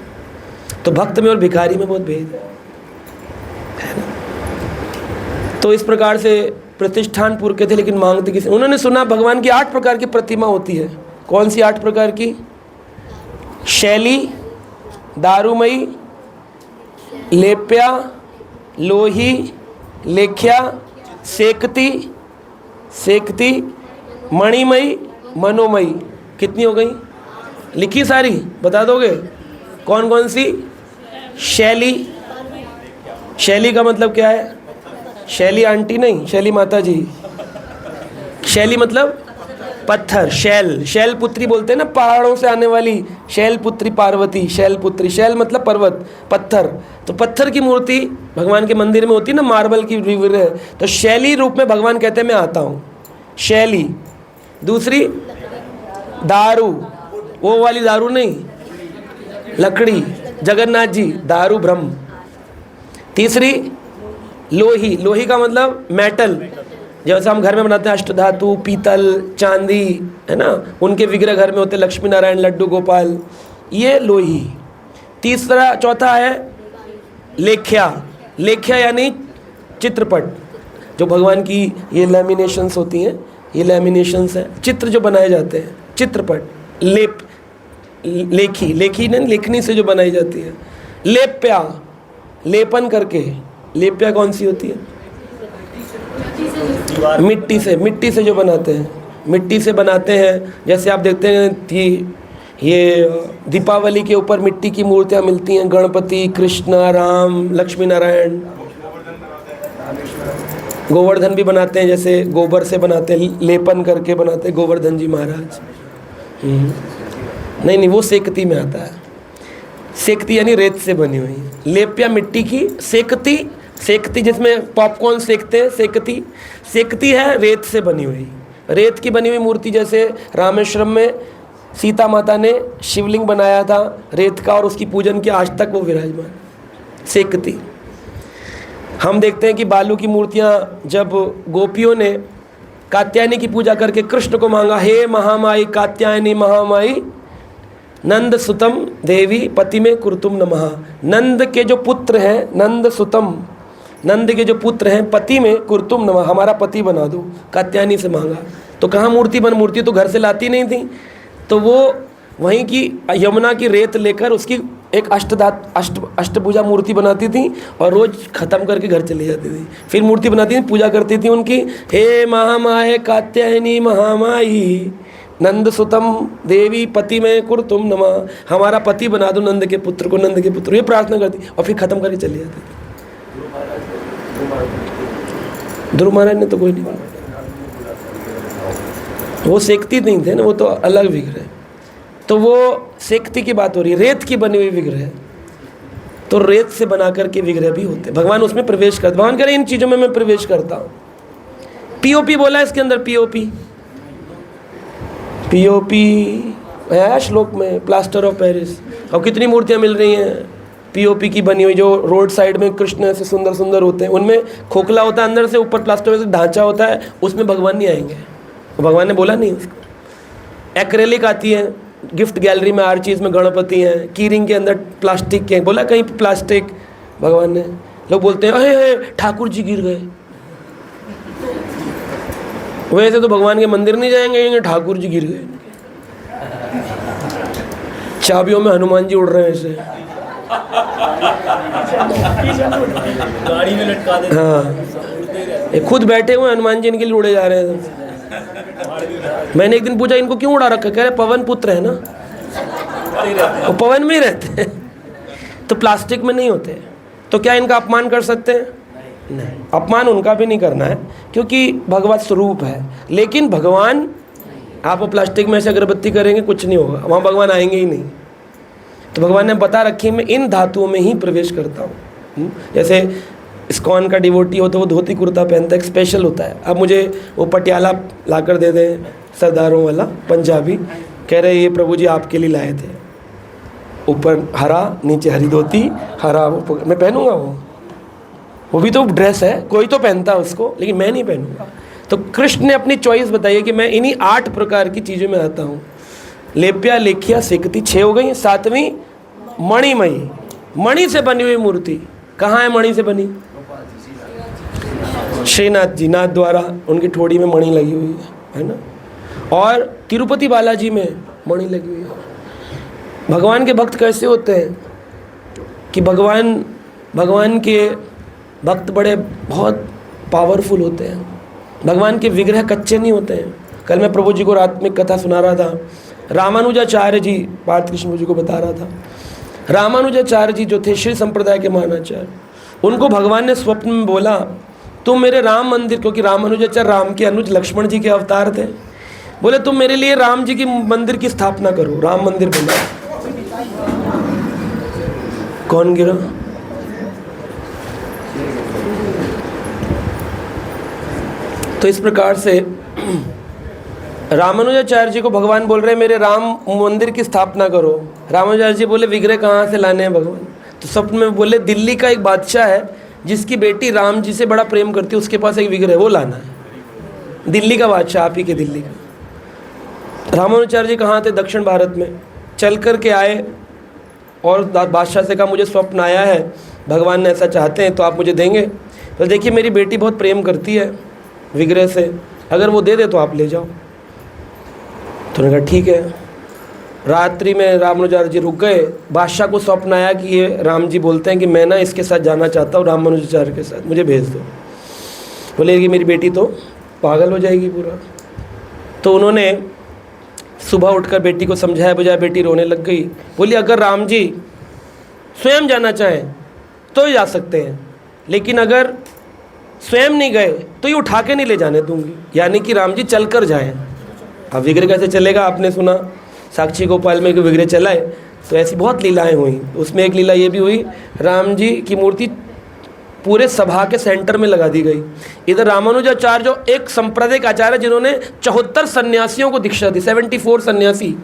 तो भक्त में और भिखारी में बहुत भेद है ना। तो इस प्रकार से प्रतिष्ठानपुर के थे लेकिन मांगते किसी, उन्होंने सुना भगवान की 8 प्रकार की प्रतिमा होती है। कौन सी 8 प्रकार की, शैली, दारूमयी, लेप्या, लोही, लेख्या, सेकती, मणिमयी, मनोमयी। कितनी हो गई, लिखी सारी, बता दोगे कौन कौन सी। शैली का मतलब क्या है, शैली आंटी नहीं, शैली माता जी। शैली मतलब पत्थर, शैल पुत्री बोलते हैं ना, पहाड़ों से आने वाली शैल पुत्री पार्वती, शैल पुत्री, शैल मतलब पर्वत, पत्थर। तो पत्थर की मूर्ति भगवान के मंदिर में होती है ना, मार्बल की विग्रह, तो शैली रूप में भगवान कहते हैं मैं आता हूँ, शैली। दूसरी दारू, वो वाली दारू नहीं, लकड़ी, जगन्नाथ जी, दारू ब्रह्म। तीसरी लोही का मतलब मेटल, जैसे हम घर में बनाते हैं अष्टधातु, पीतल, चांदी, है ना, उनके विग्रह घर में होते, लक्ष्मी नारायण, लड्डू गोपाल, ये लोही। चौथा है लेख्या यानी चित्रपट, जो भगवान की ये लैमिनेशंस होती हैं, ये लैमिनेशंस है, चित्र जो बनाए जाते हैं, चित्रपट। लेखी ने लिखनी से जो बनाई जाती है। लेप्या, लेपन करके, लेप्या कौन सी होती है, मिट्टी से जो बनाते हैं, मिट्टी से बनाते हैं। जैसे आप देखते हैं कि ये दीपावली के ऊपर मिट्टी की मूर्तियाँ मिलती हैं, गणपति, कृष्ण, राम, लक्ष्मी नारायण। गोवर्धन भी बनाते हैं, जैसे गोबर से बनाते हैं, लेपन करके बनाते हैं गोवर्धन जी महाराज। नहीं वो सेकती में आता है, सेकती यानी रेत से बनी हुई। लेप्या मिट्टी की, सेकती जिसमें पॉपकॉर्न सेकते हैं, सेकती है रेत से बनी हुई, रेत की बनी हुई मूर्ति। जैसे रामेश्वरम में सीता माता ने शिवलिंग बनाया था रेत का, और उसकी पूजन की, आज तक वो विराजमान, सेकती। हम देखते हैं कि बालू की मूर्तियाँ, जब गोपियों ने कात्यायनी की पूजा करके कृष्ण को मांगा, हे महामाई कात्यायनी महामाई नंद सुतम देवी पति में कुरुतुम नमः। नंद के जो पुत्र हैं, नंद सुतम, नंद के जो पुत्र हैं, पति में कुरुतुम नमः, हमारा पति बना दो। कात्यायनी से मांगा। तो कहाँ मूर्ति बन, मूर्ति तो घर से लाती नहीं थी, तो वो वहीं की यमुना की रेत लेकर उसकी एक अष्टभुजा मूर्ति बनाती थी और रोज ख़त्म करके घर चली जाती थी। फिर मूर्ति बनाती थी, पूजा करती थी उनकी, हे महामाये कात्यायनी महामाई नंद सुतम देवी पति में कुरुतुम नमः, हमारा पति बना दो नंद के पुत्र को, नंद के पुत्र, ये प्रार्थना करती और फिर ख़त्म करके चली जाती थी। ध्रुव महाराज ने तो कोई नहीं बना, वो सेकती नहीं थे ना, वो तो अलग विग्रह। तो वो सेकती की बात हो रही है, रेत की बनी हुई विग्रह है, तो रेत से बना करके विग्रह भी होते हैं। भगवान उसमें प्रवेश करते, भगवान कह रहे इन चीज़ों में मैं प्रवेश करता हूँ। पीओपी बोला इसके अंदर, पीओपी है श्लोक में, प्लास्टर ऑफ पेरिस। और कितनी मूर्तियाँ मिल रही हैं पीओपी की बनी हुई, जो रोड साइड में कृष्ण ऐसे सुंदर सुंदर होते हैं, उनमें खोखला होता है अंदर से, ऊपर प्लास्टर से ढांचा होता है, उसमें भगवान नहीं आएंगे, भगवान ने बोला नहीं उसको। एक्रेलिक आती है गिफ्ट गैलरी में, हर चीज़ में गणपति हैं, की रिंग के अंदर प्लास्टिक के, बोला कहीं प्लास्टिक, भगवान ने। लोग बोलते हैं अरे ठाकुर जी गिर गए, वैसे तो भगवान के मंदिर नहीं जाएंगे, ठाकुर जी गिर गए, चाबियों में हनुमान जी उड़ रहे हैं ऐसे, गाड़ी में लटका दे। हाँ, ये खुद बैठे हुए हनुमान जी इनके लिए उड़े जा रहे हैं। मैंने एक दिन पूछा इनको क्यों उड़ा रखा, कह रहे पवन पुत्र है ना, वो पवन में ही रहते हैं, तो प्लास्टिक में नहीं होते। तो क्या इनका अपमान कर सकते हैं? नहीं, अपमान उनका भी नहीं करना है, क्योंकि भगवत स्वरूप है। लेकिन भगवान, आप प्लास्टिक में ऐसे अगरबत्ती करेंगे कुछ नहीं होगा, वहाँ भगवान आएंगे ही नहीं। तो भगवान ने बता रखी मैं इन धातुओं में ही प्रवेश करता हूँ। जैसे इस्कॉन का डिवोटी हो तो वो धोती कुर्ता पहनता है, एक स्पेशल होता है। अब मुझे वो पटियाला ला कर दे दें, सरदारों वाला पंजाबी, कह रहे ये प्रभु जी आपके लिए लाए थे, ऊपर हरा नीचे हरी धोती, हरा, वो मैं पहनूंगा? वो भी तो ड्रेस है, कोई तो पहनता है उसको, लेकिन मैं नहीं पहनूंगा। तो कृष्ण ने अपनी चॉइस बताई है कि मैं इन्हीं 8 प्रकार की चीज़ों में आता हूँ। लेप्या लेखिया सिकती 6 हो गई, 7वीं मणिमयी, मणि से बनी हुई मूर्ति। कहाँ है मणि से बनी? श्रीनाथ जी, नाथ द्वारा उनकी ठोड़ी में मणि लगी हुई है ना। और तिरुपति बालाजी में मणि लगी हुई है। भगवान के भक्त कैसे होते हैं कि भगवान के भक्त बड़े बहुत पावरफुल होते हैं। भगवान के विग्रह कच्चे नहीं होते हैं। कल मैं प्रभु जी को रात में कथा सुना रहा था, रामानुजाचार्य जी, पार्थ कृष्ण जी को बता रहा था। रामानुजाचार्य जी जो थे श्री संप्रदाय के महानाचार्य, उनको भगवान ने स्वप्न में बोला तुम मेरे राम मंदिर, क्योंकि रामानुजाचार्य राम के अनुज लक्ष्मण जी के अवतार थे, बोले तुम मेरे लिए राम जी की मंदिर की स्थापना करो, राम मंदिर बना। कौन गिरा? तो इस प्रकार से रामानुजाचार्य जी को भगवान बोल रहे हैं मेरे राम मंदिर की स्थापना करो। रामानुजाचार्य जी बोले विग्रह कहाँ से लाने हैं भगवान? तो स्वप्न में बोले दिल्ली का एक बादशाह है जिसकी बेटी राम जी से बड़ा प्रेम करती है, उसके पास एक विग्रह, वो लाना है। दिल्ली का बादशाह, आप ही के दिल्ली का। रामानुजाचार्य जी कहाँ थे? दक्षिण भारत में। चल कर के आए और बादशाह से कहा मुझे स्वप्न आया है, भगवान ने ऐसा चाहते हैं तो आप मुझे देंगे? तो देखिए मेरी बेटी बहुत प्रेम करती है विग्रह से, अगर वो दे दे तो आप ले जाओ। तो उन्होंने कहा ठीक है। रात्रि में रामानुजाचार्य जी रुक गए, बादशाह को स्वप्न आया कि ये राम जी बोलते हैं कि मैं ना इसके साथ जाना चाहता हूँ, रामानुजाचार्य के साथ, मुझे भेज दो। बोले कि मेरी बेटी तो पागल हो जाएगी पूरा। तो उन्होंने सुबह उठकर बेटी को समझाया बुझाया, बेटी रोने लग गई। बोली अगर राम जी स्वयं जाना चाहें तो जा सकते हैं, लेकिन अगर स्वयं नहीं गए तो ये उठा के नहीं ले जाने दूंगी, यानी कि राम जी चल कर जाएँ। अब विग्रह कैसे चलेगा? आपने सुना साक्षी गोपाल में विग्रह चलाए, तो ऐसी बहुत लीलाएं हुई। उसमें एक लीला ये भी हुई, राम जी की मूर्ति पूरे सभा के सेंटर में लगा दी गई। इधर रामानुजाचार्य जो एक संप्रदायिक आचार्य जिन्होंने 74 सन्यासियों को दीक्षा दी, 74 सन्यासी,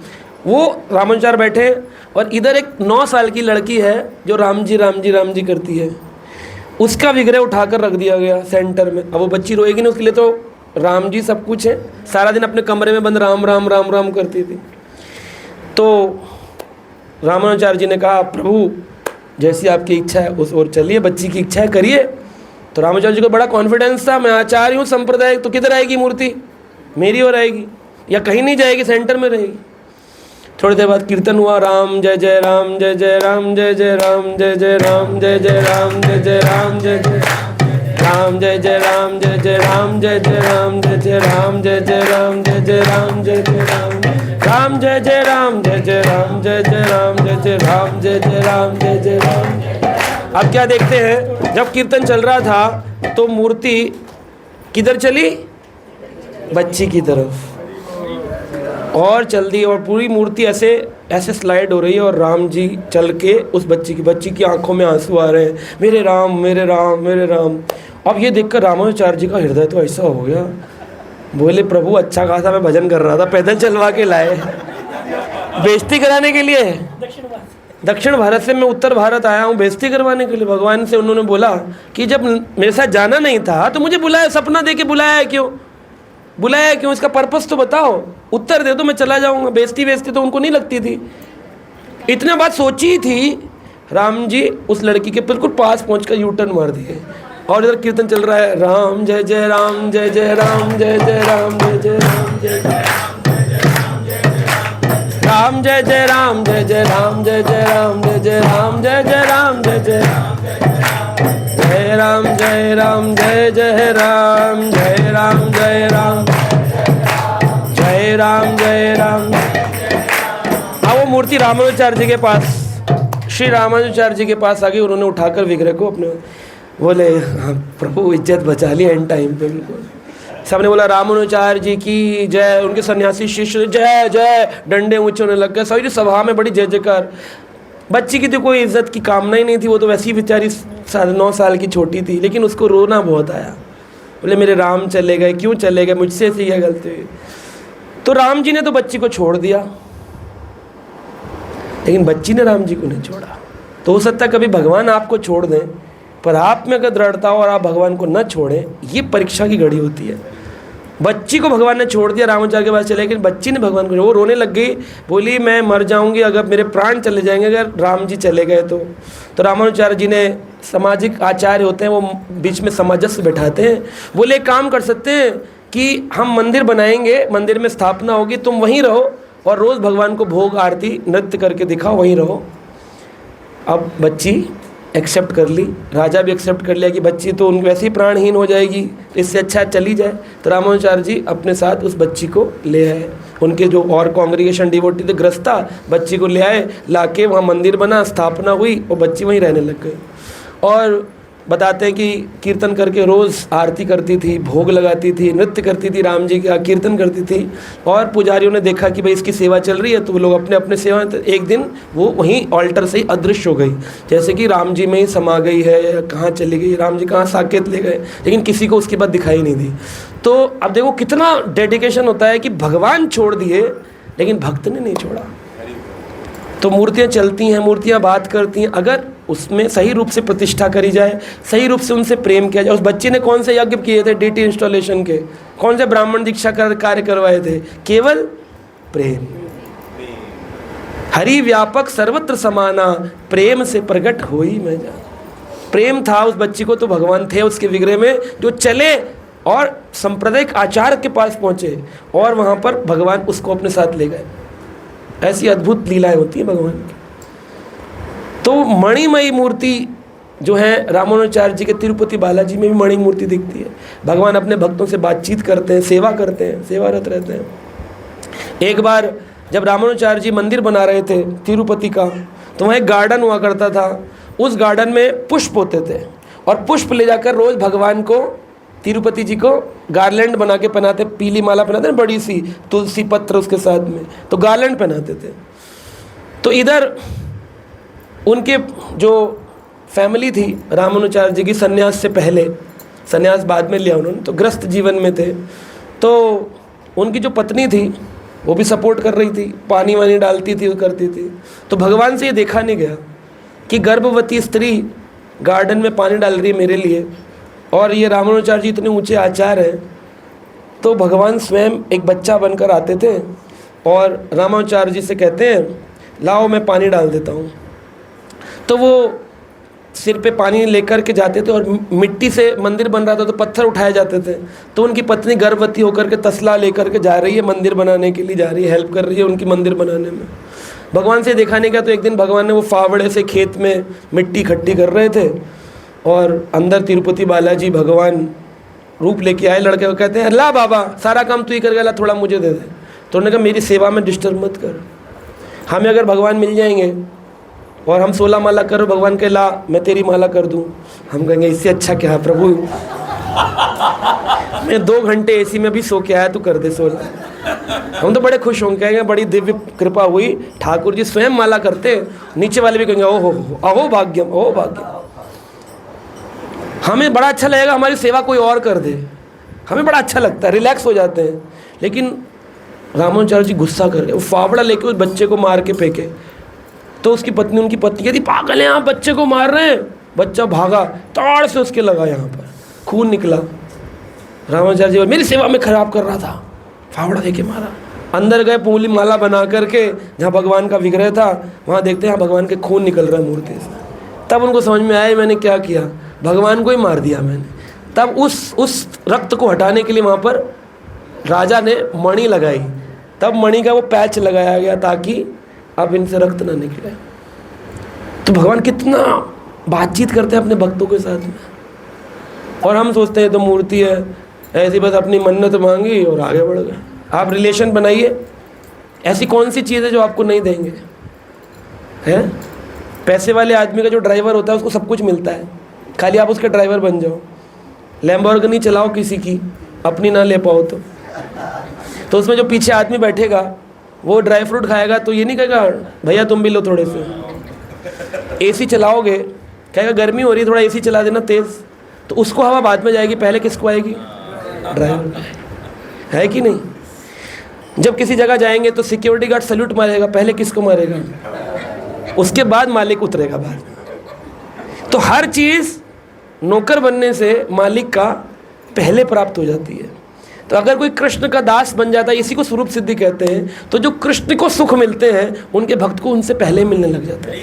वो रामानुजाचार्य बैठे, और इधर एक 9 साल की लड़की है जो राम जी राम जी राम जी करती है, उसका विग्रह उठाकर रख दिया गया सेंटर में। अब वो बच्ची रोएगी ना, उसके लिए तो राम जी सब कुछ है, सारा दिन अपने कमरे में बंद राम राम राम राम करती थी। तो रामानुजाचार्य जी ने कहा प्रभु जैसी आपकी इच्छा है उस ओर चलिए, बच्ची की इच्छा है करिए। तो रामानुजाचार्य जी को बड़ा कॉन्फिडेंस था, मैं आचार्य हूँ संप्रदाय, तो किधर आएगी मूर्ति, मेरी ओर आएगी या कहीं नहीं जाएगी, सेंटर में रहेगी। थोड़ी देर बाद कीर्तन हुआ, राम जय जय राम जय जय राम जय जय राम जय जय राम जय जय राम जय जय राम जय जय राम जय जय राम जय जय राम जय जय राम जय जय राम जय जय राम जय जय राम जय जय राम राम जय जय राम जय जय राम जय जय राम जय जय राम जय जय राम जय जय राम। अब क्या देखते हैं, जब कीर्तन चल रहा था तो मूर्ति किधर चली, बच्ची की तरफ, और चल दी, और पूरी मूर्ति ऐसे ऐसे स्लाइड हो रही है, और राम जी चल के उस बच्ची की आंखों में आंसू आ रहे हैं, मेरे राम मेरे राम मेरे राम। अब ये देखकर रामानुजाचार्य जी का हृदय तो ऐसा हो गया, बोले प्रभु अच्छा खासा मैं भजन कर रहा था, पैदल चलवा के लाए, बेइज्जती कराने के लिए। दक्षिण भारत से मैं उत्तर भारत आया हूँ बेइज्जती करवाने के लिए। भगवान से उन्होंने बोला कि जब मेरे साथ जाना नहीं था तो मुझे बुलाया, सपना दे के बुलाया क्यों, बुलाया क्यों, इसका पर्पस तो बताओ, उत्तर दे दो, मैं चला जाऊंगा। बेइज्जती तो उनको नहीं लगती थी, इतने बात सोची थी। राम जी उस लड़की के बिल्कुल पास पहुंचकर यू टर्न मार दिए, और इधर कीर्तन चल रहा है, राम जय जय राम जय जय राम जय जय राम जय जय राम जय राम जय जय राम जय जय राम जय जय राम जय जय राम जय जय राम जय जय जय राम जय राम जय जय राम जय राम जय राम जय राम जय राम। हाँ, वो मूर्ति रामानुजाचार्य जी के पास, श्री रामानुजाचार्य जी के पास आ गई। उन्होंने उठाकर विग्रह को अपने बोले, हाँ प्रभु इज्जत बचा लिया एंड टाइम पे। बिल्कुल सबने बोला रामानुजाचार्य जी की जय, उनके सन्यासी शिष्य जय जय, डंडे ऊंचे होने लग गए, सारी सभा में बड़ी जय जयकार। बच्ची की तो कोई इज्जत की कामना ही नहीं थी, वो तो वैसी बेचारी 9.5 साल की छोटी थी, लेकिन उसको रोना बहुत आया। बोले मेरे राम चले गए, क्यों चले गए, मुझसे ऐसी क्या गलती हुई। तो राम जी ने तो बच्ची को छोड़ दिया, लेकिन बच्ची ने राम जी को नहीं छोड़ा। तो हो सकता है कभी भगवान आपको छोड़ दें, पर आप में अगर दृढ़ता हो और आप भगवान को न छोड़ें, ये परीक्षा की घड़ी होती है। बच्ची को भगवान ने छोड़ दिया, रामानुजाचार्य के पास चले, लेकिन बच्ची ने भगवान को, वो रोने लग गई, बोली मैं मर जाऊंगी अगर मेरे प्राण चले जाएंगे अगर राम जी चले गए तो रामानुजाचार्य जी ने, सामाजिक आचार्य होते हैं, वो बीच में सामंजस्य बैठाते हैं, बोले एक काम कर सकते हैं कि हम मंदिर बनाएंगे, मंदिर में स्थापना होगी, तुम वहीं रहो और रोज़ भगवान को भोग आरती नृत्य करके दिखाओ, वहीं रहो। अब बच्ची एक्सेप्ट कर ली, राजा भी एक्सेप्ट कर लिया कि बच्ची तो उनकी वैसे ही प्राणहीन हो जाएगी, इससे अच्छा चली जाए। तो रामानुजाचार्य जी अपने साथ उस बच्ची को ले आए, उनके जो और कांग्रेगेशन डिवोटी थे ग्रस्ता, बच्ची को ले आए, लाके वहाँ मंदिर बना, स्थापना हुई और बच्ची वहीं रहने लग गई। और बताते हैं कि कीर्तन करके रोज़ आरती करती थी, भोग लगाती थी, नृत्य करती थी, राम जी का कीर्तन करती थी। और पुजारियों ने देखा कि भाई इसकी सेवा चल रही है, तो वो लोग अपने अपने सेवा, एक दिन वो वहीं ऑल्टर से ही अदृश्य हो गई, जैसे कि राम जी में ही समा गई है या कहाँ चली गई, राम जी कहाँ साकेत ले गए, लेकिन किसी को उसके बाद दिखाई नहीं दी। तो अब देखो कितना डेडिकेशन होता है कि भगवान छोड़ दिए लेकिन भक्त ने नहीं छोड़ा। तो मूर्तियाँ चलती हैं, मूर्तियाँ बात करती हैं, अगर उसमें सही रूप से प्रतिष्ठा करी जाए, सही रूप से उनसे प्रेम किया जाए। उस बच्चे ने कौन से यज्ञ किए थे डीटी इंस्टॉलेशन के, कौन से ब्राह्मण दीक्षा कार्य करवाए थे, केवल प्रेम। हरि व्यापक सर्वत्र समाना, प्रेम से प्रकट होई मैं जान। प्रेम था उस बच्ची को, तो भगवान थे उसके विग्रह में, जो चले और सांप्रदायिक आचार्य के पास पहुँचे और वहाँ पर भगवान उसको अपने साथ ले गए। ऐसी अद्भुत लीलाएं होती हैं भगवान की। तो मणिमयी मूर्ति जो है रामानुजाचार्य जी के तिरुपति बालाजी में भी मणि मूर्ति दिखती है। भगवान अपने भक्तों से बातचीत करते हैं, सेवा करते हैं, सेवारत रहते हैं। एक बार जब रामानुजाचार्य जी मंदिर बना रहे थे तिरुपति का, तो वहाँ एक गार्डन हुआ करता था, उस गार्डन में पुष्प होते थे और पुष्प ले जाकर रोज़ भगवान को, तिरुपति जी को गार्लैंड बना के पहनाते, पीली माला पहनाते, बड़ी सी तुलसी पत्र उसके साथ में, तो गार्लैंड पहनाते थे। तो इधर उनके जो फैमिली थी रामानुजाचार्य जी की, सन्यास से पहले, सन्यास बाद में लिया उन्होंने, तो ग्रस्त जीवन में थे, तो उनकी जो पत्नी थी वो भी सपोर्ट कर रही थी, पानी वानी डालती थी, करती थी। तो भगवान से ये देखा नहीं गया कि गर्भवती स्त्री गार्डन में पानी डाल रही है मेरे लिए, और ये रामानुजाचार्य जी इतने ऊंचे आचार्य हैं। तो भगवान स्वयं एक बच्चा बनकर आते थे और रामानुजाचार्य जी से कहते हैं, लाओ मैं पानी डाल देता हूँ। तो वो सिर पे पानी लेकर के जाते थे और मिट्टी से मंदिर बन रहा था तो पत्थर उठाए जाते थे। तो उनकी पत्नी गर्भवती होकर के तसला लेकर के जा रही है, मंदिर बनाने के लिए जा रही है, हेल्प कर रही है उनकी मंदिर बनाने में। भगवान से दिखाने का तो एक दिन भगवान ने वो फावड़े से खेत में मिट्टी इकट्ठी कर रहे थे और अंदर तिरुपति बालाजी भगवान रूप लेके आए लड़के को, कहते हैं ला बाबा सारा काम तू ही कर गया, थोड़ा मुझे दे दे। तो उन्होंने कहा मेरी सेवा में डिस्टर्ब मत कर। हमें अगर भगवान मिल जाएंगे और हम 16 माला करो, भगवान के ला मैं तेरी माला कर दूं, हम कहेंगे इससे अच्छा क्या है प्रभु, मैं 2 घंटे एसी में भी सो के आया, तू कर दे 16। हम तो बड़े खुश होंगे, कहेंगे बड़ी दिव्य कृपा हुई, ठाकुर जी स्वयं माला करते। नीचे वाले भी कहेंगे ओहो अहो भाग्यम अहो भाग्यम। हमें बड़ा अच्छा लगेगा हमारी सेवा कोई और कर दे, हमें बड़ा अच्छा लगता है, रिलैक्स हो जाते हैं। लेकिन रामानुजाचार्य जी गुस्सा कर गए, वो फावड़ा लेके उस बच्चे को मार के फेंके। तो उसकी पत्नी, उनकी पत्नी कहती पागल है, आप बच्चे को मार रहे हैं। बच्चा भागा, ताड़ से उसके लगा, यहाँ पर खून निकला। रामानुजाचार्य जी मेरी सेवा में खराब कर रहा था, फावड़ा देके मारा। अंदर गए, पूली माला बना करके जहाँ भगवान का विग्रह था वहाँ देखते हैं भगवान के खून निकल रहा है मूर्ति से। तब उनको समझ में आया मैंने क्या किया, भगवान को ही मार दिया मैंने। तब उस रक्त को हटाने के लिए वहाँ पर राजा ने मणि लगाई। तब मणि का वो पैच लगाया गया ताकि अब इनसे रक्त ना निकले। तो भगवान कितना बातचीत करते हैं अपने भक्तों के साथ में। और हम सोचते हैं तो मूर्ति है, ऐसी बस अपनी मन्नत मांगी और आगे बढ़ गए। आप रिलेशन बनाइए, ऐसी कौन सी चीज़ है जो आपको नहीं देंगे? है पैसे वाले आदमी का जो ड्राइवर होता है उसको सब कुछ मिलता है, खाली आप उसके ड्राइवर बन जाओ। लैम्बोर्गिनी चलाओ किसी की, अपनी ना ले पाओ तो उसमें जो पीछे आदमी बैठेगा वो ड्राई फ्रूट खाएगा तो ये नहीं कहेगा भैया तुम भी लो थोड़े से। एसी चलाओगे, कहेगा गर्मी हो रही है थोड़ा एसी चला देना तेज़, तो उसको हवा बाद में जाएगी, पहले किसको आएगी? ड्राइवर। है कि नहीं? जब किसी जगह जाएंगे तो सिक्योरिटी गार्ड सल्यूट मारेगा, पहले किसको मारेगा? उसके बाद मालिक उतरेगा बाहर। तो हर चीज़ नौकर बनने से मालिक का पहले प्राप्त हो जाती है। तो अगर कोई कृष्ण का दास बन जाता है, इसी को स्वरूप सिद्धि कहते हैं, तो जो कृष्ण को सुख मिलते हैं उनके भक्त को उनसे पहले मिलने लग जाता है।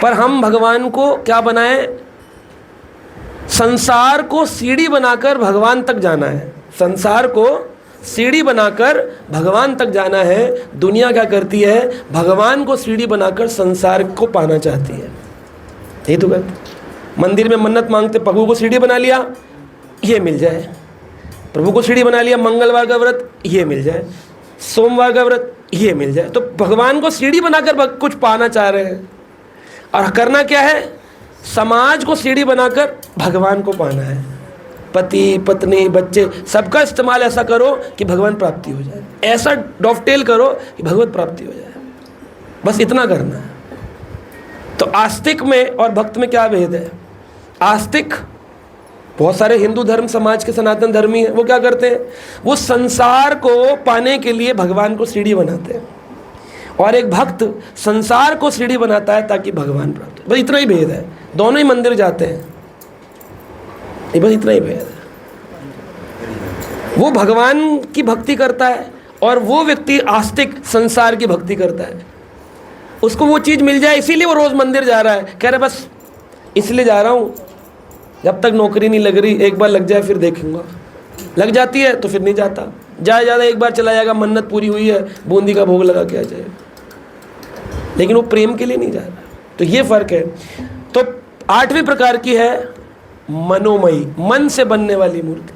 पर हम भगवान को क्या बनाए? संसार को सीढ़ी बनाकर भगवान तक जाना है। संसार को सीढ़ी बनाकर भगवान तक जाना है। दुनिया क्या करती है? भगवान को सीढ़ी बनाकर संसार को पाना चाहती है। यही तो कहते, मंदिर में मन्नत मांगते, प्रभु को सीढ़ी बना लिया ये मिल जाए, प्रभु को सीढ़ी बना लिया, मंगलवार का व्रत ये मिल जाए, सोमवार का व्रत ये मिल जाए। तो भगवान को सीढ़ी बनाकर कुछ पाना चाह रहे हैं। और करना क्या है? समाज को सीढ़ी बनाकर भगवान को पाना है। पति पत्नी बच्चे सबका इस्तेमाल ऐसा करो कि भगवान प्राप्ति हो जाए, ऐसा डॉफटेल करो कि भगवत प्राप्ति हो जाए। बस इतना करना है। तो आस्तिक में और भक्त में क्या भेद है? आस्तिक, बहुत सारे हिंदू धर्म समाज के सनातन धर्मी हैं, वो क्या करते हैं? वो संसार को पाने के लिए भगवान को सीढ़ी बनाते हैं। और एक भक्त संसार को सीढ़ी बनाता है ताकि भगवान प्राप्त हो। बस इतना ही भेद है। दोनों ही मंदिर जाते हैं, बस इतना ही भेद है। वो भगवान की भक्ति करता है और वो व्यक्ति आस्तिक संसार की भक्ति करता है। उसको वो चीज़ मिल जाए इसीलिए वो रोज़ मंदिर जा रहा है। कह रहे बस इसलिए जा रहा हूँ, जब तक नौकरी नहीं लग रही, एक बार लग जाए फिर देखूंगा। लग जाती है तो फिर नहीं जाता, ज़्यादा एक बार चला जाएगा, मन्नत पूरी हुई है, बूंदी का भोग लगा के आ जाएगा, लेकिन वो प्रेम के लिए नहीं जा रहा। तो ये फ़र्क है। तो 8वें प्रकार की है मनोमयी, मन से बनने वाली मूर्ति।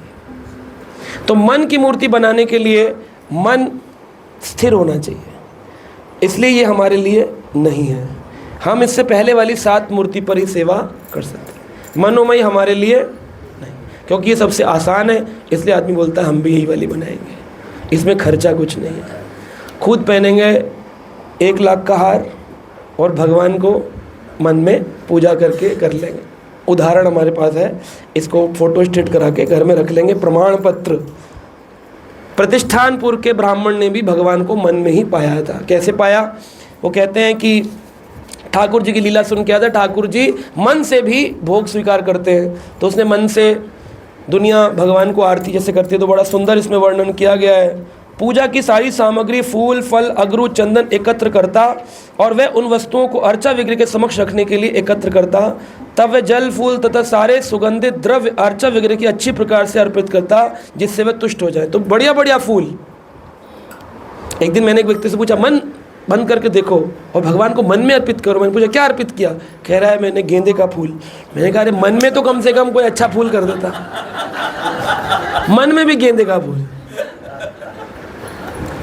तो मन की मूर्ति बनाने के लिए मन स्थिर होना चाहिए, इसलिए ये हमारे लिए नहीं है। हम इससे पहले वाली 7 मूर्ति पर ही सेवा कर सकते हैं। मनोमयी हमारे लिए नहीं, क्योंकि ये सबसे आसान है, इसलिए आदमी बोलता है हम भी यही वाली बनाएंगे, इसमें खर्चा कुछ नहीं है। खुद पहनेंगे 1 लाख का हार और भगवान को मन में पूजा करके कर लेंगे। उदाहरण हमारे पास है, इसको फोटो स्टेट करा के घर में रख लेंगे। प्रमाण पत्र, प्रतिष्ठानपुर के ब्राह्मण ने भी भगवान को मन में ही पाया था। कैसे पाया? वो कहते हैं कि ठाकुर जी की लीला सुन के आया था, ठाकुर जी मन से भी भोग स्वीकार करते हैं। तो उसने मन से दुनिया भगवान को आरती जैसे करती है, तो बड़ा सुंदर इसमें वर्णन किया गया है। पूजा की सारी सामग्री फूल फल अगरू चंदन एकत्र करता और वह उन वस्तुओं को अर्चा विग्रह के समक्ष रखने के लिए एकत्र करता। तब वह जल फूल तथा सारे सुगंधित द्रव्य अर्चा विग्रह की अच्छी प्रकार से अर्पित करता, जिससे वह तुष्ट हो जाए। तो बढ़िया बढ़िया फूल। एक दिन मैंने एक व्यक्ति से पूछा, मन बंद करके देखो और भगवान को मन में अर्पित करो। मैंने पूछा क्या अर्पित किया? कह रहा है मैंने गेंदे का फूल। मैंने कहा अरे मन में तो कम से कम कोई अच्छा फूल कर देता, मन में भी गेंदे का फूल।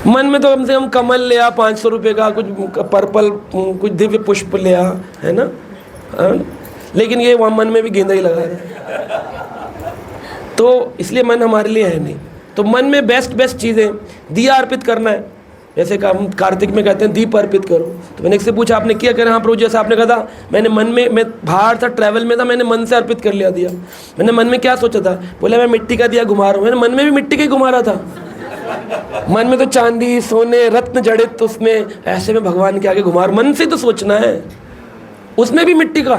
मन में तो कम से कम कमल ले आ 500 रुपये का, कुछ पर्पल कुछ दिव्य पुष्प ले आ, है ना? लेकिन ये वहाँ मन में भी गेंदा ही लगा रहा है। तो इसलिए मन हमारे लिए है नहीं। तो मन में बेस्ट चीज़ें, दिया अर्पित करना है। जैसे हम कार्तिक में कहते हैं दीप अर्पित करो। तो मैंने इससे पूछा आपने किया? कह रहे हाँ प्रभु, जैसे आपने कहा था मैंने मन में, मैं बाहर था ट्रैवल में था, मैंने मन से अर्पित कर लिया दिया। मैंने मन में क्या सोचा था? बोले मैं मिट्टी का दिया घुमा रहा हूँ। मैंने मन में भी मिट्टी का ही घुमा रहा था। मन में तो चांदी सोने रत्न जड़ित, तो उसमें ऐसे में भगवान के आगे घुमा रहा हूँ। मन से तो सोचना है, उसमें भी मिट्टी का।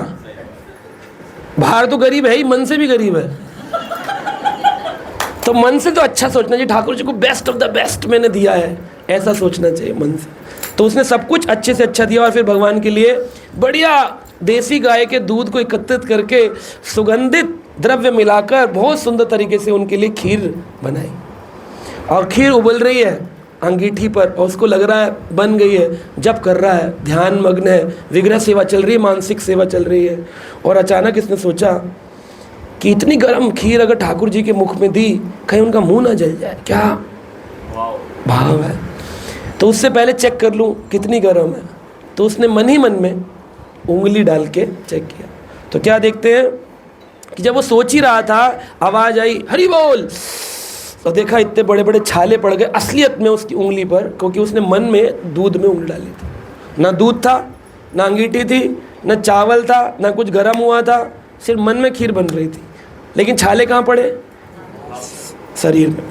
बाहर तो गरीब है ही, मन से भी गरीब है। तो मन से तो अच्छा सोचना चाहिए, ठाकुर जी को बेस्ट ऑफ द बेस्ट मैंने दिया है, ऐसा सोचना चाहिए मन से। तो उसने सब कुछ अच्छे से अच्छा दिया और फिर भगवान के लिए बढ़िया देसी गाय के दूध को एकत्रित करके सुगंधित द्रव्य मिलाकर बहुत सुंदर तरीके से उनके लिए खीर बनाई। और खीर उबल रही है अंगीठी पर और उसको लग रहा है बन गई है, जप कर रहा है, ध्यान मग्न है, विग्रह सेवा चल रही है, मानसिक सेवा चल रही है। और अचानक इसने सोचा कि इतनी गर्म खीर अगर ठाकुर जी के मुख में दी, कहीं उनका मुंह ना जल जाए, क्या भाव है। तो उससे पहले चेक कर लूँ कितनी गर्म है। तो उसने मन ही मन में उंगली डाल के चेक किया। तो क्या देखते हैं कि जब वो सोच ही रहा था, आवाज़ आई हरि बोल, तो देखा इतने बड़े बड़े छाले पड़ गए असलियत में उसकी उंगली पर, क्योंकि उसने मन में दूध में उंगली डाली थी। ना दूध था, ना अंगीठी थी, ना चावल था, ना कुछ गर्म हुआ था, सिर्फ मन में खीर बन रही थी। लेकिन छाले कहाँ पड़े? शरीर में।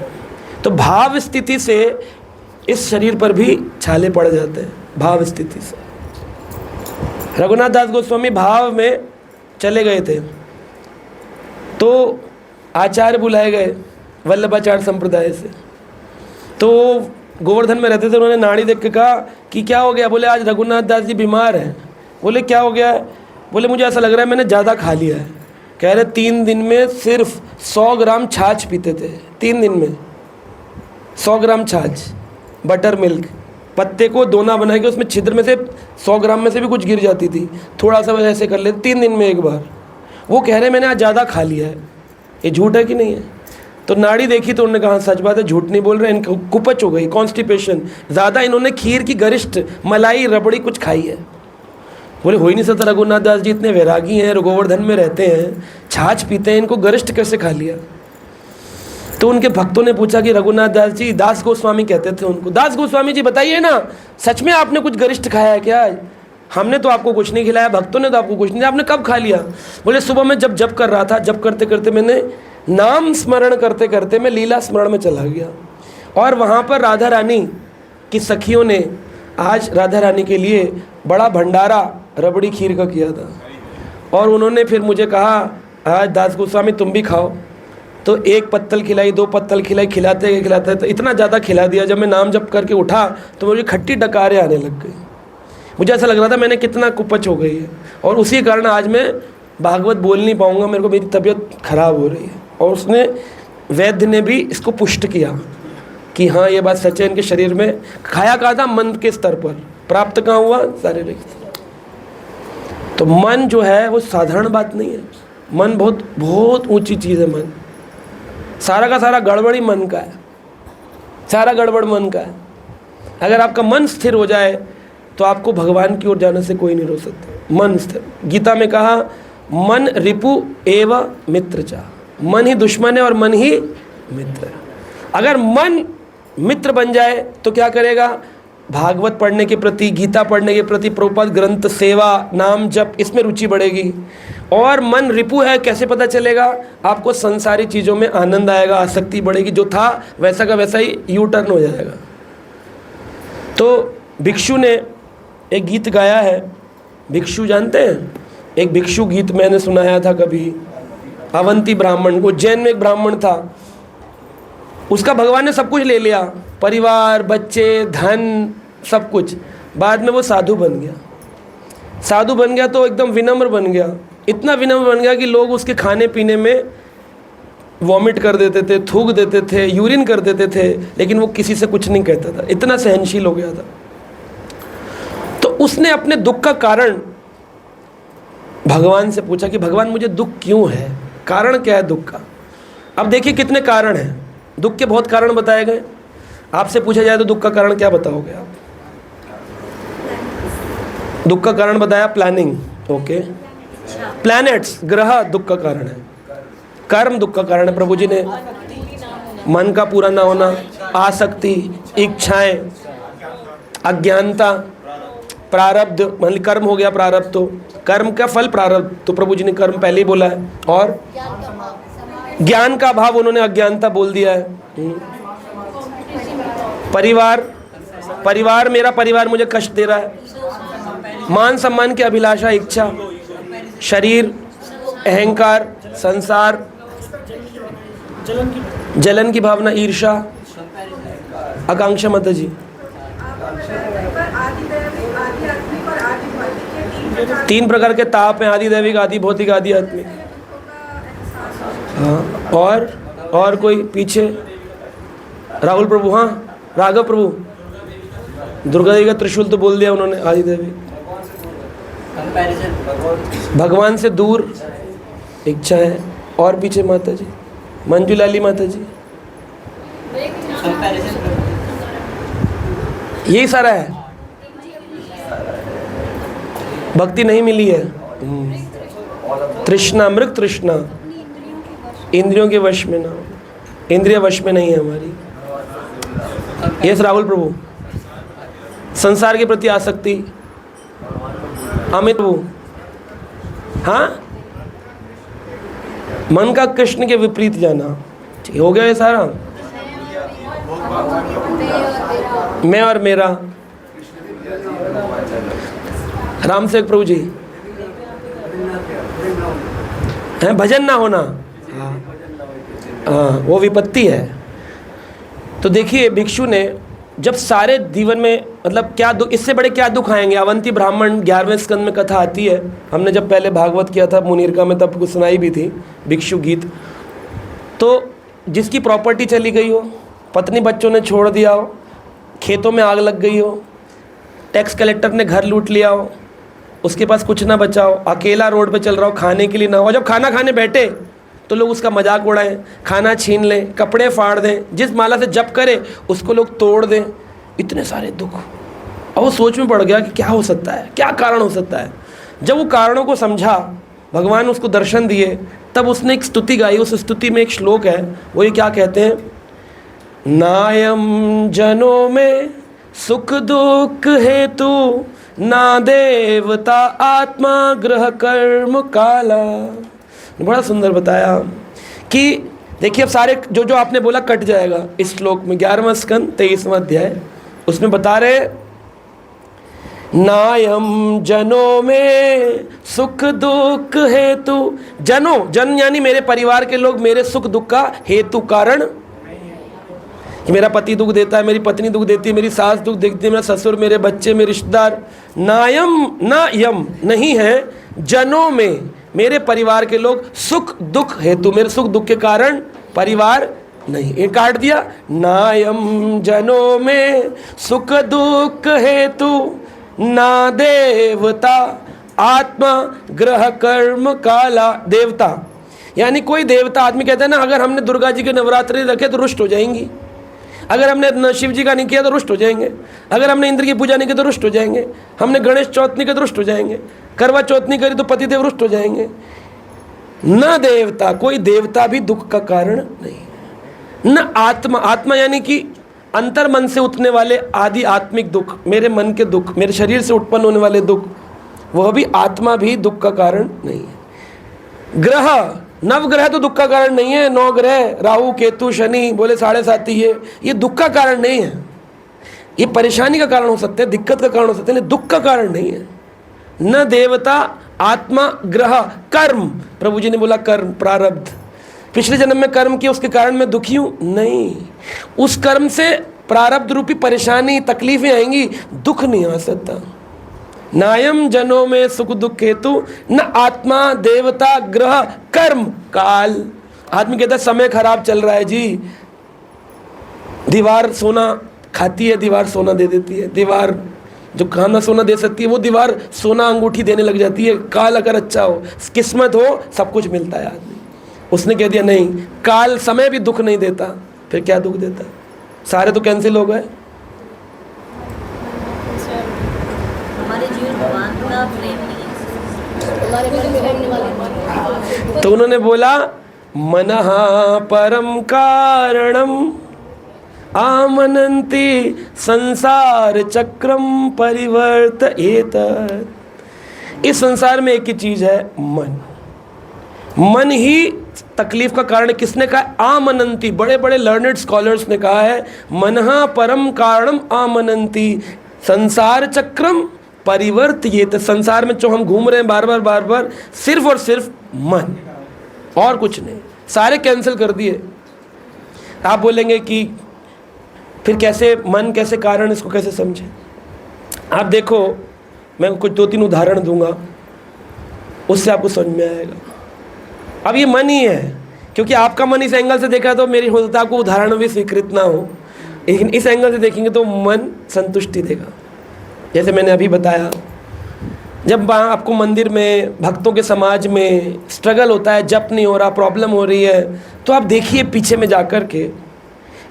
तो भाव स्थिति से इस शरीर पर भी छाले पड़ जाते हैं, भाव स्थिति से। रघुनाथ दास गोस्वामी भाव में चले गए थे, तो आचार्य बुलाए गए वल्लभाचार्य संप्रदाय से। तो गोवर्धन में रहते थे, उन्होंने नाड़ी देख के कहा कि क्या हो गया? बोले आज रघुनाथ दास जी बीमार हैं। बोले क्या हो गया? बोले मुझे ऐसा लग रहा है मैंने ज़्यादा खा लिया है। कह रहे 3 दिन में सिर्फ 100 ग्राम छाछ पीते थे। 3 दिन में 100 ग्राम छाछ, बटर मिल्क, पत्ते को दोना बना के उसमें छिद्र में से 100 ग्राम में से भी कुछ गिर जाती थी, थोड़ा सा ऐसे कर लेते 3 दिन में एक बार। वो कह रहे मैंने आज ज़्यादा खा लिया है। ये झूठ है कि नहीं है? तो नाड़ी देखी तो उन्होंने कहा सच बात है, झूठ नहीं बोल रहे, इनको कुपच हो गई, कॉन्स्टिपेशन ज़्यादा, इन्होंने खीर की गरिष्ठ मलाई रबड़ी कुछ खाई है। बोले हो ही नहीं सकता, रघुनाथ दास जी इतने वैरागी हैं, गोवर्धन में रहते हैं, छाछ पीते हैं, इनको गरिष्ठ कैसे खा लिया? तो उनके भक्तों ने पूछा कि रघुनाथ दास जी, दास गोस्वामी कहते थे उनको, दास गोस्वामी जी बताइए ना, सच में आपने कुछ गरिष्ठ खाया है क्या? हमने तो आपको कुछ नहीं खिलाया, भक्तों ने तो आपको कुछ नहीं, आपने कब खा लिया? बोले सुबह में जब जप कर रहा था, जप करते करते मैंने नाम स्मरण करते करते मैं लीला स्मरण में चला गया, और वहाँ पर राधा रानी की सखियों ने आज राधा रानी के लिए बड़ा भंडारा रबड़ी खीर का किया था। और उन्होंने फिर मुझे कहा आज दास गोस्वामी तुम भी खाओ। तो 1 पत्तल खिलाई, 2 पत्तल खिलाई, खिलाते खिलाते तो इतना ज़्यादा खिला दिया, जब मैं नाम जप करके उठा तो मुझे खट्टी डकारें आने लग गई। मुझे ऐसा लग रहा था मैंने कितना कुपच हो गई है, और उसी कारण आज मैं भागवत बोल नहीं पाऊँगा, मेरे को मेरी तबीयत खराब हो रही है। और उसने वैद्य ने भी इसको पुष्ट किया कि हाँ ये बात सच है, इनके शरीर में खाया कहा था मन के स्तर पर, प्राप्त कहाँ हुआ? शारीरिक। तो मन जो है वो साधारण बात नहीं है, मन बहुत बहुत ऊंची चीज़ है। मन सारा का सारा गड़बड़ी मन का है, सारा गड़बड़ मन का है। अगर आपका मन स्थिर हो जाए तो आपको भगवान की ओर जाने से कोई नहीं रोक सकता। मन स्थिर, गीता में कहा मन रिपु एव मित्र चा, मन ही दुश्मन है और मन ही मित्र है। अगर मन मित्र बन जाए तो क्या करेगा? भागवत पढ़ने के प्रति, गीता पढ़ने के प्रति, प्रभुपाद ग्रंथ सेवा, नाम जप, इसमें रुचि बढ़ेगी। और मन रिपु है, कैसे पता चलेगा? आपको संसारी चीज़ों में आनंद आएगा, आसक्ति बढ़ेगी, जो था वैसा का वैसा ही यू टर्न हो जाएगा। तो भिक्षु ने एक गीत गाया है, भिक्षु जानते हैं? एक भिक्षु गीत मैंने सुनाया था कभी, अवंती ब्राह्मण, उज्जैन में एक ब्राह्मण था, उसका भगवान ने सब कुछ ले लिया, परिवार, बच्चे, धन, सब कुछ। बाद में वो साधु बन गया। साधु बन गया तो एकदम विनम्र बन गया, इतना विनम्र बन गया कि लोग उसके खाने पीने में वॉमिट कर देते थे, थूक देते थे, यूरिन कर देते थे, लेकिन वो किसी से कुछ नहीं कहता था, इतना सहनशील हो गया था। तो उसने अपने दुख का कारण भगवान से पूछा कि भगवान मुझे दुख क्यों है, कारण क्या है दुख का। अब देखिए कितने कारण हैं, दुख के बहुत कारण बताए गए। आपसे पूछा जाए तो दुख का कारण क्या बताओगे आप? दुख का कारण बताया प्लानिंग, ओके। प्लैनेट्स, ग्रह दुख का कारण है। कर्म दुख का कारण है, प्रभु जी ने मन का पूरा ना होना, आसक्ति, इच्छाएं, अज्ञानता, प्रारब्ध, मतलब कर्म हो गया प्रारब्ध, तो कर्म का फल प्रारब्ध, तो प्रभु जी ने कर्म पहले ही बोला है। और ज्ञान का अभाव, उन्होंने अज्ञानता बोल दिया है। परिवार, परिवार, मेरा परिवार मुझे कष्ट दे रहा है। मान सम्मान की अभिलाषा, इच्छा, शरीर, अहंकार, संसार, जलन की भावना, ईर्षा, आकांक्षा। माता जी, तीन प्रकार के ताप हैं, आदि दैविक, आदि भौतिक, आदि आत्मिक। हाँ, और कोई पीछे? राहुल प्रभु, हाँ राघव प्रभु, दुर्गा देवी का त्रिशूल तो बोल दिया उन्होंने, आदि दैविक। भगवान से दूर इच्छा है। और पीछे माता जी, मंजू लाली माता जी, यही सारा है। भक्ति नहीं मिली है, तृष्णा, मृग तृष्णा, इंद्रियों के वश में ना, इंद्रिय वश में नहीं है हमारी। यस राहुल प्रभु, संसार के प्रति आसक्ति, अमित प्रभु, हाँ, मन का कृष्ण के विपरीत जाना। ठीक हो गया ये सारा। मैं और मेरा, राम सेवक प्रभु जी हैं, भजन ना होना, हाँ वो विपत्ति है। तो देखिए भिक्षु ने जब सारे जीवन में, मतलब क्या दुख, इससे बड़े क्या दुख आएंगे। अवंती ब्राह्मण 11वें स्कंद में कथा आती है, हमने जब पहले भागवत किया था मुनीरका में तब कुछ सुनाई भी थी, भिक्षु गीत। तो जिसकी प्रॉपर्टी चली गई हो, पत्नी बच्चों ने छोड़ दिया हो, खेतों में आग लग गई हो, टैक्स कलेक्टर ने घर लूट लिया हो, उसके पास कुछ ना बचा हो, अकेला रोड पे चल रहा हो, खाने के लिए ना हो, जब खाना खाने बैठे तो लोग उसका मजाक उड़ाएं, खाना छीन लें, कपड़े फाड़ दें, जिस माला से जप करे उसको लोग तोड़ दें, इतने सारे दुख। और वो सोच में पड़ गया कि क्या हो सकता है, क्या कारण हो सकता है। जब वो कारणों को समझा, भगवान उसको दर्शन दिए, तब उसने एक स्तुति गाई। उस स्तुति में एक श्लोक है, वो ये क्या कहते हैं, नायम जनों में सुख दुख हेतु, ना देवता आत्मा ग्रह कर्म काला। बड़ा सुंदर बताया कि देखिए अब सारे जो आपने बोला कट जाएगा इस श्लोक में। 11वां स्कंद 23वां अध्याय, उसमें बता रहे, नायम जनों में सुख दुख हेतु, जनों, जन यानी मेरे परिवार के लोग, मेरे सुख दुख का हेतु कारण, कि मेरा पति दुख देता है, मेरी पत्नी दुख देती है, मेरी सास दुख देती है, मेरा ससुर, मेरे बच्चे, मेरे रिश्तेदार। नायम, ना यम, नहीं है, जनों में मेरे परिवार के लोग सुख दुख हेतु, मेरे सुख दुख के कारण परिवार नहीं। ये काट दिया, नायम जनों में सुख दुख हेतु, ना देवता आत्मा ग्रह कर्म काला। देवता यानी कोई देवता, आदमी कहता है ना, अगर हमने दुर्गा जी के नवरात्रि रखे तो रुष्ट हो जाएंगी, अगर हमने शिव जी का नहीं किया तो रुष्ट हो जाएंगे, अगर हमने इंद्र की पूजा नहीं की तो रुष्ट हो जाएंगे, हमने गणेश चौथ नहीं की तो रुष्ट हो जाएंगे, करवा चौथ नहीं करी तो पतिदेव रुष्ट हो जाएंगे। न देवता, कोई देवता भी दुख का कारण नहीं। न आत्मा, आत्मा यानी कि अंतर मन से उठने वाले आदि आत्मिक दुख, मेरे मन के दुख, मेरे शरीर से उत्पन्न होने वाले दुख, वह भी आत्मा भी दुख का कारण नहीं है। ग्रह, नवग्रह तो दुख का कारण नहीं है, 9 ग्रह राहु केतु शनि बोले 7.5 ये दुख का कारण नहीं है। ये परेशानी का कारण हो सकते हैं, दिक्कत का कारण हो सकते हैं, दुख का कारण नहीं है। न देवता आत्मा ग्रह कर्म, प्रभु जी ने बोला कर्म प्रारब्ध, पिछले जन्म में कर्म किया उसके कारण मैं दुखी हूं, नहीं, उस कर्म से प्रारब्ध रूपी परेशानी तकलीफें आएंगी, दुख नहीं आ सकता। नायम जनों में सुख दुख हेतु न आत्मा देवता ग्रह कर्म काल। आदमी कहता है समय खराब चल रहा है जी, दीवार सोना खाती है, दीवार सोना दे देती है, दीवार जो खाना सोना दे सकती है वो दीवार सोना अंगूठी देने लग जाती है। काल अगर अच्छा हो, किस्मत हो, सब कुछ मिलता है आदमी। उसने कह दिया नहीं, काल समय भी दुख नहीं देता, फिर क्या दुख देता? सारे तो कैंसिल हो गए। हमारे जीवन भगवान का प्रेम नहीं है। तो उन्होंने बोला मनः परम कारणम आमनन्ति संसार चक्रम परिवर्तयेत। इस संसार में एक ही चीज है, मन। मन ही तकलीफ का कारण। किसने कहा? आमनन्ति, बड़े बड़े लर्नेड स्कॉलर्स ने कहा है, मनः परम कारणम आमनन्ति संसार चक्रम परिवर्तयेत। संसार में जो हम घूम रहे हैं बार बार सिर्फ और सिर्फ मन, और कुछ नहीं। सारे कैंसिल कर दिए। आप बोलेंगे कि फिर कैसे मन, कैसे कारण, इसको कैसे समझें? आप देखो, मैं कुछ 2-3 उदाहरण दूंगा, उससे आपको समझ में आएगा। अब ये मन ही है, क्योंकि आपका मन इस एंगल से देखा तो मेरी हो सकता है आपको उदाहरण भी स्वीकृत ना हो, लेकिन इस एंगल से देखेंगे तो मन संतुष्टि देगा। जैसे मैंने अभी बताया, जब आपको मंदिर में, भक्तों के समाज में स्ट्रगल होता है, जप नहीं हो रहा, प्रॉब्लम हो रही है, तो आप देखिए पीछे में जाकर के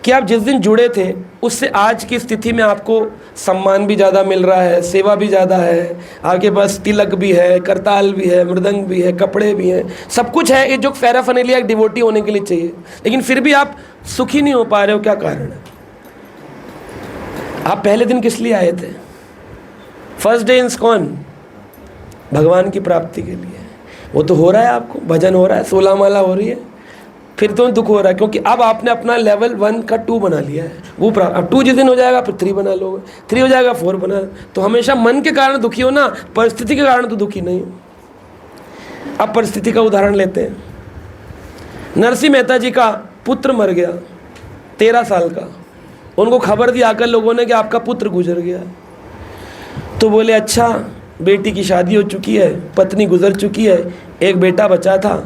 कि आप जिस दिन जुड़े थे उससे आज की स्थिति में आपको सम्मान भी ज़्यादा मिल रहा है, सेवा भी ज़्यादा है, आपके पास तिलक भी है, करताल भी है, मृदंग भी है, कपड़े भी हैं, सब कुछ है, ये जो पैराफर्नेलिया एक डिवोटी होने के लिए चाहिए, लेकिन फिर भी आप सुखी नहीं हो पा रहे हो। क्या कारण है? आप पहले दिन किस लिए आए थे? फर्स्ट डे इन इस्कॉन, भगवान की प्राप्ति के लिए। वो तो हो रहा है, आपको भजन हो रहा है, 16 माला हो रही है, फिर तो दुख हो रहा है, क्योंकि अब आपने अपना लेवल 1 का 2 बना लिया है। वो अब 2 जिस दिन हो जाएगा फिर 3 बना लोगे, 3 हो जाएगा 4 बना। तो हमेशा मन के कारण दुखी हो ना, परिस्थिति के कारण तो दुखी नहीं हो। अब परिस्थिति का उदाहरण लेते हैं। नरसिंह मेहता जी का पुत्र मर गया, 13 साल का। उनको खबर दी आकर लोगों ने कि आपका पुत्र गुजर गया। तो बोले अच्छा, बेटी की शादी हो चुकी है, पत्नी गुजर चुकी है, एक बेटा बचा था,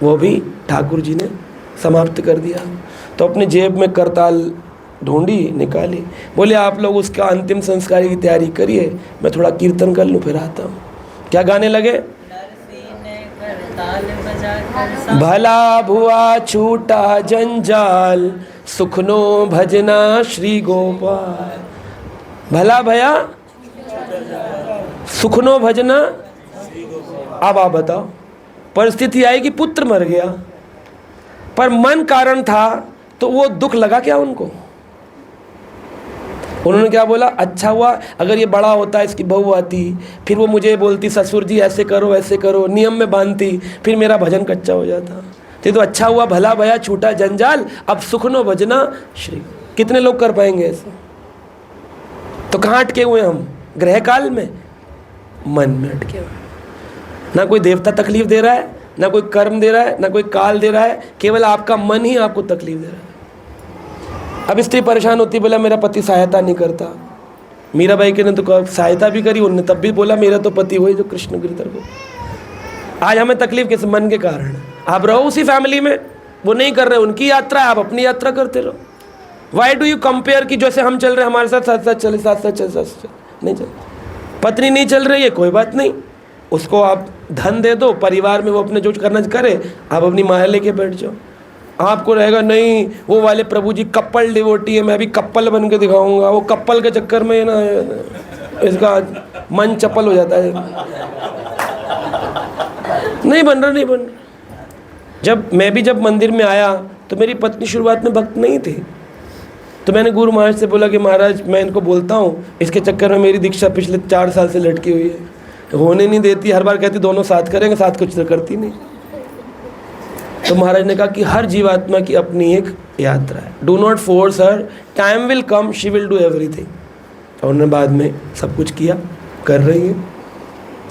वो भी ठाकुर जी ने समाप्त कर दिया। तो अपने जेब में करताल ढूंढी, निकाली, बोले आप लोग उसका अंतिम संस्कार की तैयारी करिए, मैं थोड़ा कीर्तन कर लूँ फिर आता हूँ। क्या गाने लगे? भला भुआ छूटा जंजाल, सुखनो भजना श्री गोपाल। भला भया सुखनो भजना। अब आप बताओ, परिस्थिति आई कि पुत्र मर गया, पर मन कारण था, तो वो दुख लगा क्या उनको? उन्होंने क्या बोला? अच्छा हुआ अगर ये बड़ा होता, इसकी बहू आती, फिर वो मुझे बोलती ससुर जी ऐसे करो ऐसे करो, नियम में बांधती, फिर मेरा भजन कच्चा हो जाता। तो अच्छा हुआ, भला भया छूटा जंजाल, अब सुखनो भजना श्री। कितने लोग कर पाएंगे ऐसे? तो कहाँ अटके हुए हम? ग्रह काल में, मन में अटके हुए। ना कोई देवता तकलीफ दे रहा है, ना कोई कर्म दे रहा है, ना कोई काल दे रहा है, केवल आपका मन ही आपको तकलीफ दे रहा है। अब स्त्री परेशान होती, बोला मेरा पति सहायता नहीं करता। मीराबाई के ने तो सहायता भी करी, उन्होंने तब भी बोला मेरा तो पति वही जो कृष्ण गिरधर को। आज हमें तकलीफ किस? मन के कारण। आप रहो उसी फैमिली में, वो नहीं कर रहे, उनकी यात्रा है, आप अपनी यात्रा करते रहो। वाई डू यू कंपेयर कि जैसे हम चल रहे हमारे साथ साथ साथ चले, साथ साथ चल, साथ साथ नहीं चल। पत्नी नहीं चल रही है, कोई बात नहीं, उसको आप धन दे दो, परिवार में वो अपने जो करना करे, आप अपनी माया लेके बैठ जाओ। आपको रहेगा नहीं वो वाले प्रभु जी कप्पल डिवोटी है, मैं भी कप्पल बन के दिखाऊंगा। वो कप्पल के चक्कर में ना इसका मन चप्पल हो जाता है, नहीं बन रहा, नहीं बन रहा। जब मंदिर में आया तो मेरी पत्नी शुरुआत में भक्त नहीं थी, तो मैंने गुरु महाराज से बोला कि महाराज मैं इनको बोलता हूँ, इसके चक्कर में मेरी दीक्षा पिछले 4 साल से लटकी हुई है, होने नहीं देती, हर बार कहती दोनों साथ करेंगे, साथ कुछ तो करती नहीं। तो महाराज ने कहा कि हर जीवात्मा की अपनी एक यात्रा है, do not force her, time will come, she will do everything. और उन्होंने बाद में सब कुछ किया, कर रही है,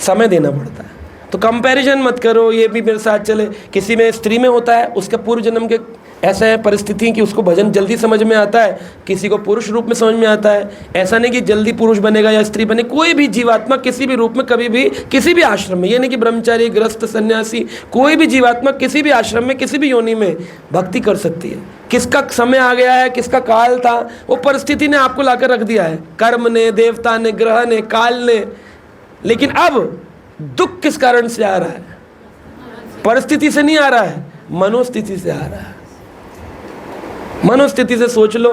समय देना पड़ता है। तो कंपैरिजन मत करो, ये भी मेरे साथ चले। किसी में स्त्री में होता है, उसका पूर्व जन्म के ऐसा है परिस्थिति कि उसको भजन जल्दी समझ में आता है, किसी को पुरुष रूप में समझ में आता है। ऐसा नहीं कि जल्दी पुरुष बनेगा या स्त्री बने, कोई भी जीवात्मा किसी भी रूप में कभी भी किसी भी आश्रम में, ये नहीं कि ब्रह्मचारी गृहस्थ सन्यासी, कोई भी जीवात्मा किसी भी आश्रम में किसी भी योनि में भक्ति कर सकती है। किसका समय आ गया है, किसका काल था, वो परिस्थिति ने आपको लाकर रख दिया है, कर्म ने, देवता ने, ग्रह ने, काल ने। लेकिन अब दुख किस कारण से आ रहा है? परिस्थिति से नहीं आ रहा है, मनोस्थिति से आ रहा है। मनोस्थिति से सोच लो,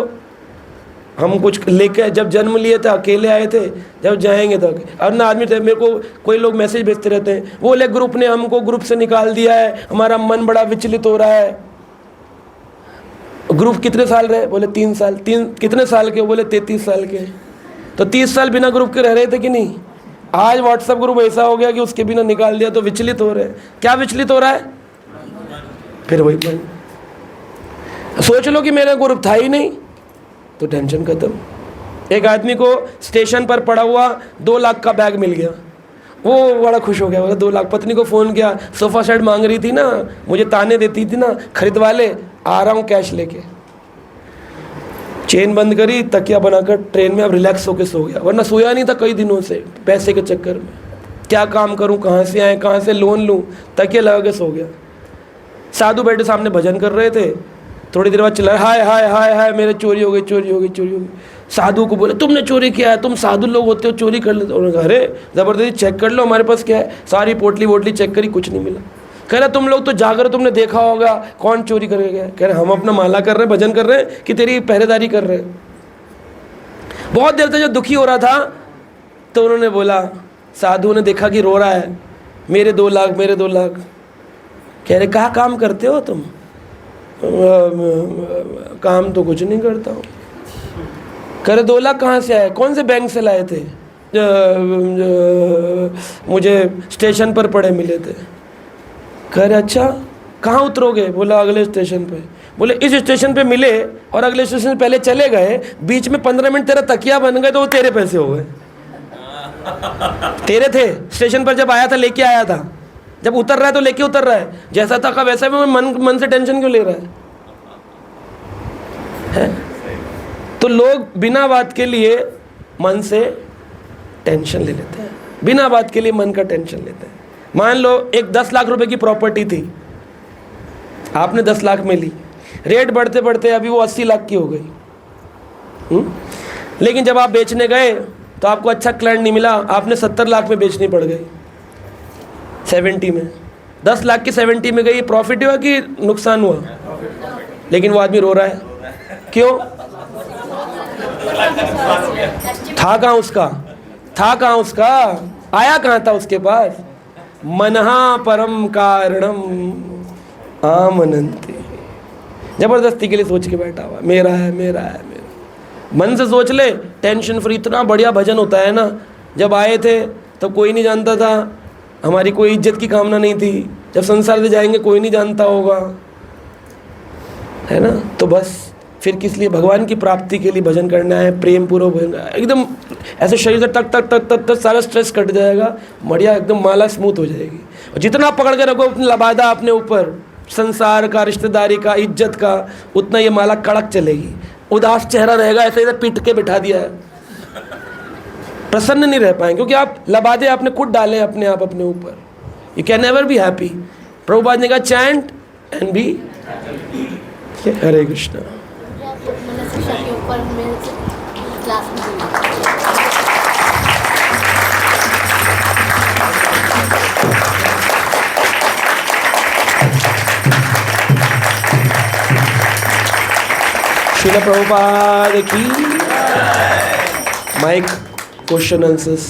हम कुछ लेके जब जन्म लिए थे अकेले आए थे, जब जाएंगे तो और ना आदमी थे। मेरे को कोई लोग मैसेज भेजते रहते हैं, वो ले ग्रुप ने हमको ग्रुप से निकाल दिया है, हमारा मन बड़ा विचलित हो रहा है। ग्रुप कितने साल रहे? बोले 3 साल। कितने साल के? बोले 33 साल के। तो 30 साल बिना ग्रुप के रह रहे थे कि नहीं? आज व्हाट्सएप ग्रुप ऐसा हो गया कि उसके बिना निकाल दिया तो विचलित हो रहे हैं। क्या विचलित हो रहा है? फिर वही मन। सोच लो कि मेरा ग्रुप था ही नहीं, तो टेंशन खत्म। एक आदमी को स्टेशन पर पड़ा हुआ 2 लाख का बैग मिल गया, वो बड़ा खुश हो गया, बोला 2 लाख। पत्नी को फ़ोन किया, सोफ़ा सेट मांग रही थी ना, मुझे ताने देती थी ना, खरीदवा ले, आ रहा हूँ कैश लेके। चेन बंद करी, तकिया बनाकर ट्रेन में अब रिलैक्स होकर सो गया, वरना सोया नहीं था कई दिनों से पैसे के चक्कर में। क्या काम करूँ, कहाँ से आए, कहाँ से लोन लूँ, तकिया लगा के सो गया। साधु बैठे सामने भजन कर रहे थे, थोड़ी देर बाद चिल्ला, हाय हाय हाय हाय मेरे चोरी हो गई, चोरी हो गई, चोरी हो गई। साधु को बोले, तुमने चोरी किया है, तुम साधु लोग होते हो, चोरी कर लेते हो। उन्होंने कहा, अरे ज़बरदस्ती चेक कर लो हमारे पास क्या है। सारी पोटली वोटली चेक करी, कुछ नहीं मिला। कह रहा तुम लोग तो जाकर तुमने देखा होगा, कौन चोरी करके गया? कह रहे हम अपना माला कर रहे हैं, भजन कर रहे हैं कि तेरी पहरेदारी कर रहे हैं। बहुत देर तक जब दुखी हो रहा था तो उन्होंने बोला, साधु ने देखा कि रो रहा है, मेरे 2 लाख, मेरे 2 लाख। कह रहे कहाँ काम करते हो तुम? काम तो कुछ नहीं करता हूँ। कह रहे 2 लाख कहाँ से आए? कौन से बैंक से लाए थे? मुझे स्टेशन पर पड़े मिले थे। कह रहे अच्छा, कहाँ उतरोगे? बोला अगले स्टेशन पे। बोले इस स्टेशन पे मिले और अगले स्टेशन पहले चले गए, बीच में 15 मिनट तेरा तकिया बन गए तो वो तेरे पैसे हो गए। तेरे थे, स्टेशन पर जब आया था लेके आया था, जब उतर रहा है तो लेके उतर रहा है, जैसा था का वैसा भी। मन से टेंशन क्यों ले रहा है? तो लोग बिना बात के लिए मन से टेंशन ले लेते हैं, बिना बात के लिए मन का टेंशन लेते हैं। मान लो एक 10 लाख रुपए की प्रॉपर्टी थी, आपने 10 लाख में ली, रेट बढ़ते बढ़ते अभी वो 80 लाख की हो गई। लेकिन जब आप बेचने गए तो आपको अच्छा क्लाइंट नहीं मिला, आपने 70 लाख में बेचनी पड़ गई, 70 में। 10 लाख की 70 में गई, प्रॉफिट हुआ कि नुकसान हुआ? लेकिन वो आदमी रो रहा है, क्यों? था कहाँ उसका? था कहाँ उसका? आया कहाँ था उसके पास? मनहा परम कारणम आमनन्ति। जबरदस्ती के लिए सोच के बैठा हुआ, मेरा है, मेरा है, मेरा। मन से सोच ले, टेंशन फ्री। इतना बढ़िया भजन होता है ना। जब आए थे तब कोई नहीं जानता था, हमारी कोई इज्जत की कामना नहीं थी। जब संसार से जाएंगे कोई नहीं जानता होगा, है ना। तो बस फिर किस लिए? भगवान की प्राप्ति के लिए भजन करना है, प्रेम पूर्वक भजन, एकदम ऐसे शरीर से टक टक टक टक टक सारा स्ट्रेस कट जाएगा, बढ़िया एकदम माला स्मूथ हो जाएगी। और जितना पकड़ के रखो अपनी लबादा अपने ऊपर, संसार का, रिश्तेदारी का, इज्जत का, उतना ये माला कड़क चलेगी। उदास चेहरा रहेगा, ऐसे ऐसे पीट के बिठा दिया है, प्रसन्न नहीं रह पाएंगे, क्योंकि आप लबादे आपने खुद डाले अपने आप अपने ऊपर। You can never be happy. Prabhupada ने कहा chant and be. Hare Krishna. Srila Prabhupada की। Mic, question answers.